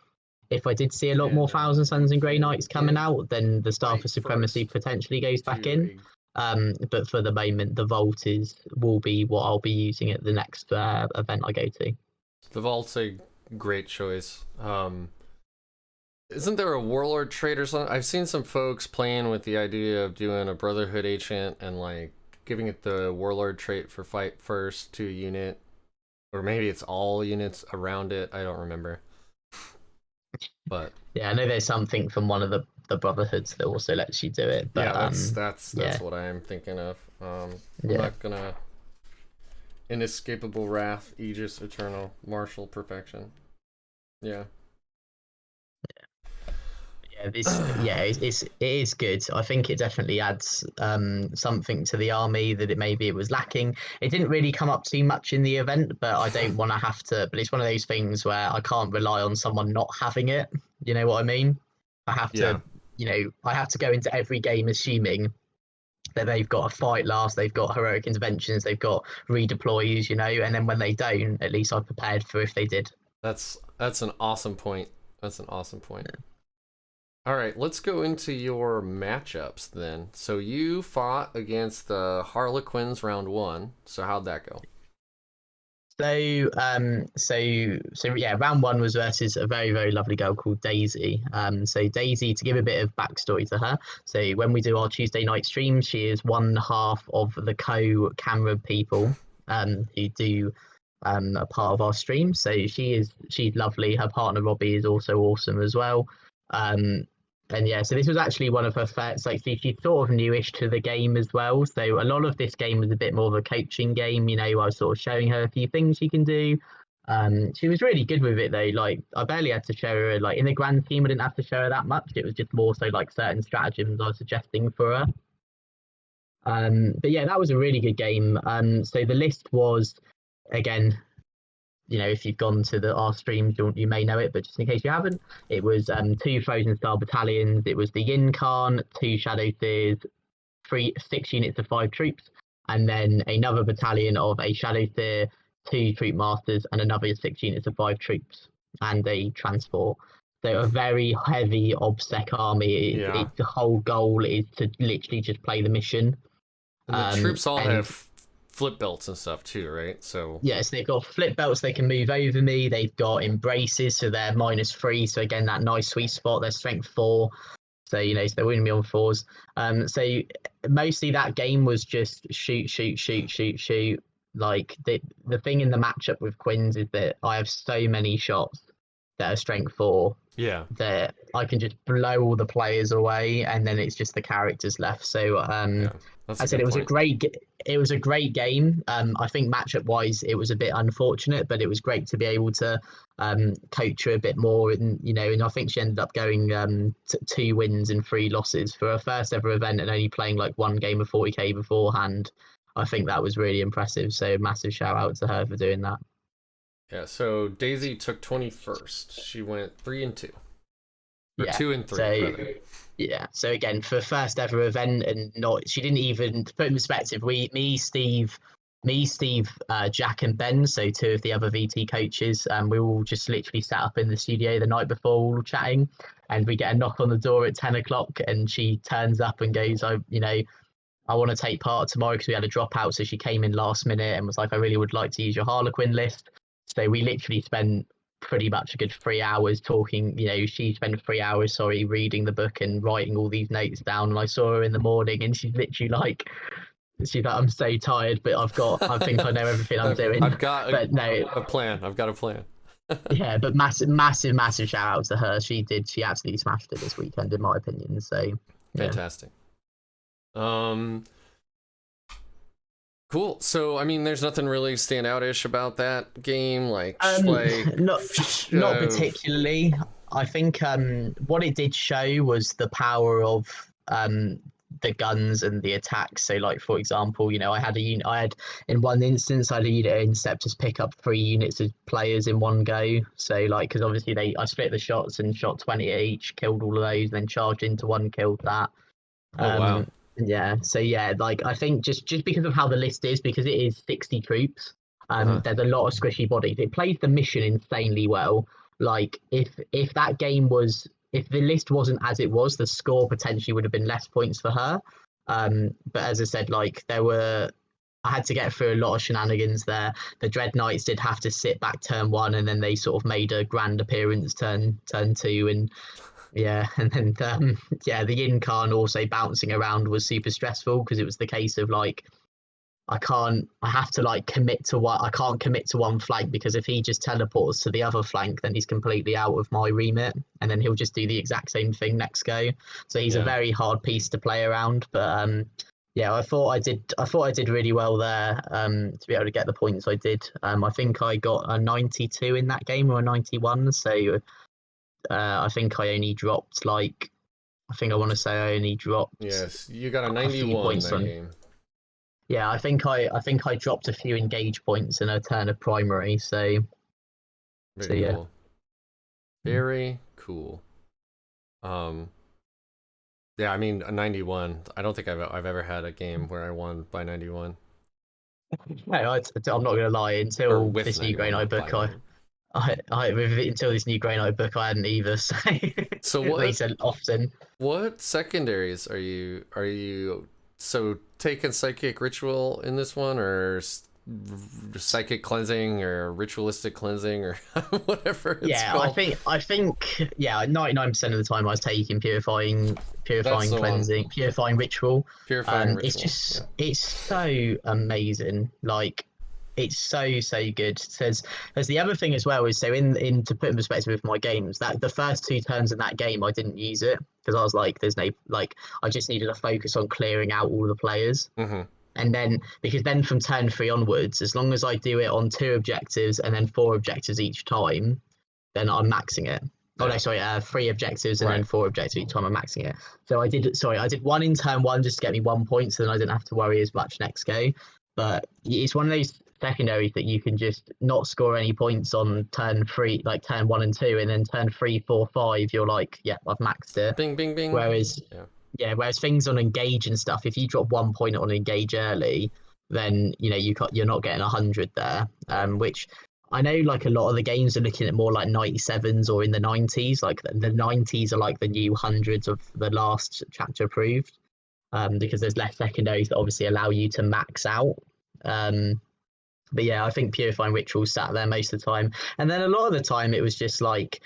if I did see a lot more Thousand Suns and Grey Knights coming out, then the Staff of Supremacy potentially goes back in. But for the moment, the Vault will be what I'll be using at the next event I go to. the Vault's a great choice. Isn't there a Warlord trait or something? I've seen some folks playing with the idea of doing a Brotherhood agent and like giving it the Warlord trait for fight first to a unit, or maybe it's all units around it. I don't remember. But yeah, I know there's something from one of the Brotherhoods that also lets you do it. But yeah, that's yeah, what I am thinking of. I'm yeah. not gonna Inescapable Wrath, Aegis Eternal, Martial Perfection. Yeah. Yeah, it is good. I think it definitely adds something to the army that it was lacking. It didn't really come up too much in the event, but I don't want to have to. But it's one of those things where I can't rely on someone not having it. You know what I mean? I have Yeah. to, I have to go into every game assuming that they've got a fight last, they've got heroic interventions, they've got redeploys, and then when they don't, at least I've prepared for if they did. That's an awesome point. That's an awesome point. All right, let's go into your matchups then. So you fought against the Harlequins round 1. So how'd that go? So yeah, round one was versus a very, very lovely girl called Daisy. So Daisy, to give a bit of backstory to her, so when we do our Tuesday night streams, she is one half of the co-camera people who do a part of our stream. So she's lovely. Her partner Robbie is also awesome as well. And yeah, so this was actually one of her first, like, she's sort of newish to the game as well. So a lot of this game was a bit more of a coaching game. I was sort of showing her a few things she can do. She was really good with it though. Like, I barely had to show her, like, in the grand scheme, I didn't have to show her that much. It was just more so like certain stratagems I was suggesting for her. But yeah, that was a really good game. So the list was, again, if you've gone to our streams, you may know it, but just in case you haven't, it was 2 Frozen Star battalions. It was the Yin Khan, 2 Shadow Seers, 6 units of 5 troops, and then another battalion of a Shadow Seer, 2 Troop Masters, and another 6 units of 5 troops. and a transport. So a very heavy OBSEC army. Yeah. The whole goal is to literally just play the mission. And the troops all And have flip belts and stuff too, right? So yes, they've got flip belts. They can move over me. They've got embraces, so they're -3. So again, that nice sweet spot. They're strength 4. So so they're winning me on 4s. So mostly that game was just shoot, shoot, shoot, shoot, shoot. Like the thing in the matchup with Quins is that I have so many shots that are strength 4 yeah, that I can just blow all the players away, and then it's just the characters left. So yeah, that's I a said good it was point. it was a great game. I think matchup wise, it was a bit unfortunate, but it was great to be able to coach her a bit more, and and I think she ended up going 2 wins and 3 losses for her first ever event, and only playing like 1 game of 40k beforehand. I think that was really impressive. So massive shout out to her for doing that. Yeah, so Daisy took 21st. She went 3 and 2, or Yeah. 2 and 3, So rather. yeah. So again, for first ever event, and not she didn't even, to put in perspective. Steve, Jack, and Ben, so 2 of the other VT coaches, we all just literally sat up in the studio the night before, all chatting, and we get a knock on the door at 10 o'clock, and she turns up and goes, I want to take part tomorrow because we had a dropout. So she came in last minute and was like, I really would like to use your Harlequin list. So we literally spent pretty much a good 3 hours talking. She spent 3 hours, sorry, reading the book and writing all these notes down. And I saw her in the morning, and she's literally like, I'm so tired, but I think I know everything I'm doing. I've got But no, a plan. I've got a plan. yeah, but massive shout out to her. She absolutely smashed it this weekend, in my opinion. So yeah. Fantastic. Cool. So, I mean, there's nothing really standout-ish about that game, like not particularly. I think what it did show was the power of the guns and the attacks. So, like for example, I had in one instance I had a unit of interceptors pick up 3 units of players in one go. So, like, because obviously I split the shots and shot 20 at each, killed all of those, then charged into one, killed that. Oh, wow. Yeah, so yeah, like I think just because of how the list is, because it is 60 troops, there's a lot of squishy bodies. It plays the mission insanely well. Like if that game was, if the list wasn't as it was, the score potentially would have been less points for her. But as I said, like I had to get through a lot of shenanigans there. The Dread Knights did have to sit back turn 1, and then they sort of made a grand appearance turn 2, and yeah, and then the Incarn also bouncing around was super stressful, because it was the case of like I have to like commit to what I can't commit to one flank, because if he just teleports to the other flank, then he's completely out of my remit, and then he'll just do the exact same thing next go. So he's a very hard piece to play around. But yeah, I thought I did really well there to be able to get the points I did. I think I got a 92 in that game, or a 91. So I think I only dropped I want to say I only dropped. Yes, you got a a few 91 points that on. game. Yeah, I think I dropped a few engage points in a turn of primary. So Very yeah. cool. Very cool. Yeah, I mean, a 91. I don't think I've ever had a game where I won by 91. No, I'm not gonna lie. Or Until with this new 91, Grey Knight not by book, 91. until this new Grey Knight book, I hadn't either. So they said often. What secondaries are you so taking psychic ritual in this one, or psychic cleansing, or ritualistic cleansing, or whatever it's called? I think 99% of the time I was taking purifying cleansing, purifying ritual. Purifying ritual. It's so amazing. Like it's so good. There's the other thing as well is, so in to put in perspective with my games, that the first 2 turns in that game I didn't use it, because I was like, there's no, like, I just needed to focus on clearing out all the players. And then, because then from turn 3 onwards, as long as I do it on 2 objectives and then 4 objectives each time, then I'm maxing it. Oh no, sorry, 3 objectives and then 4 objectives each time, I'm maxing it. So I did 1 in turn 1 just to get me 1 point, so then I didn't have to worry as much next go. But it's one of those secondaries that you can just not score any points on turn 3, like turn 1 and 2, and then turn 3, 4, 5, you're like, yeah, I've maxed it. Bing, bing, bing. Whereas things on engage and stuff, if you drop 1 point on engage early, then you're not getting 100 there. Which I know like a lot of the games are looking at more like 97s or in the 90s. Like the 90s are like the new hundreds of the last chapter approved, because there's less secondaries that obviously allow you to max out. But yeah, I think Purifying Rituals sat there most of the time, and then a lot of the time it was just like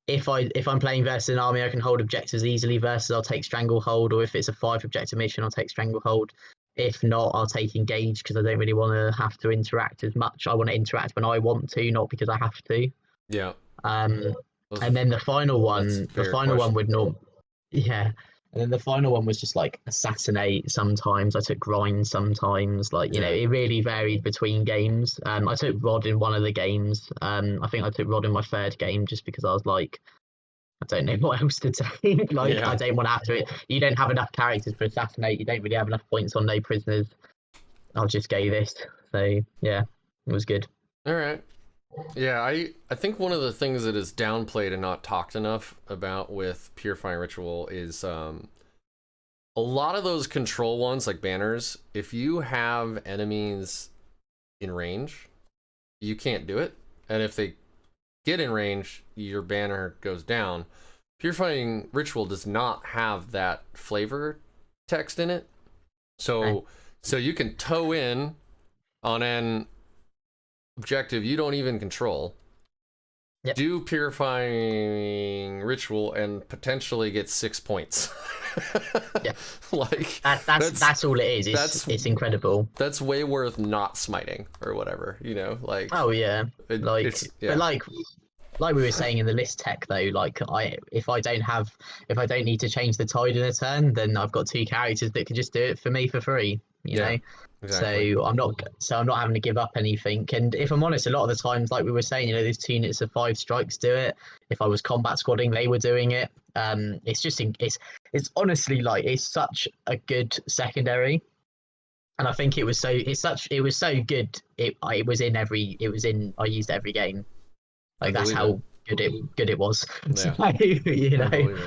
if I'm playing versus an army, I can hold objectives easily. Versus I'll take Stranglehold, or if it's a 5 objective mission, I'll take Stranglehold. If not, I'll take Engage because I don't really want to have to interact as much. I want to interact when I want to, not because I have to. Yeah. And then the final one, would not. Yeah. And then the final one was just like Assassinate sometimes. I took Grind sometimes. Like, you know, it really varied between games. I took Rod in one of the games. I think I took Rod in my third game just because I was like, I don't know what else to take. Like, I don't want to have to. You don't have enough characters for Assassinate. You don't really have enough points on No Prisoners. I'll just go this. So, yeah, it was good. All right. Yeah, I think one of the things that is downplayed and not talked enough about with Purifying Ritual is a lot of those control ones, like banners, if you have enemies in range, you can't do it. And if they get in range, your banner goes down. Purifying Ritual does not have that flavor text in it. So you can toe in on an objective you don't even control. Yep. Do Purifying Ritual and potentially get 6 points. Yeah, like that's all it is. It's incredible. That's way worth not smiting or whatever, you know. Like, oh yeah, but like we were saying in the list tech though, like if I don't need to change the tide in a turn, then I've got 2 characters that can just do it for me for free. You know. Exactly. So I'm not having to give up anything. And if I'm honest, a lot of the times, like we were saying, you know, these 2 units of 5 strikes do it. If I was combat squadding, they were doing it. It's honestly like it's such a good secondary, and I think it was so good. I used every game. Like that's how good it was. Yeah. So, you know.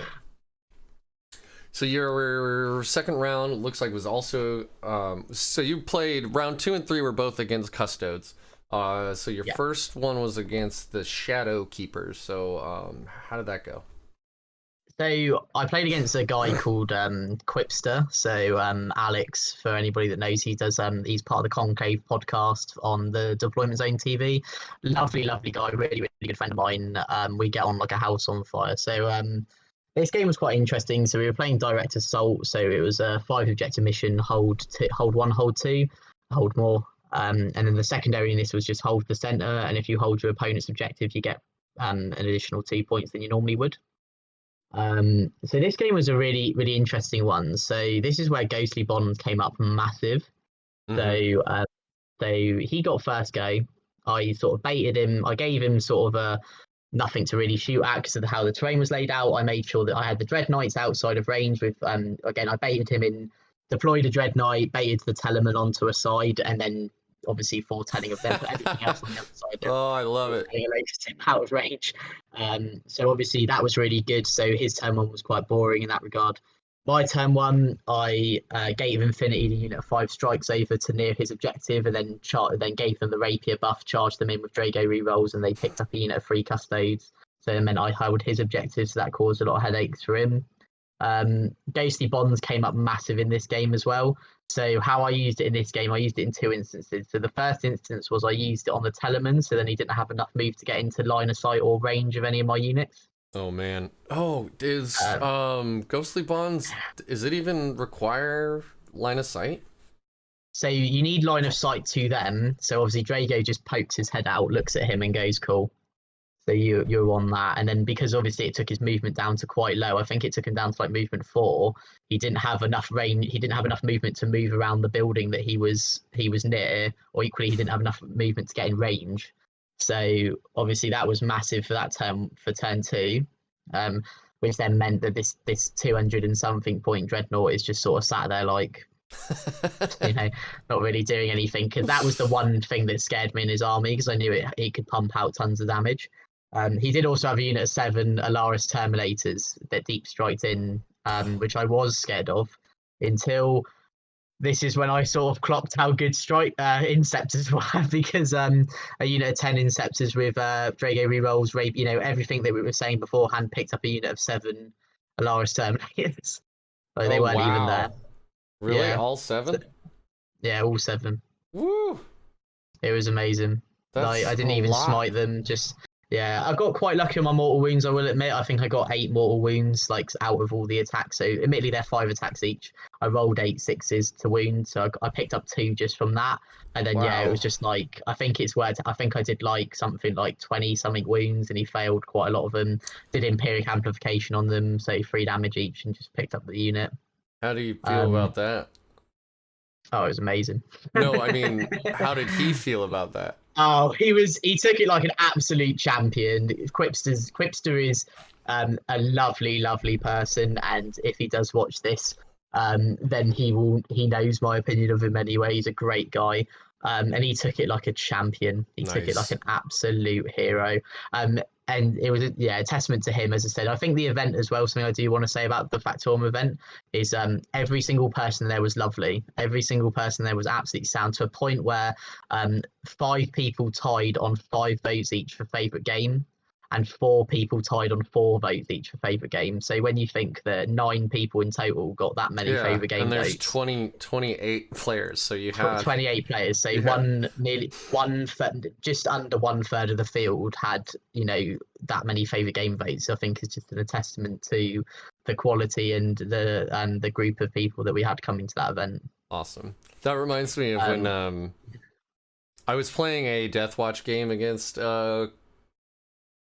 So your second round looks like was also so you played round 2 and 3 were both against Custodes. So your first one was against the Shadow Keepers. So how did that go? So I played against a guy called Quipster. So Alex, for anybody that knows, he's part of the Conclave podcast on the Deployment Zone TV. Lovely guy, really good friend of mine. We get on like a house on fire. So this game was quite interesting. So we were playing Direct Assault. So it was a 5 objective mission: hold 1, hold 2, hold more. And then the secondary in this was just hold the center. And if you hold your opponent's objective, you get an additional 2 points than you normally would. So this game was a really interesting one. So this is where Ghostly Bonds came up massive. Mm-hmm. So he got first go. I sort of baited him. I gave him sort of a nothing to really shoot at because of how the terrain was laid out. I made sure that I had the Dread Knights outside of range with again I baited him in, deployed a Dread Knight, baited the Telemann onto a side, and then obviously foretelling of them, but everything else on the other side. Oh, I love it. Out of range. So obviously that was really good. So his turn 1 was quite boring in that regard. My turn 1, I gave Infinity the unit of 5 strikes over to near his objective, and then gave them the Rapier buff, charged them in with Drago rerolls, and they picked up a unit of 3 Custodes. So it meant I held his objective, so that caused a lot of headaches for him. Ghostly Bonds came up massive in this game as well. So how I used it in this game, I used it in 2 instances. So the first instance was I used it on the Telemann, so then he didn't have enough move to get into line of sight or range of any of my units. Oh man. Oh, is Ghostly Bonds, is it even require line of sight? So you need line of sight to them. So obviously Drago just pokes his head out, looks at him and goes, cool. So you're on that. And then because obviously it took his movement down to quite low, I think it took him down to like movement 4. He didn't have enough range. He didn't have enough movement to move around the building that he was near, or equally he didn't have enough movement to get in range. So obviously that was massive for that turn, for turn 2, which then meant that this 200 and something point Dreadnought is just sort of sat there like, you know, not really doing anything, because that was the one thing that scared me in his army, because I knew it could pump out tons of damage. He did also have a unit of 7 Alaris Terminators that deep striked in, which I was scared of until this is when I sort of clocked how good strike inceptors were because a unit of 10 inceptors with Drago rerolls, everything that we were saying beforehand picked up a unit of 7 Alaris Terminators. Like they Oh weren't even there. wow. Really? Yeah. All So, 7? yeah, all 7. Woo! It was amazing. Like I That's a didn't even lot. smite them. Just yeah, I got quite lucky on my mortal wounds. I will admit. I think I got 8 mortal wounds, like out of all the attacks. So admittedly, they're 5 attacks each. I rolled 8 sixes to wound, so I picked up 2 just from that. And then yeah, it was Wow. just like I think it's worth. I think I did like something like 20 something wounds, and he failed quite a lot of them. Did Empiric amplification on them, so 3 damage each, and just picked up the unit. How do you feel Um, about that? oh, it was amazing. No, I mean, how did he feel about that? Oh, he took it like an absolute champion. Quipster is a lovely, lovely person, and if he does watch this, then he knows my opinion of him anyway. He's a great guy. And he took it like a champion. He took it like Nice. an absolute hero. And it was a testament to him, as I said. I think the event as well. Something I do want to say about the FactoruM event is every single person there was lovely. Every single person there was absolutely sound to a point where 5 people tied on 5 votes each for favorite game, and 4 people tied on 4 votes each for favorite game. So when you think that 9 people in total got that many Yeah, favorite game and there's votes, 28 players, so you had 28 players, so yeah. just under 1/3 of the field had that many favorite game votes. So I think it's just a testament to the quality and the group of people that we had coming to that event. Awesome. That reminds me of when I was playing a Deathwatch game against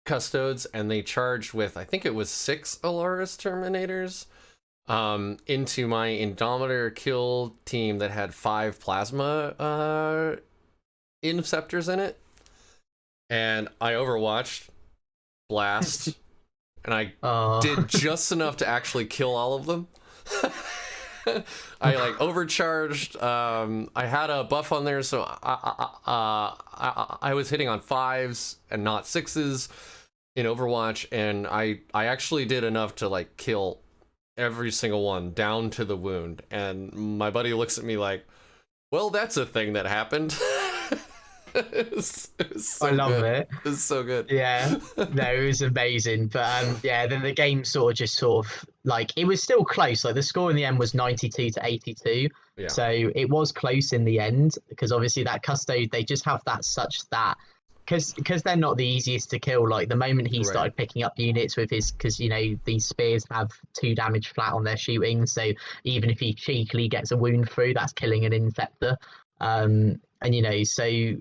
Custodes, and they charged with, I think it was 6 Alaris Terminators into my Indomitor kill team that had 5 Plasma Inceptors in it. And I overwatched, blast, and I did just enough to actually kill all of them. I like overcharged. I had a buff on there, so I was hitting on 5s and not 6s in Overwatch, and I actually did enough to like kill every single one down to the wound. And my buddy looks at me like, "Well, that's a thing that happened." It was so I love good. it. It was so good. Yeah, no, it was amazing. But yeah, then the game sort of like it was still close. Like the score in the end was 92 to 82. Yeah. So it was close in the end because obviously that Custode, they just have that because they're not the easiest to kill. Like the moment he started picking up units with his, because these spears have 2 damage flat on their shooting, so even if he cheekily gets a wound through, that's killing an Inceptor. And so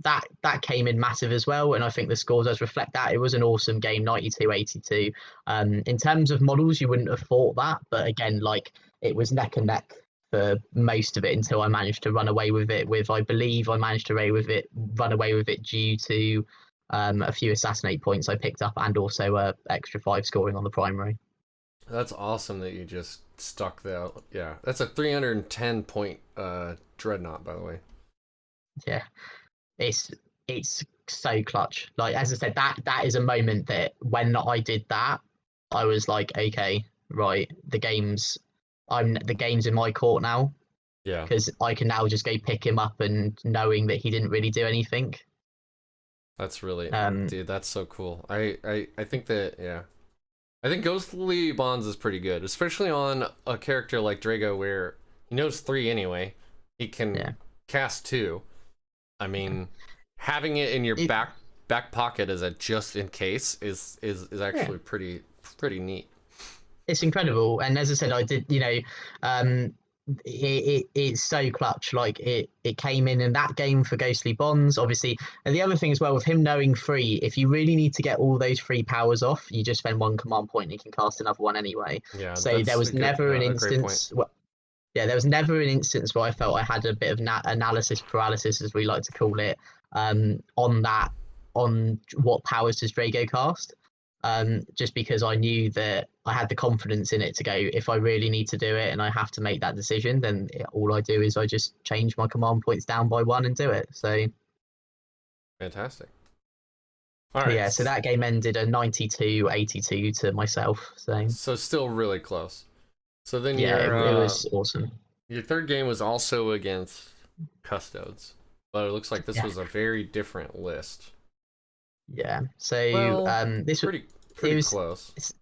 that came in massive as well, and I think the score does reflect that. It was an awesome game, 92-82. In terms of models, you wouldn't have thought that, but again, like it was neck and neck for most of it until I managed to run away with it. I believe I managed to run away with it due to a few assassinate points I picked up, and also extra 5 scoring on the primary. That's awesome that you just stuck that. Yeah, that's a 310 point dreadnought, by the way. Yeah. It's so clutch. Like as I said, that is a moment that when I did that, I was like, okay, right, the game's in my court now. Yeah, because I can now just go pick him up and knowing that he didn't really do anything. that's really dude, that's so cool. I think that, yeah, I think Ghostly Bonds is pretty good, especially on a character like Drago where he knows 3 anyway. He can cast 2. I mean, having it in your back pocket as a just in case is actually pretty neat. It's incredible, and as I said, I did. It's so clutch. Like it came in that game for Ghostly Bonds, obviously. And the other thing as well, with him knowing 3, if you really need to get all those 3 powers off, you just spend 1 command point and you can cast another one anyway. Yeah, So there was never an instance. There was never an instance where I felt I had a bit of analysis paralysis, as we like to call it, on what powers does Drago cast. Just because I knew that I had the confidence in it to go, if I really need to do it and I have to make that decision, then all I do is I just change my command points down by 1 and do it. So fantastic. All right. Yeah, so that game ended a 92-82 to myself. So still really close. So then yeah, it was awesome. Your third game was also against Custodes, but it looks like this Yeah. was a very different list. Yeah. So Well, this was pretty it was close.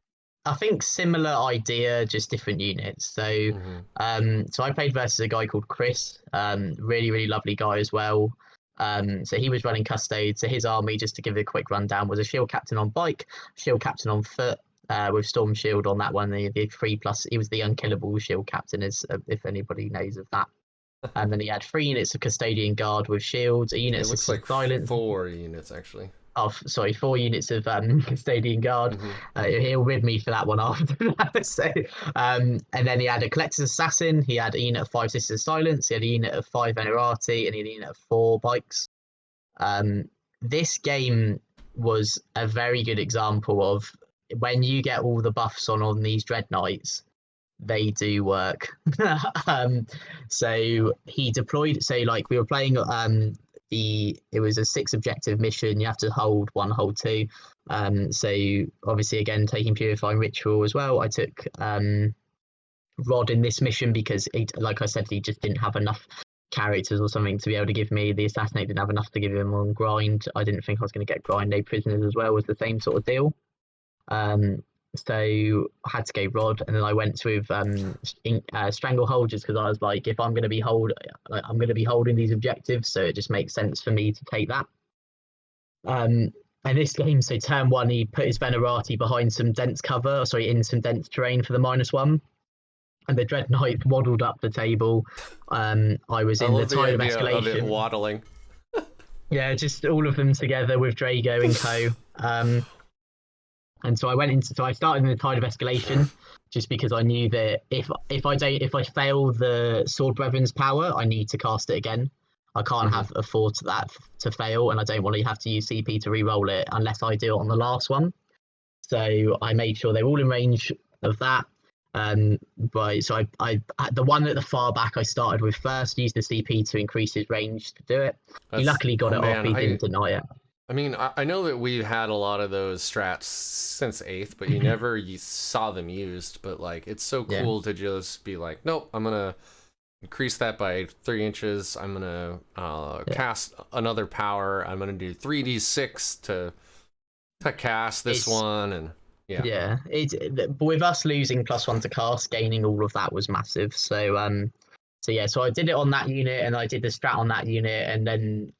I think similar idea, just different units. So so I played versus a guy called Chris, really really lovely guy as well. So he was running Custodes. So his army, just to give you a quick rundown, was a shield captain on bike, shield captain on foot, with storm shield on that one. The 3+, he was the unkillable shield captain, as if anybody knows of that. And then he had 3 units of custodian guard with shields, a unit It of looks assistant like silence. 4 units actually. Oh, sorry, 4 units of custodian guard. He'll rib me for that one after that. So, and then he had a collector's assassin. He had a unit of 5 sisters of silence. He had a unit of 5 venerati, and he had a unit of 4 bikes. This game was a very good example of when you get all the buffs on these dread knights, they do work. So he deployed. So like we were playing it was a 6 objective mission. You have to hold 1, hold 2. So obviously again taking purifying ritual as well. I took Rod in this mission because like I said, he just didn't have enough characters or something to be able to give me the assassinate. Didn't have enough to give him on grind. I didn't think I was going to get grind. No prisoners as well was the same sort of deal. So I had to go Rod, and then I went with Stranglehold, just because I was like, if I'm going to be I'm going to be holding these objectives, so it just makes sense for me to take that. And this game, so turn 1, he put his Venerati behind some dense cover, in some dense terrain for the -1. And the Dread Knight waddled up the table. I was in the tide of escalation. Of it waddling. Yeah, just all of them together with Drago and co. And so I started in the tide of escalation, just because I knew that if I fail the Sword Brethren's power, I need to cast it again. I can't have afford that to fail, and I don't want to have to use CP to re-roll it unless I do it on the last one. So I made sure they're all in range of that. So I the one at the far back I started with first, used the CP to increase his range to do it. He luckily got it off. He didn't deny it. I mean, I know that we've had a lot of those strats since 8th, but you never saw them used. But like, it's so cool to just be like, nope, I'm gonna increase that by 3 inches. I'm gonna cast another power. I'm gonna do 3d6 to cast this one, and yeah. But with us losing +1 to cast, gaining all of that was massive. So so I did it on that unit, and I did the strat on that unit, and then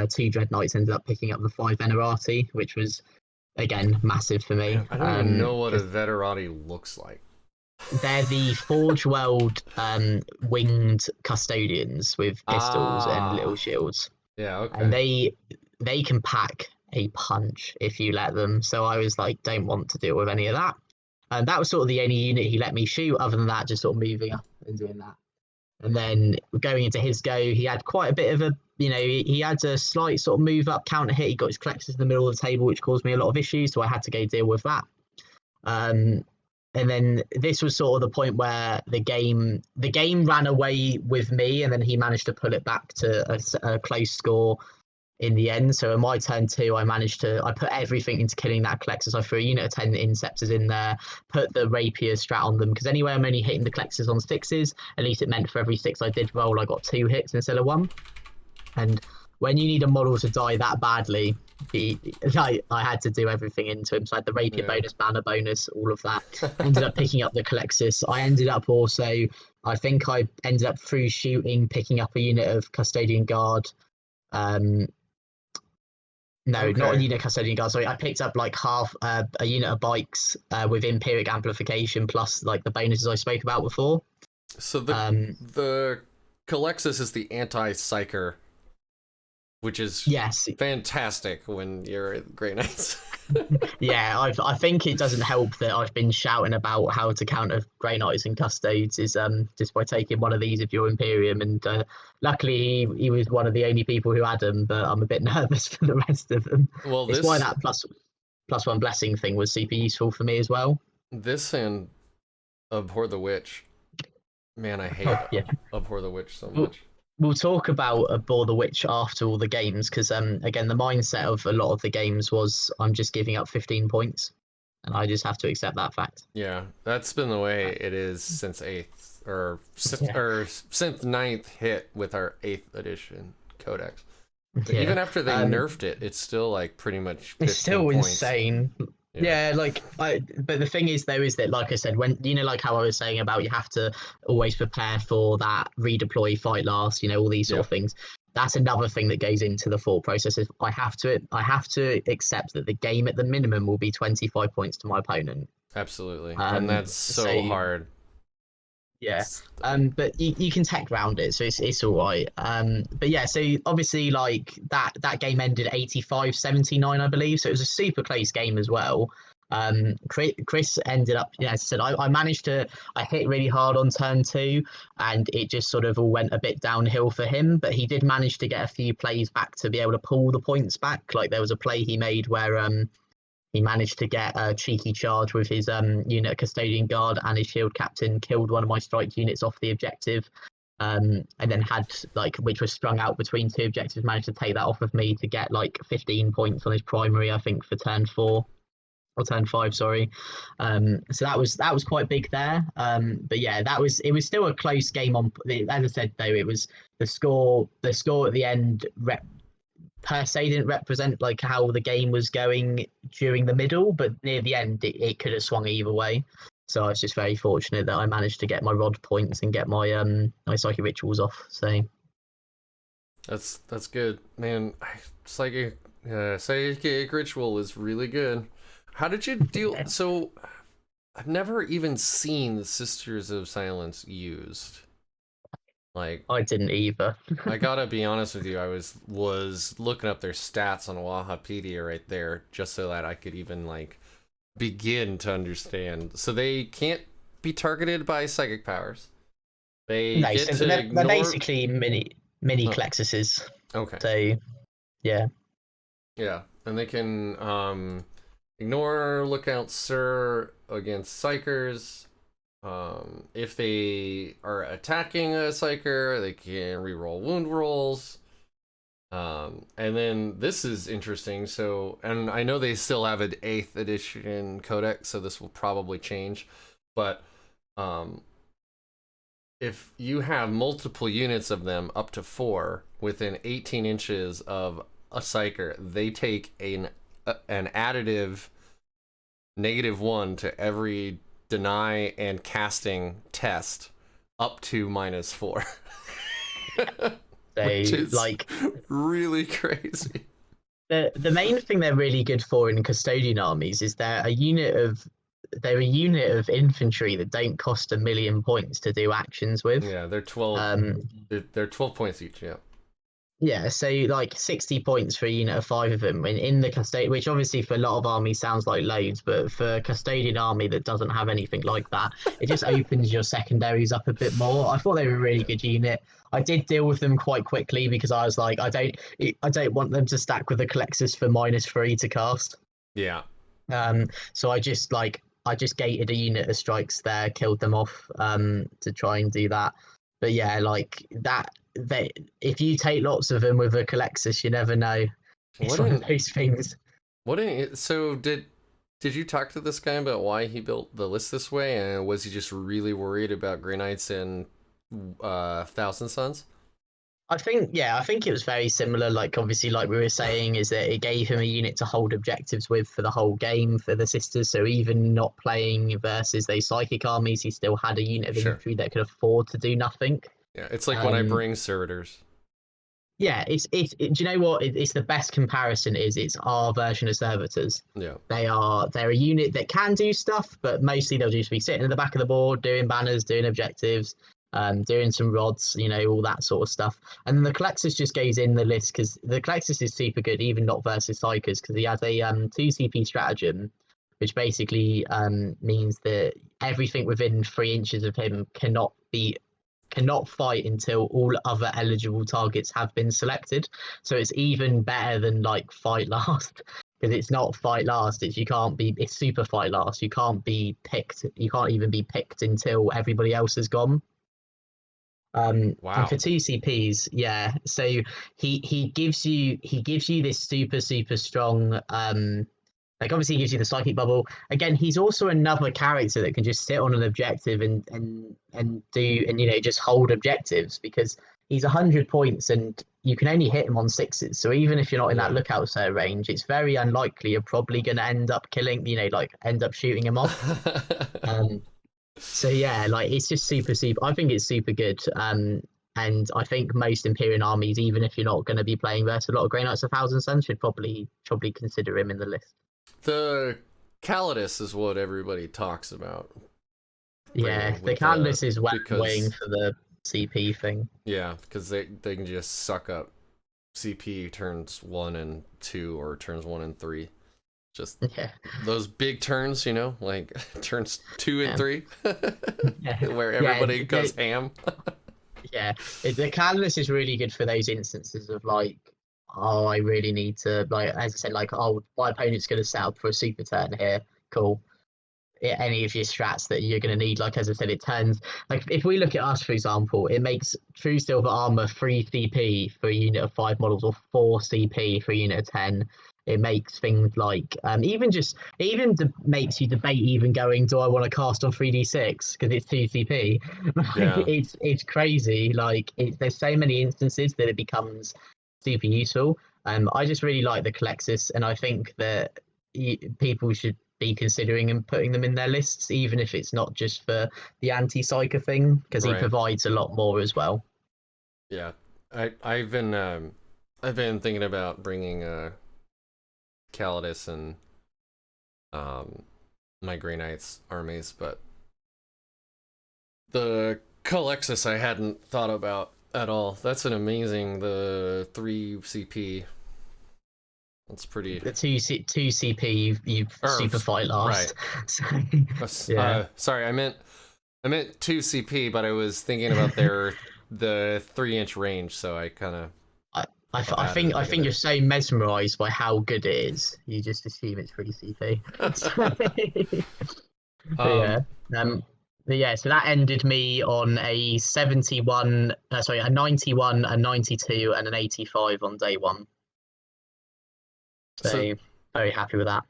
two Dread Knights ended up picking up the 5 Venerati, which was again massive for me. I don't even know what a Venerati looks like. They're the Forge World winged custodians with pistols and little shields. Yeah, okay. And they can pack a punch if you let them. So I was like, don't want to deal with any of that. And that was sort of the only unit he let me shoot. Other than that, just sort of moving up and doing that. And then going into his go, he had quite a bit of he had a slight sort of move up counter hit. He got his collectors in the middle of the table, which caused me a lot of issues. So I had to go deal with that. And then this was sort of the point where the game ran away with me, and then he managed to pull it back to a close score in the end. So in my turn 2, I put everything into killing that collector. So I threw a unit of 10 Inceptors in there, put the Rapier strat on them, because anyway I'm only hitting the collectors on 6s, at least it meant for every 6 I did roll, I got 2 hits instead of 1. And when you need a model to die that badly, I had to do everything into him. So I had the Rapier bonus, banner bonus, all of that. Ended up picking up the Colexis. I ended up through shooting, picking up a unit of Custodian Guard. Not a unit of Custodian Guard, sorry. I picked up like half a unit of bikes with Empiric Amplification, plus like the bonuses I spoke about before. So the Colexis is the anti-psyker, which is fantastic when you're at Grey Knights. Yeah, I think it doesn't help that I've been shouting about how to counter Grey Knights and Custodes is just by taking one of these if you're Imperium, and luckily he was one of the only people who had them, but I'm a bit nervous for the rest of them. Well, it's why that +1 blessing thing was super useful for me as well. This and Abhor the Witch. Man, I hate Abhor the Witch so much. We'll talk about Abhor the Witch after all the games, because again, the mindset of a lot of the games was I'm just giving up 15 points. and I just have to accept that fact. Yeah, that's been the way it is since 8th or since 9th hit with our 8th edition codex. But Yeah. even after they nerfed it, it's still like pretty much 15 It's still points. insane. Yeah, like but the thing is though is that, like I said, when like how I was saying about you have to always prepare for that redeploy, fight last, all these sort of things. That's another thing that goes into the thought process. Is I have to accept that the game at the minimum will be 25 points to my opponent. Absolutely, and that's so hard. Yeah. But you can tech round it, so it's all right. But yeah, so obviously like that game ended 85-79, I believe. So it was a super close game as well. Chris ended up, as I said, I managed to, I hit really hard on turn 2, and it just sort of all went a bit downhill for him. But he did manage to get a few plays back to be able to pull the points back. Like there was a play he made where he managed to get a cheeky charge with his unit custodian guard, and his shield captain killed one of my strike units off the objective. And then had which was strung out between 2 objectives, managed to take that off of me to get like 15 points on his primary, I think, for turn 4 or turn 5, sorry. So that was quite big there. But yeah, it was still a close game on. As I said though, it was the score at the end per se didn't represent like how the game was going during the middle, but near the end it could have swung either way. So I was just very fortunate that I managed to get my rod points and get my my psychic rituals off. So that's good, man. Psychic ritual is really good. How did you deal? So I've never even seen the Sisters of Silence used. Like I didn't either. I gotta be honest with you, I was looking up their stats on Wahapedia right there just so that I could even like begin to understand. So they can't be targeted by psychic powers. They get to they're ignore... basically mini Klexuses. Okay. So yeah. Yeah, and they can ignore Lookout Sir against Psychers. If they are attacking a Psyker, they can reroll wound rolls. And then this is interesting. So, and I know they still have an 8th edition codex, so this will probably change. But if you have multiple units of them, up to 4, within 18 inches of a Psyker, they take an additive -1 to every deny and casting test up to -4. Which is like really crazy. The main thing they're really good for in custodian armies is they're a unit of infantry that don't cost 1 million points to do actions with. Yeah, they're 12 they're 12 points each, yeah. Yeah, so like 60 points for a unit of 5 of them in the custodian, which obviously for a lot of armies sounds like loads, but for a custodian army that doesn't have anything like that, it just opens your secondaries up a bit more. I thought they were a really good unit. I did deal with them quite quickly because I was like, I don't want them to stack with the Colexus for -3 to cast. Yeah. So I just gated a unit of strikes there, killed them off to try and do that. But yeah, like that. If you take lots of them with a Colexus, you never know. It's one of those things. So did you talk to this guy about why he built the list this way, and was he just really worried about Grey Knights and Thousand Sons? I think it was very similar. Like obviously, like we were saying, is that it gave him a unit to hold objectives with for the whole game for the Sisters. So even not playing versus those psychic armies, he still had a unit of infantry that could afford to do nothing. Yeah, it's like when I bring servitors. Yeah, do you know what? It's the best comparison. It's our version of servitors. Yeah, they're a unit that can do stuff, but mostly they'll just be sitting at the back of the board, doing banners, doing objectives, doing some rods, all that sort of stuff. And then the Colexus just goes in the list because the Colexus is super good, even not versus Psychers, because he has a 2 CP stratagem, which basically means that everything within 3 inches of him cannot fight until all other eligible targets have been selected. So it's even better than like fight last, because it's not fight last. It's super fight last. You can't be picked. You can't even be picked until everybody else has gone. Wow. And for 2 CPs, yeah. So he gives you this super strong Like obviously he gives you the psychic bubble. Again, he's also another character that can just sit on an objective and do and just hold objectives because he's 100 points and you can only hit him on sixes. So even if you're not in that lookout sir range, it's very unlikely you're probably going to end up killing, like end up shooting him off. So yeah, like it's just super. I think it's super good. And I think most Imperial armies, even if you're not going to be playing versus a lot of Grey Knights of Thousand Suns, should probably consider him in the list. The Codex is what everybody talks about. Yeah, the Codex is waiting for the CP thing. Yeah, because they can just suck up CP turns 1 and 2 or turns 1 and 3. Just those big turns, like turns 2 and 3, where everybody goes ham. Yeah, the Catalyst is really good for those instances of like, oh, I really need to, like, as I said, like, oh, my opponent's going to set up for a super turn here. Cool. Any of your strats that you're going to need, like, as I said, it turns, like, if we look at us, for example, it makes True Silver Armor 3 CP for a unit of 5 models or 4 CP for a unit of 10. It makes things like, makes you debate even going, do I want to cast on 3d6 because it's 2 CP? It's crazy. Like, there's so many instances that it becomes super useful. I just really like the Colexis, and I think that people should be considering and putting them in their lists, even if it's not just for the anti-psyker thing, because he provides a lot more as well. Yeah, I've been thinking about bringing Calidus and my Grey Knights armies, but the Colexis I hadn't thought about at all. That's an amazing, the 3 CP. That's pretty. The 2 CP you super fight last. Right. So, sorry, I meant 2 CP, but I was thinking about the 3-inch range, so I kind of. I think you're so mesmerized by how good it is, you just assume it's 3 CP. So that ended me on a 71, a 91, a 92, and an 85 on day 1. So very happy with that.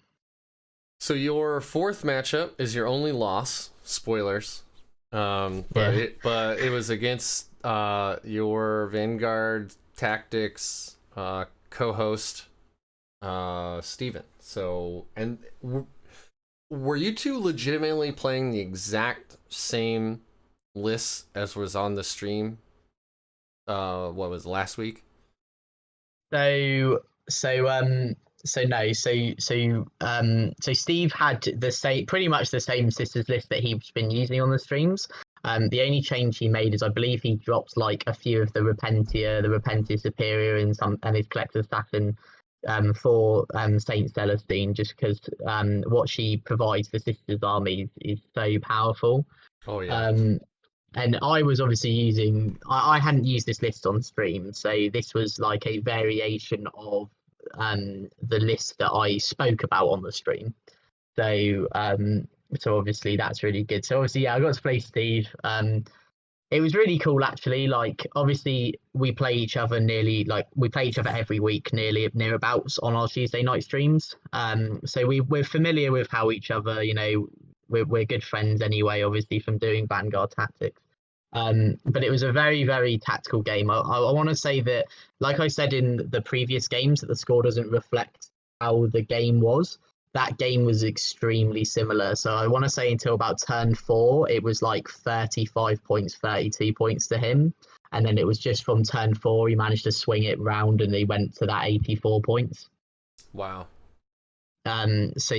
So your 4th matchup is your only loss. Spoilers. But it was against your Vanguard Tactics co-host Steven. So, and were you two legitimately playing the exact same lists as was on the stream? What was last week? So Steve had pretty much the same sisters list that he's been using on the streams. The only change he made is I believe he dropped like a few of the Repentia Superior and his Collector Assassin for Saint Celestine, just because what she provides for sisters armies is so powerful. Oh yeah. And I was obviously I hadn't used this list on stream, so this was like a variation of the list that I spoke about on the stream. So obviously that's really good. So obviously, I got to play Steve. It was really cool actually. Like obviously we play each other every week, nearabouts on our Tuesday night streams. So we're familiar with how each other, we're good friends anyway, obviously from doing Vanguard Tactics. But it was a very, very tactical game. I want to say that, like I said in the previous games, that the score doesn't reflect how the game was. That game was extremely similar. So I want to say until about turn 4, it was like 35 points, 32 points to him. And then it was just from turn 4, he managed to swing it round and he went to that 84 points. Wow. So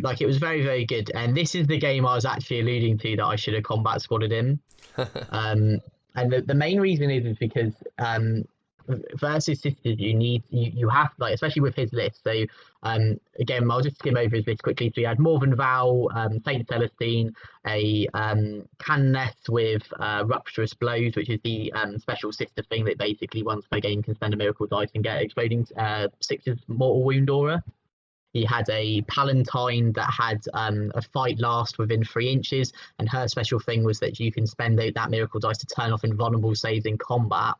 like it was very, very good. And this is the game I was actually alluding to that I should have combat squadded in. And the main reason is because versus sisters you have, like, especially with his list. So again, I'll just skim over his list quickly. So you had Morven Vow, Saint Celestine, a Canneth with Rupturous Blows, which is the special sister thing that basically once per game can spend a miracle dice and get exploding 6's mortal wound aura. He had a Palatine that had a fight last within 3 inches, and her special thing was that you can spend that miracle dice to turn off invulnerable saves in combat.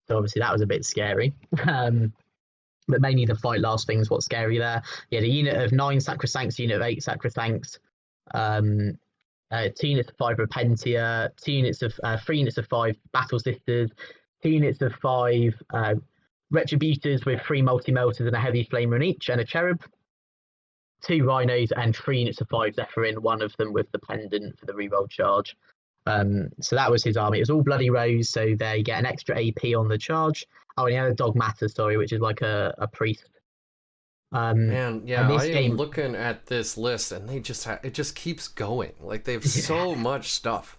So obviously that was a bit scary. But but mainly the fight last thing's what's scary there. You had a unit of 9 Sacrosancts, unit of 8 Sacrosancts, 2 units of 5 Repentia, 2 units of 3 units of 5 Battle Sisters, 2 units of 5 Retributors with 3 multi-melters and a heavy flamer in each, and a cherub, 2 rhinos, and 3 units of 5 Zephyrin, one of them with the pendant for the reroll charge. So that was his army. It was all bloody rose, so they get an extra AP on the charge. Oh, and he had a dogmata, sorry, which is like a priest. Man, yeah, and this I am game, looking at this list, and they just it just keeps going. Like they have so much stuff.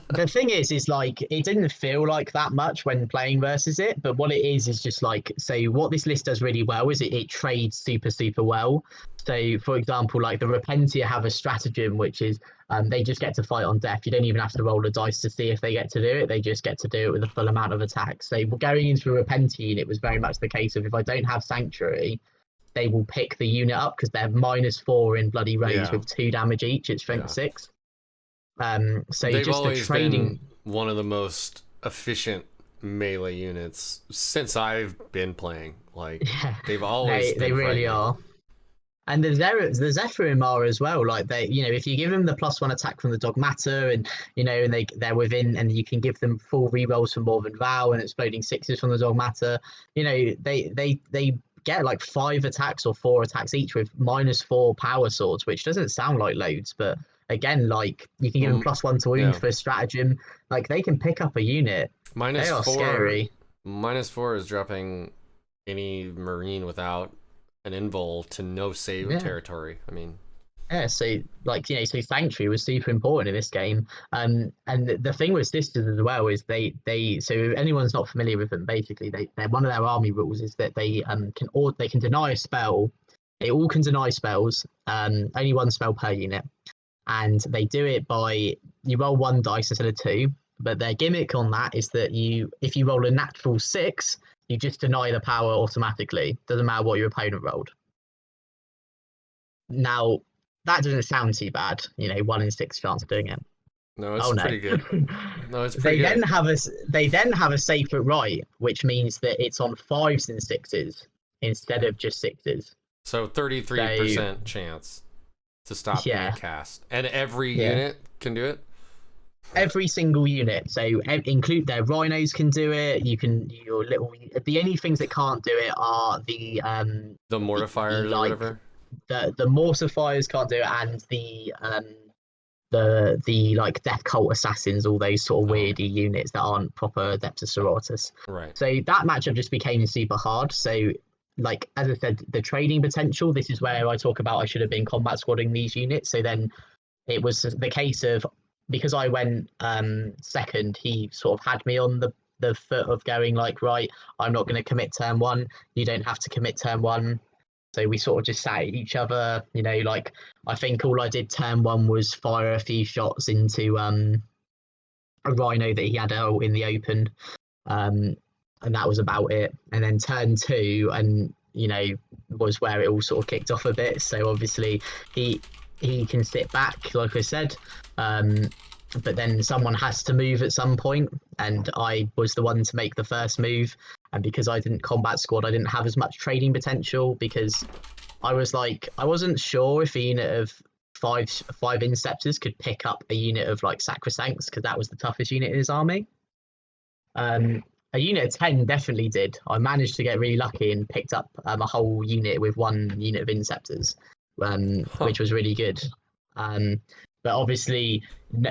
the thing is like it didn't feel like that much when playing versus it, but what it is just like, so what this list does really well is it trades super well. So for example, like the Repentia have a stratagem which is they just get to fight on death. You don't even have to roll a dice to see if they get to do it. They just get to do it with a full amount of attack. So going into a Repentia unit was very much the case of, if I don't have Sanctuary, they will pick the unit up because they're -4 in bloody rose with 2 damage each. It's strength 6. So they've just always the trading, been one of the most efficient melee units since I've been playing. Like they've always they really are. And the Zephyrim are as well. Like they, if you give them the +1 attack from the Dogmata, and and they're within, and you can give them full rerolls from More Than Vow and exploding 6s from the Dogmata. They get like 5 attacks or 4 attacks each with -4 power swords, which doesn't sound like loads, but again, like you can give them +1 to wound for a stratagem. Like they can pick up a unit. They are scary. -4 is dropping any Marine without an invul to no save territory. I mean, so like so Sanctuary was super important in this game. And the thing with Sisters as well is they so if anyone's not familiar with them, basically they're one of their army rules is that they can deny a spell. They all can deny spells, only 1 spell per unit, and they do it by you roll 1 dice instead of 2. But their gimmick on that is that if you roll a natural 6, you just deny the power automatically. Doesn't matter what your opponent rolled. Now, that doesn't sound too bad. 1 in 6 chance of doing it. No, it's pretty good. No, it's pretty good. They then have a safe at right, which means that it's on 5s and 6s instead of just 6s. So 33% chance to stop being cast. And every unit can do it? Every single unit. So include their rhinos can do it. The only things that can't do it are the mortifiers or whatever. The mortifiers can't do it, and the like death cult assassins, all those sort of weirdy units that aren't proper Adeptus Sororitas. Right. So that matchup just became super hard. So like as I said, the trading potential, this is where I talk about I should have been combat squadding these units. So then it was the case of, because I went second, he sort of had me on the foot of going like, right, I'm not going to commit turn 1. You don't have to commit turn 1. So we sort of just sat at each other, like I think all I did turn 1 was fire a few shots into a rhino that he had out in the open. And that was about it. And then turn 2, and was where it all sort of kicked off a bit. So obviously he can sit back, like I said, but then someone has to move at some point, and I was the one to make the first move. And because I didn't combat squad, I didn't have as much trading potential, because I wasn't sure if a unit of five Inceptors could pick up a unit of like Sacrosancts, because that was the toughest unit in his army. A unit of 10 definitely did. I managed to get really lucky and picked up a whole unit with 1 unit of Inceptors, which was really good. But obviously,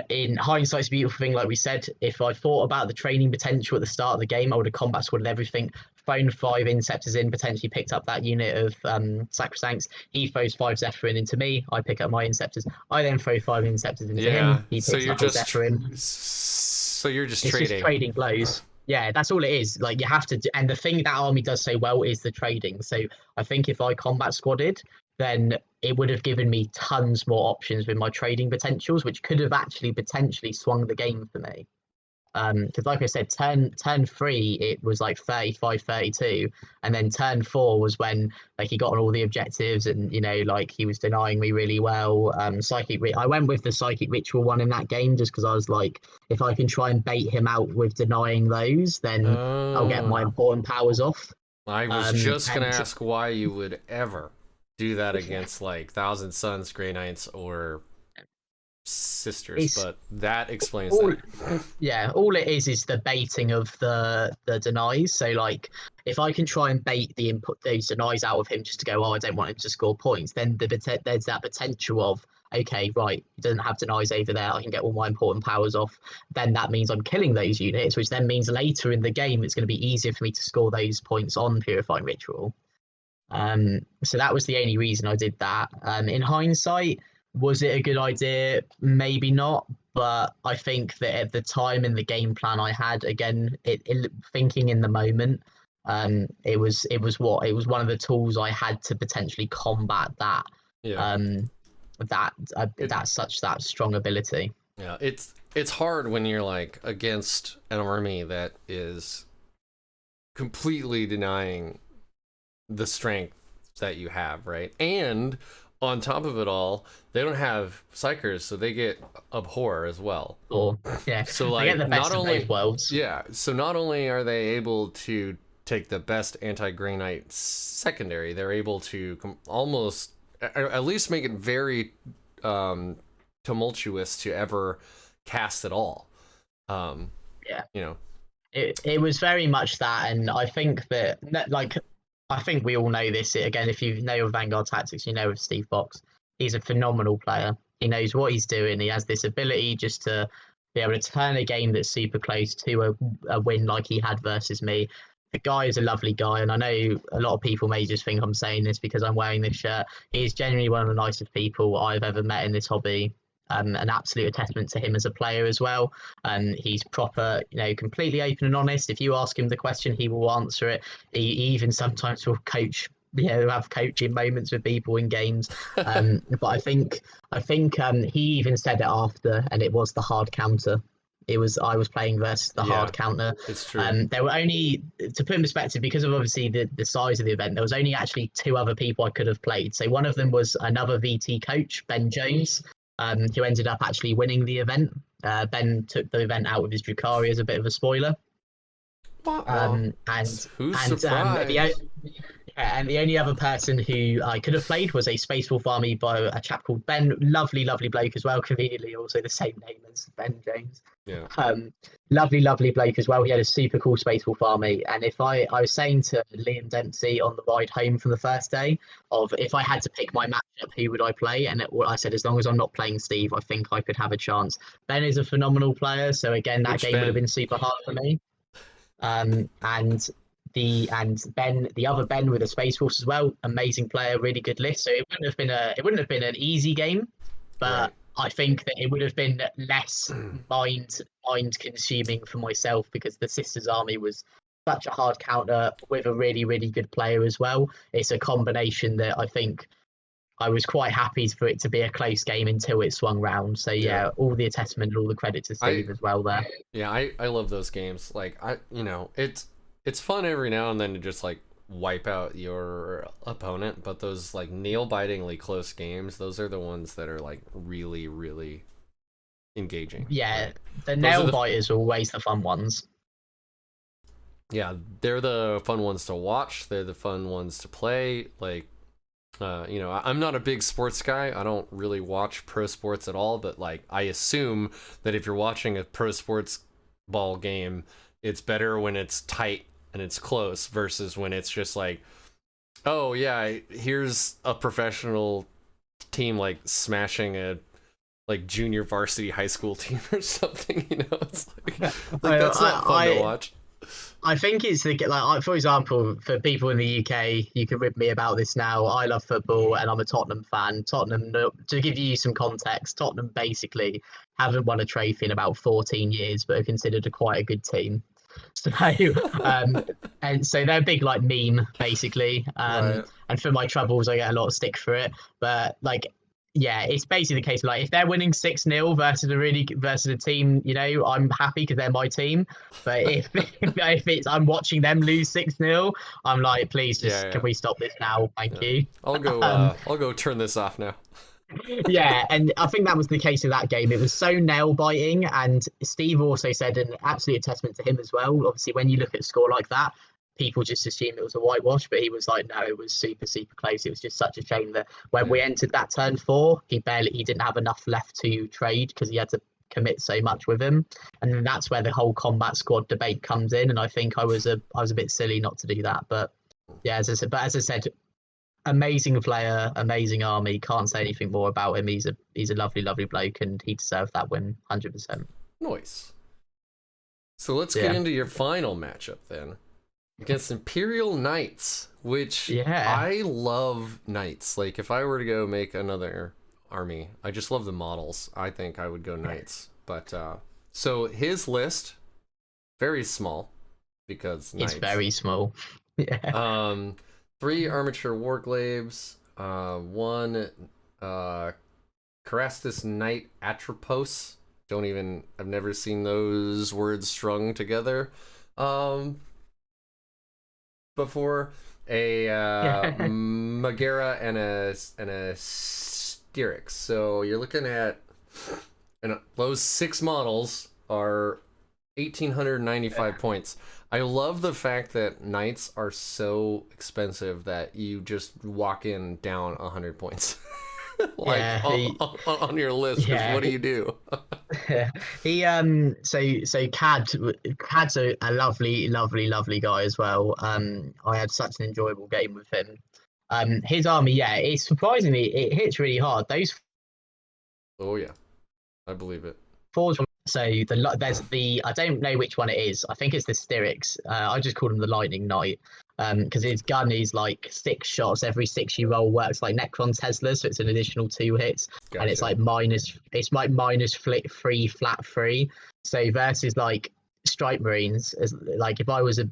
in hindsight's a beautiful thing, like we said. If I thought about the training potential at the start of the game, I would have combat squadded everything, thrown 5 Inceptors in, potentially picked up that unit of Sacrosancts. He throws 5 Zephyrin into me, I pick up my Inceptors. I then throw 5 Inceptors into him, he picks up his Zephyrin. So you're just trading. It's just trading blows. Yeah, that's all it is. Like you have to do, and the thing that army does so well is the trading. So I think if I combat squadded, then it would have given me tons more options with my trading potentials, which could have actually potentially swung the game for me. Because like I said, turn 3, it was like 35, 32. And then turn 4 was when like he got on all the objectives, and like he was denying me really well. I went with the Psychic Ritual one in that game just because I was like, if I can try and bait him out with denying those, then I'll get my important powers off. I was just gonna And ask why you would ever do that against like Thousand Sons, Grey Knights, or Sisters, it's but that explains all that. yeah, all it is the baiting of the denies. So like if I can try and bait the input those denies out of him just to go, oh, I don't want him to score points, then there's that potential of, okay, right, he doesn't have denies over there, I can get all my important powers off. Then that means I'm killing those units, which then means later in the game it's going to be easier for me to score those points on Purifying Ritual. So that was the only reason I did that. In hindsight, was it a good idea? Maybe not, but I think that at the time in the game plan I had, again, thinking in the moment, it was one of the tools I had to potentially combat that Yeah. um that It, that strong ability. yeah, it's hard when you're like against an army that is completely denying the strength that you have, right? And on top of it all, they don't have psychers, so they get abhor as well. Or yeah, So they get like the not best of both only worlds. yeah, so not only are they able to take the best anti-Grey Knight secondary, they're able to almost at least make it very tumultuous to ever cast at all. Yeah. You know. It was very much that, and I think that like I think we all know this. Again, if you know of Vanguard Tactics, you know of Steve Box. He's a phenomenal player. He knows what he's doing. He has this ability just to be able to turn a game that's super close to a win like he had versus me. The guy is a lovely guy, and I know a lot of people may just think I'm saying this because I'm wearing this shirt. He is genuinely one of the nicest people I've ever met in this hobby. An absolute testament to him as a player as well. He's proper, completely open and honest. If you ask him the question, he will answer it. He even sometimes will coach, have coaching moments with people in games. But I think he even said it after, and it was the hard counter. I was playing versus the Yeah, hard counter. it's true. There were only, to put in perspective, because of obviously the size of the event, there was only actually two other people I could have played. So one of them was another VT coach, Ben Jones, who ended up actually winning the event. Ben took the event out with his Drukhari as a bit of a spoiler. Well, And who's and surprised? and the only other person who I could have played was a Space Wolf army by a chap called Ben. Lovely, lovely bloke as well. Conveniently, also the same name as Ben James. Yeah. Lovely, lovely bloke as well. He had a super cool Space Wolf army. And if I was saying to Liam Dempsey on the ride home from the first day, of if I had to pick my matchup, who would I play? And I said, as long as I'm not playing Steve, I think I could have a chance. Ben is a phenomenal player. So again, that Which game would have Ben? been super hard for me. And the other Ben with the Space Force as well, amazing player, really good list. So it wouldn't have been an easy game, but Right. I think that it would have been less mind consuming for myself because the Sisters Army was such a hard counter with a really, really good player as well. It's a combination that I think I was quite happy for it to be a close game until it swung round. So Yeah. yeah, all the testament and all the credit to I Steve as well there. yeah, I love those games. Like it's fun every now and then to just like wipe out your opponent, but those like nail-bitingly close games, those are the ones that are like really, really engaging. Yeah, Right? the Those are nail biters are always the fun ones. yeah, they're the fun ones to watch. They're the fun ones to play. Like, I'm not a big sports guy. I don't really watch pro sports at all. But like, I assume that if you're watching a pro sports ball game, it's better when it's tight and it's close versus when it's just like, oh yeah, here's a professional team like smashing a like junior varsity high school team or something. It's like that's not fun to watch. I think it's for example, for people in the UK, you can rib me about this now. I love football and I'm a Tottenham fan. Tottenham, to give you some context, Tottenham basically haven't won a trophy in about 14 years, but are considered quite a good team. So, and so they're a big like meme basically. Right. And for my troubles, I get a lot of stick for it. But like, yeah, it's basically the case of like if they're winning 6-0 versus a team, I'm happy because they're my team. But if it's I'm watching them lose 6-0, I'm like, please Yeah, just yeah. can we stop this now? Thank you. I'll go. Um, I'll go turn this off now. yeah, and I think that was the case of that game. It was so nail biting, and Steve also said an absolute testament to him as well. Obviously, when you look at a score like that, people just assume it was a whitewash, but he was like, no, it was super, super close. It was just such a shame that when we entered that turn 4, he didn't have enough left to trade because he had to commit so much with him, and then that's where the whole combat squad debate comes in. And I think I was a bit silly not to do that, but yeah, as I said, amazing player, amazing army. Can't say anything more about him. He's a lovely, lovely bloke, and he deserved that win 100%. Nice. So let's get into your final matchup then, against Imperial Knights, which I love Knights. Like, if I were to go make another army, I just love the models. I think I would go Knights. But so his list, very small, because Knights. It's very small. Yeah. 3 armature warglaves, 1 Carastus Knight Atropos. I've never seen those words strung together before. A Megara and a Styrax. So you're looking at, and those 6 models are 1,895 points. I love the fact that Knights are so expensive that you just walk in down 100 points. On your list. What do you do? He so Cad's a lovely, lovely, lovely guy as well. I had such an enjoyable game with him. His army, it's surprisingly, it hits really hard. Those. Oh yeah, I believe it. 4. So there's the, I don't know which one it is. I think it's the Styrax. I just call him the Lightning Knight, because his gun is like 6 shots. Every 6 you roll works like Necron Tesla, so it's an additional 2 hits. Gotcha. And it's like minus 3 flat 3. So versus like Strike Marines, as like if I wasn't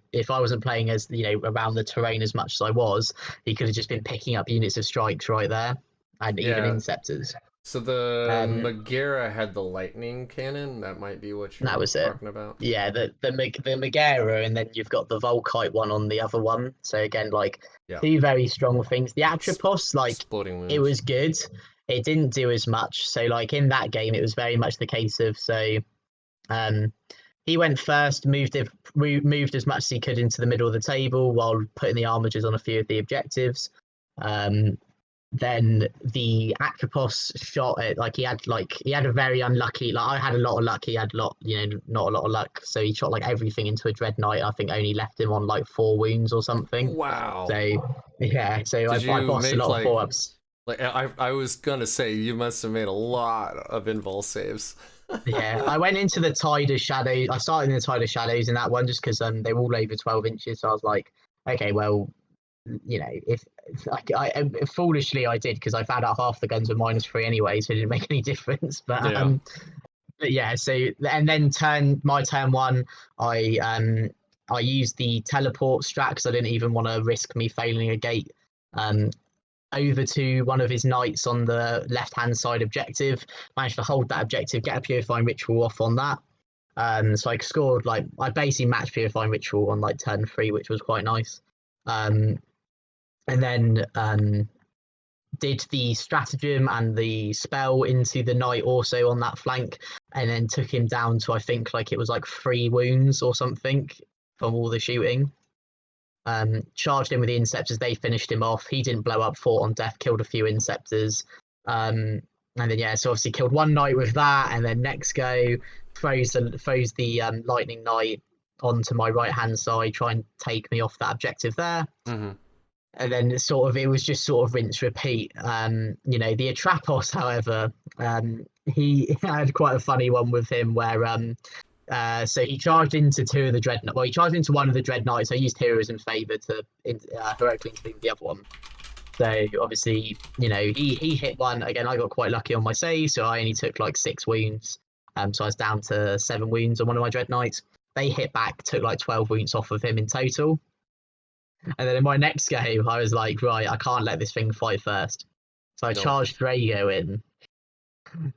playing as, you know, around the terrain as much as I was, he could have just been picking up units of strikes right there, and even Inceptors. So the Megara had the lightning cannon. That might be what you're talking about. Yeah, the Megara, and then you've got the Volkite one on the other one. So again, like 2 very strong things. The Atropos, like it was good. It didn't do as much. So like in that game, it was very much the case of he went first, moved as much as he could into the middle of the table while putting the armagers on a few of the objectives. Then the Atropos shot it, like he had a very unlucky, like I had a lot of luck, he had not a lot of luck, so he shot like everything into a Dread Knight. I think only left him on like 4 wounds or something. Wow. So I bossed a lot of 4-ups. Like I was gonna say, you must have made a lot of invul saves. I went into the Tide of Shadows. I started in the Tide of Shadows in that one just because they were all over 12 inches, so I was like, okay, well, you know, if I foolishly I did, because I found out half the guns were -3 anyway, so it didn't make any difference. But so, and then my turn 1, I used the teleport strat because I didn't even want to risk me failing a gate over to one of his knights on the left hand side objective. Managed to hold that objective, get a purifying ritual off on that. So I scored, like, I basically matched purifying ritual on like turn 3, which was quite nice. And then did the stratagem and the spell into the knight also on that flank, and then took him down to, I think, like it was like 3 wounds or something from all the shooting. Charged in with the Inceptors, they finished him off. He didn't blow up, fought on death, killed a few Inceptors. And then so obviously killed 1 knight with that, and then next go throws the Lightning Knight onto my right hand side, try and take me off that objective there. Mm-hmm. And then it was just sort of rinse repeat. The Atropos, however, he had quite a funny one with him where so he charged into 2 of the Dread Knights. Well, he charged into 1 of the Dread Knights. I used Heroism Favor to heroically intervene the other one. So obviously, he hit 1. Again, I got quite lucky on my save, so I only took like 6 wounds. So I was down to 7 wounds on one of my Dread Knights. They hit back, took like 12 wounds off of him in total. And then in my next game, I was like, right, I can't let this thing fight first. So I charged Drago in.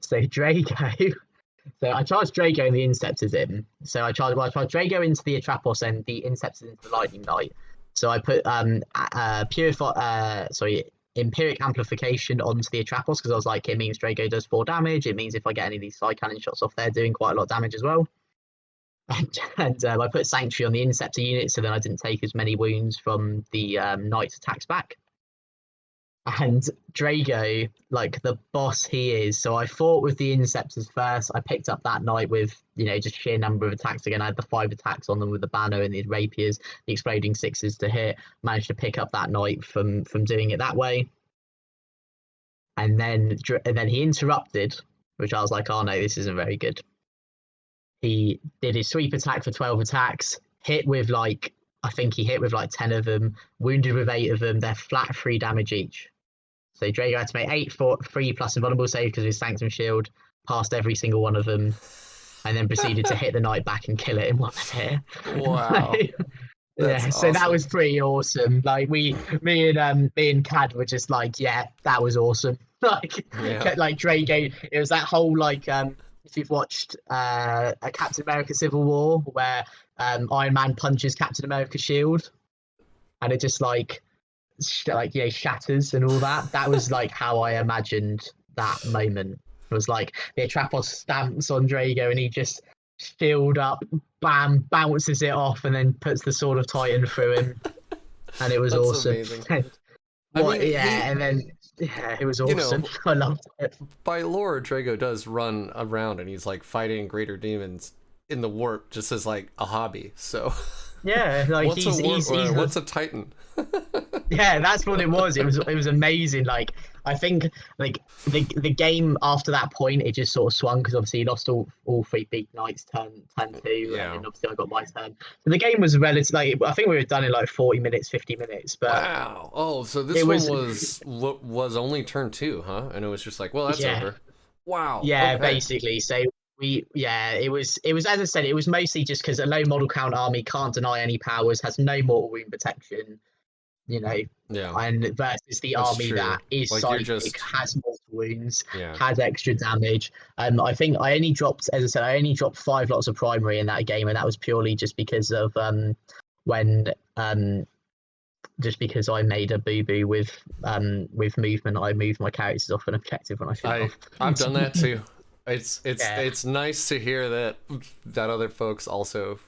So I charged Drago and the Inceptors in. So I charged Drago into the Atropos and the Inceptors into the Lightning Knight. So I put Empiric Amplification onto the Atropos, because I was like, it means Drago does 4 damage. It means if I get any of these side cannon shots off, they're doing quite a lot of damage as well. and I put Sanctuary on the Inceptor unit, so then I didn't take as many wounds from the Knight's attacks back. And Drago, like the boss he is, so I fought with the Inceptors first. I picked up that Knight with, just sheer number of attacks. Again, I had the 5 attacks on them with the banner and the rapiers, the exploding 6s to hit. Managed to pick up that Knight from doing it that way. And then he interrupted, which I was like, oh no, this isn't very good. He did his sweep attack for 12 attacks, hit with I think he hit with 10 of them, wounded with 8 of them. They're flat 3 damage each. So Drago had to make 8 for 3 plus invulnerable save because of his Sanctum Shield, passed every single one of them, and then proceeded to hit the Knight back and kill it in one hit. Wow. Yeah, so that was pretty awesome. Like me and Cad were just like, yeah, that was awesome. Like Drago, it was that whole if you've watched a Captain America Civil War where Iron Man punches Captain America's shield, and it just shatters and all that. That was how I imagined that moment. It was like the Atrapos stamps on Drago and he just shield up, bam, bounces it off, and then puts the Sword of Titan through him. And it was awesome. Amazing. It was awesome. I loved it. By lore, Drago does run around and he's fighting greater demons in the warp just as a hobby. So yeah, what's a Titan? Yeah, that's what it was. It was amazing. I think the game after that point it just sort of swung because obviously he lost all 3 big Knights turn 2, and then obviously I got my turn. So the game was relatively I think we were done in 40 minutes, 50 minutes. But wow. Oh, so this was only turn 2, huh? And it was just that's over. Wow. Yeah, okay. Basically. So it was as I said, it was mostly just because a low model count army can't deny any powers, has no mortal wound protection. And versus the army that is psychic, has multiple wounds, has extra damage. I think I only dropped 5 lots of primary in that game, and that was purely just because of just because I made a boo-boo with movement. I moved my characters off an objective when I shouldn't have. I've done that too. It's nice to hear that other folks also.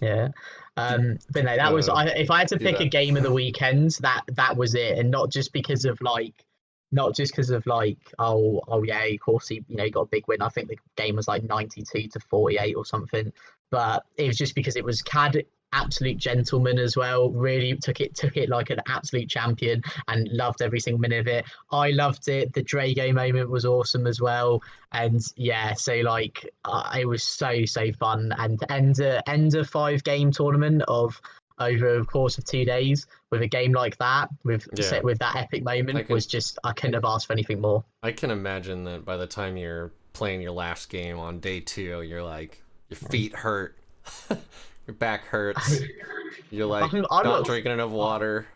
Yeah. But no, that was if I had to pick a game of the weekend, that was it, and not just because of oh yeah, of course he got a big win. I think the game was 92-48 or something, but it was just because it was Cad, absolute gentleman as well. Really took it like an absolute champion and loved every single minute of it. I loved it. The Drago moment was awesome as well, and yeah, so it was so fun. And to end a 5-game tournament over the course of 2 days with a game like that with that epic moment was just, I couldn't have asked for anything more. I can imagine that by the time you're playing your last game on day 2, you're your feet hurt. Your back hurts. You're I'm not drinking enough water.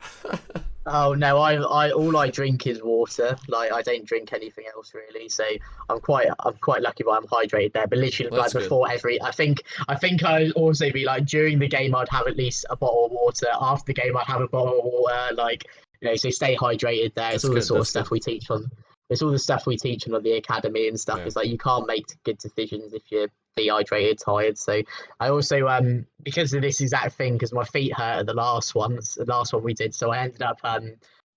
Oh no, I all I drink is water. I don't drink anything else really. So I'm quite lucky, but I'm hydrated there. But literally before every, I think I'd also be during the game I'd have at least a bottle of water. After the game I'd have a bottle of water. So stay hydrated there. It's all the sort of stuff we teach on. It's all the stuff we teach on the academy and stuff. Yeah. It's you can't make good decisions if you're dehydrated, tired. So I also because of this exact thing, because my feet hurt at the last one we did, so I ended up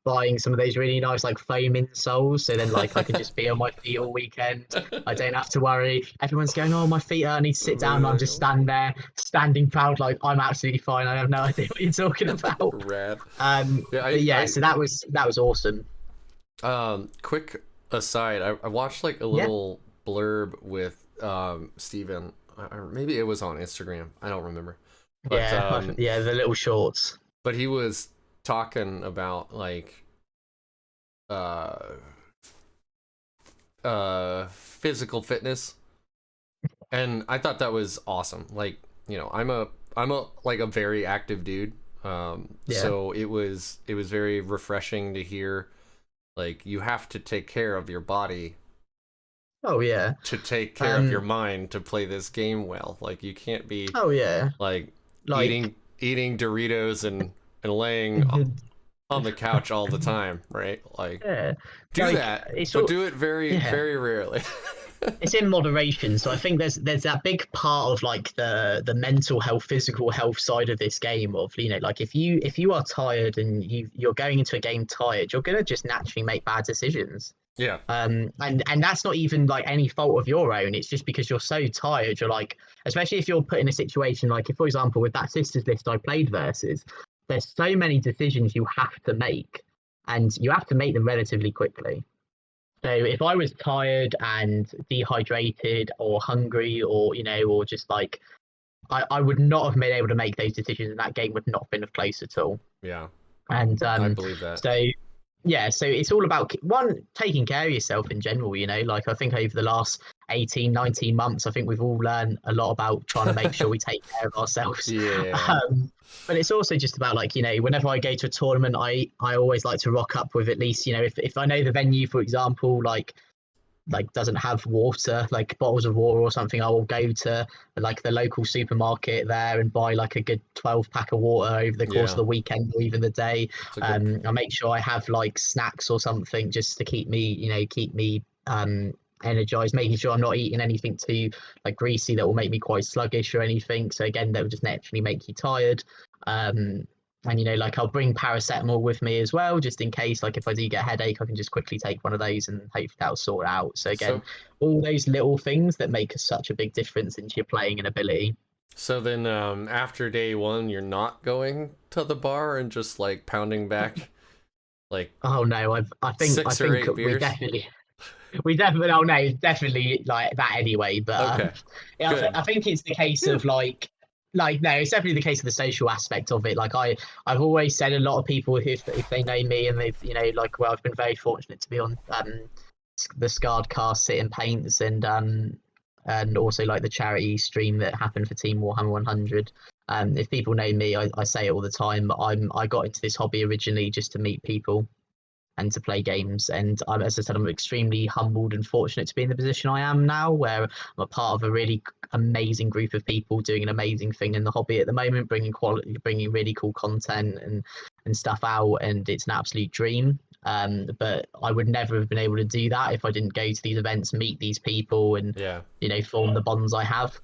buying some of those really nice foam insoles, so then I could just be on my feet all weekend. I don't have to worry. Everyone's going, oh, my feet hurt, I need to sit down, and I'm just standing proud I'm absolutely fine. I have no idea what you're talking about. Rad. So that was awesome. Quick aside, I watched a little blurb with Steven, or maybe it was on Instagram, I don't remember, but the little shorts, but he was talking about physical fitness, and I thought that was awesome. I'm a very active dude, so it was very refreshing to hear you have to take care of your body. Oh yeah. To take care of your mind to play this game well. You can't be eating Doritos and laying on the couch all the time, right? Do that, but do it very very rarely. it's in moderation. So I think there's that big part of like the mental health, physical health side of this game of, you know, like if you are tired and you're going into a game tired, you're gonna just naturally make bad decisions. Yeah. And that's not even like any fault of your own. It's just because you're so tired. You're like, especially if you're put in a situation like, if, for example, with that sisters list I played versus, there's so many decisions you have to make, and you have to make them relatively quickly. So if I was tired and dehydrated or hungry, or you know, or just like, I would not have been able to make those decisions, and that game would not have been close at all. Yeah. And I believe that. so yeah, so it's all about one, taking care of yourself in general, you know. Like I think over the last 18, 19 months, I think we've all learned a lot about trying to make sure we take care of ourselves. Yeah. But it's also just about, like, you know, whenever I go to a tournament, I always like to rock up with at least, you know, if I know the venue, for example, like doesn't have water, like bottles of water or something, I will go to like the local supermarket there and buy like a good 12 pack of water over the course of Yeah. the weekend or even the day. It's a good. I make sure I have like snacks or something just to keep me, you know, keep me energized, making sure I'm not eating anything too like greasy that will make me quite sluggish or anything. So again, that will just naturally make you tired. Um, and you know, like I'll bring paracetamol with me as well, just in case. Like if I do get a headache, I can just quickly take one of those, and hopefully that'll sort it out. So again, So all those little things that make such a big difference into your playing and ability. so then after day one, you're not going to the bar and just like pounding back like Oh no, I think I six or think eight we beers. definitely we definitely oh no, it's definitely like that anyway. But Okay. yeah, Good. I think it's the case Yeah. of like no, it's definitely the case of the social aspect of it. Like I've always said, a lot of people, if they know me and they've, you know, like, well, I've been very fortunate to be on the Scarred Cast Sit and Paints, and also like the charity stream that happened for Team Warhammer 100. If people know me, I say it all the time. I got into this hobby originally just to meet people and to play games. And as I said, I'm extremely humbled and fortunate to be in the position I am now, where I'm a part of a really amazing group of people doing an amazing thing in the hobby at the moment, bringing quality, bringing really cool content and stuff out, and it's an absolute dream. But I would never have been able to do that if I didn't go to these events, meet these people, and Yeah. you know, form the bonds I have.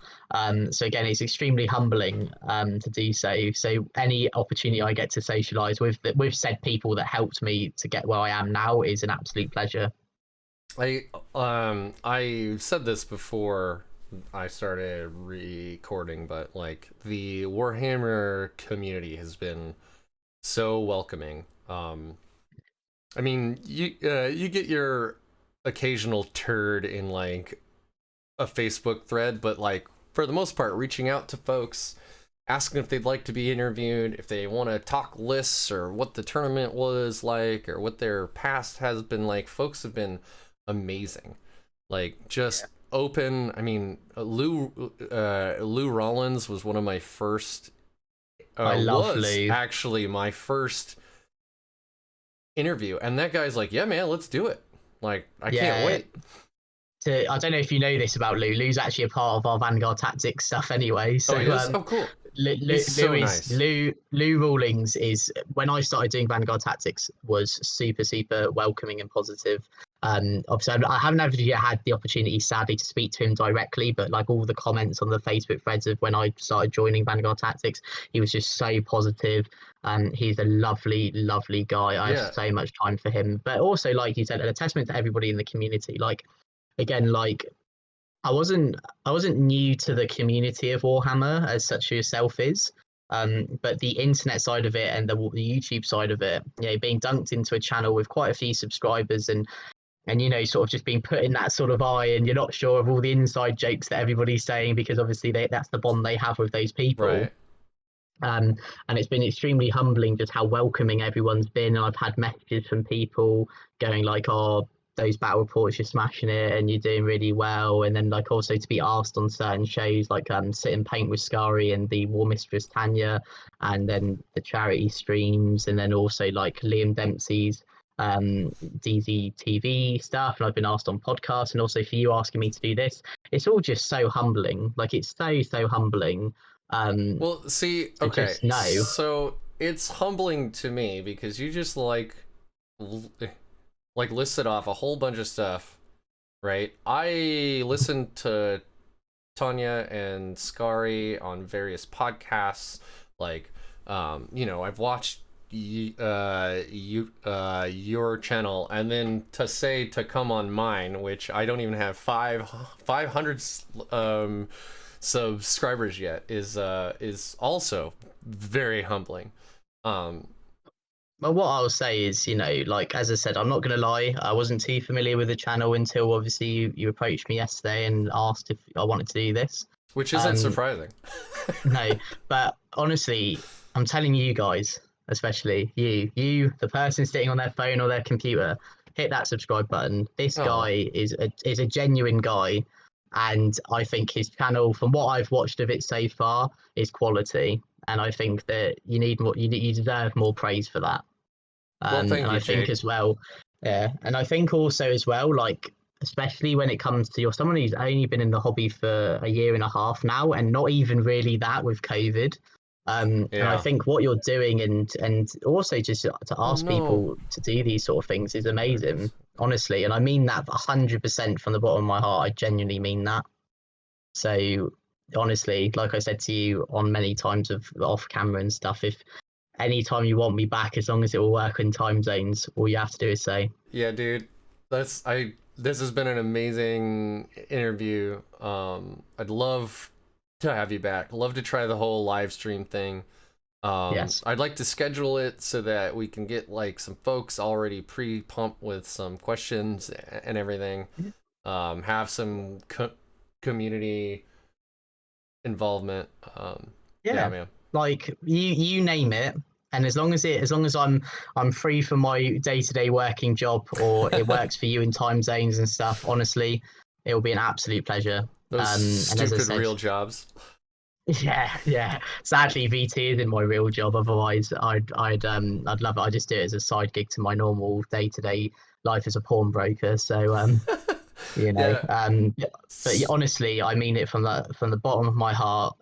So again, it's extremely humbling to do so. So any opportunity I get to socialise with said people that helped me to get where I am now is an absolute pleasure. I said this before I started recording, but like the Warhammer community has been so welcoming. I mean, you get your occasional turd in like a Facebook thread, but like for the most part, reaching out to folks, asking if they'd like to be interviewed, if they want to talk lists or what the tournament was like or what their past has been like. Folks have been amazing, like just open. I mean, Lou Rollins was one of my first. I love Was Lou. actually my first interview, and that guy's like, "Yeah, man, let's do it." Like, I can't Yeah. wait. I don't know if you know this about Lou. Lou's actually a part of our Vanguard Tactics stuff anyway. Oh, So he is? Oh, cool. He's so nice. Lou Rawlings is, when I started doing Vanguard Tactics, was super welcoming and positive. Obviously I haven't actually had the opportunity, sadly, to speak to him directly, but like all the comments on the Facebook threads of when I started joining Vanguard Tactics, he was just so positive. He's a lovely guy. I have Yeah. so much time for him. But also, like you said, a testament to everybody in the community. Like, again, like I wasn't I wasn't new to the community of Warhammer as such yourself is. But the internet side of it and the YouTube side of it, you know, being dunked into a channel with quite a few subscribers, and you know, sort of just being put in that sort of eye, and you're not sure of all the inside jokes that everybody's saying, because obviously that's the bond they have with those people. Right. Um, and it's been extremely humbling just how welcoming everyone's been. And I've had messages from people going like, "Oh, those battle reports, you're smashing it, and you're doing really well." And then like also to be asked on certain shows like Sit and Paint with Scary and the War Mistress Tanya, and then the charity streams, and then also like Liam Dempsey's DZ TV stuff. And I've been asked on podcasts, and also for you asking me to do this. It's all just so humbling. Like it's so humbling. Um, Well, see, to okay, just know. so it's humbling to me because you just like listed off a whole bunch of stuff right? I listen to Tanya and Scary on various podcasts. Like, I've watched your channel, and then to come on mine, which I don't even have 500 subscribers yet, is also very humbling. Well, what I'll say is, like as I said, I'm not gonna lie, I wasn't too familiar with the channel until obviously you approached me yesterday and asked if I wanted to do this. Which isn't surprising. No, but honestly, I'm telling you guys, especially you, the person sitting on their phone or their computer, hit that subscribe button. This guy is a genuine guy, and I think his channel, from what I've watched of it so far, is quality. And I think that you need more, you deserve more praise for that. Well, thank And you, I think Jake. as well, yeah, and I think also as well, like especially when it comes to someone who's only been in the hobby for a year and a half now, and not even really that with COVID. And I think what you're doing, and also just to ask people to do these sort of things is amazing, honestly. And I mean that 100% from the bottom of my heart. I genuinely mean that. So honestly, like I said to you on many times of off camera and stuff, if anytime you want me back, as long as it will work in time zones, all you have to do is say. Yeah, dude. This has been an amazing interview. I'd love to have you back. Love to try the whole live stream thing. Yes. I'd like to schedule it so that we can get like some folks already pre-pumped with some questions and everything. Have some community involvement. Yeah, man. Like you name it, and as long as I'm free from my day-to-day working job, or it works for you in time zones and stuff, honestly, it will be an absolute pleasure. Those And as I stupid said, real jobs. Yeah. Sadly, VT isn't my real job. Otherwise, I'd love it. I just do it as a side gig to my normal day-to-day life as a pawnbroker. So but honestly, I mean it from the bottom of my heart.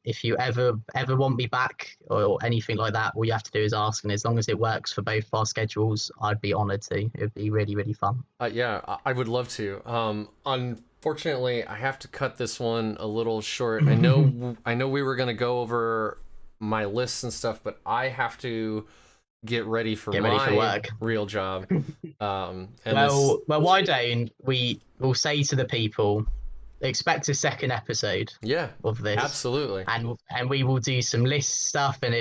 If you ever want me back or anything like that, all you have to do is ask, and as long as it works for both our schedules, I'd be honored to. It'd be really, really fun. Yeah, I would love to. Unfortunately, I have to cut this one a little short. I know we were gonna go over my lists and stuff, but I have to get ready for work. Real job. Well, why don't we'll say to the people, expect a second episode of this. Absolutely. And we will do some list stuff, and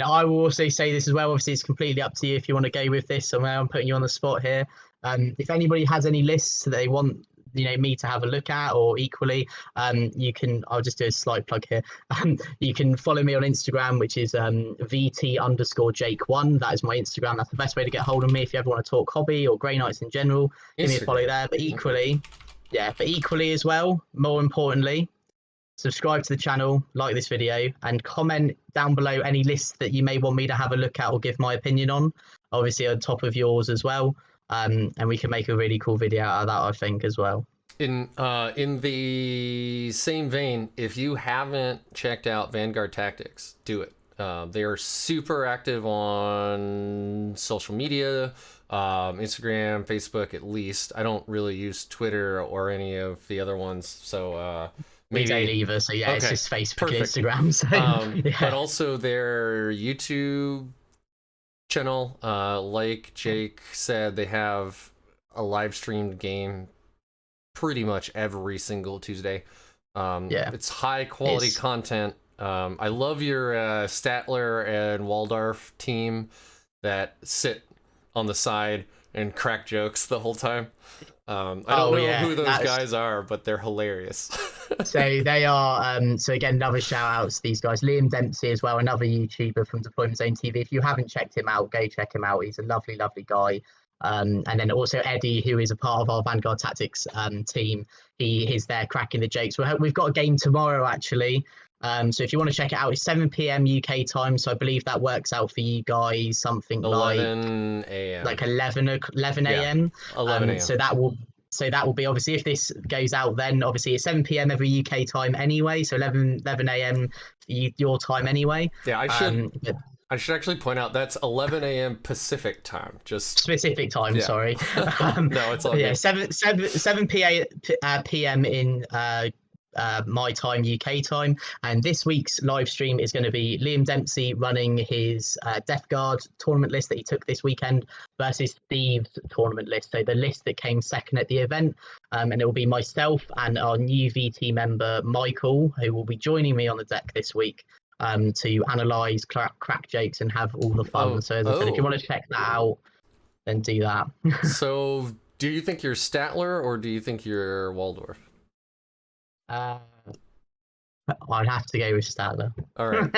I will also say this as well, obviously it's completely up to you if you want to go with this. So I'm putting you on the spot here. If anybody has any lists that they want me to have a look at, or equally, I'll just do a slight plug here. You can follow me on Instagram, which is VT_Jake1. That is my Instagram. That's the best way to get hold of me if you ever want to talk hobby or Grey Knights in general. Give me a follow there. But equally as well, more importantly, subscribe to the channel, like this video, and comment down below any lists that you may want me to have a look at or give my opinion on, obviously on top of yours as well. And we can make a really cool video out of that, I think, as well. In the same vein, if you haven't checked out Vanguard Tactics, do it. They are super active on social media, Instagram, Facebook at least. I don't really use Twitter or any of the other ones, so maybe. We don't either, so yeah, it's just Facebook and Instagram. So, But also their YouTube channel, like Jake said, they have a live streamed game pretty much every single Tuesday. It's high quality content. I love your Statler and Waldorf team that sit on the side and crack jokes the whole time. I don't know who those guys are, but they're hilarious. So they are, so again, another shout out to these guys. Liam Dempsey as well, another YouTuber from Deployment Zone TV. If you haven't checked him out, go check him out. He's a lovely, lovely guy. And then also Eddie, who is a part of our Vanguard Tactics team. He is there cracking the jokes. We've got a game tomorrow, actually. So if you want to check it out, it's 7 p.m. UK time. So I believe that works out for you guys something 11 a.m. Like 11 a.m. 11 a.m. So that will be, obviously, if this goes out, then obviously it's 7 p.m. every UK time anyway. So 11 a.m. your time anyway. Yeah, I should actually point out that's 11 a.m. Pacific time. Just Specific time, yeah. sorry. No, it's all Yeah, good. 7 p.m. in my time, UK time. And this week's live stream is going to be Liam Dempsey running his Death Guard tournament list that he took this weekend versus Steve's tournament list. So the list that came second at the event. And it will be myself and our new VT member, Michael, who will be joining me on the deck this week. To analyze, crack jokes, and have all the fun. So as I said, if you want to check that out, then do that. So, do you think you're Statler or do you think you're Waldorf? I'd have to go with Statler. All right.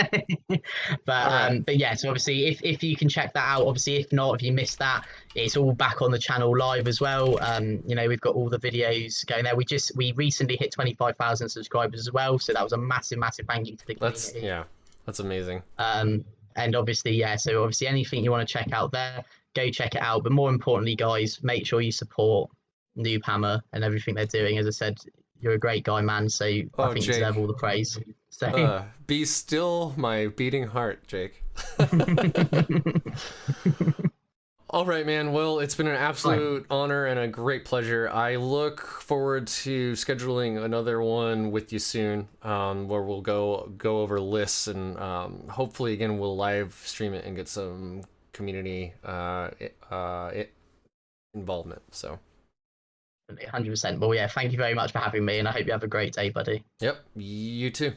But yeah, so obviously if you can check that out, obviously if not, if you missed that, it's all back on the channel live as well. You know, we've got all the videos going there. We recently hit 25,000 subscribers as well, so that was a massive thank you to the community. That's amazing. And obviously, yeah, so obviously anything you want to check out there, go check it out. But more importantly, guys, make sure you support Noob Hammer and everything they're doing. As I said, you're a great guy, man. So I think Jake, you deserve all the praise. So be still my beating heart, Jake. All right, man. Well, it's been an absolute honor and a great pleasure. I look forward to scheduling another one with you soon, where we'll go over lists and hopefully again we'll live stream it and get some community involvement. So 100%. Well, yeah, thank you very much for having me, and I hope you have a great day, buddy. Yep, you too.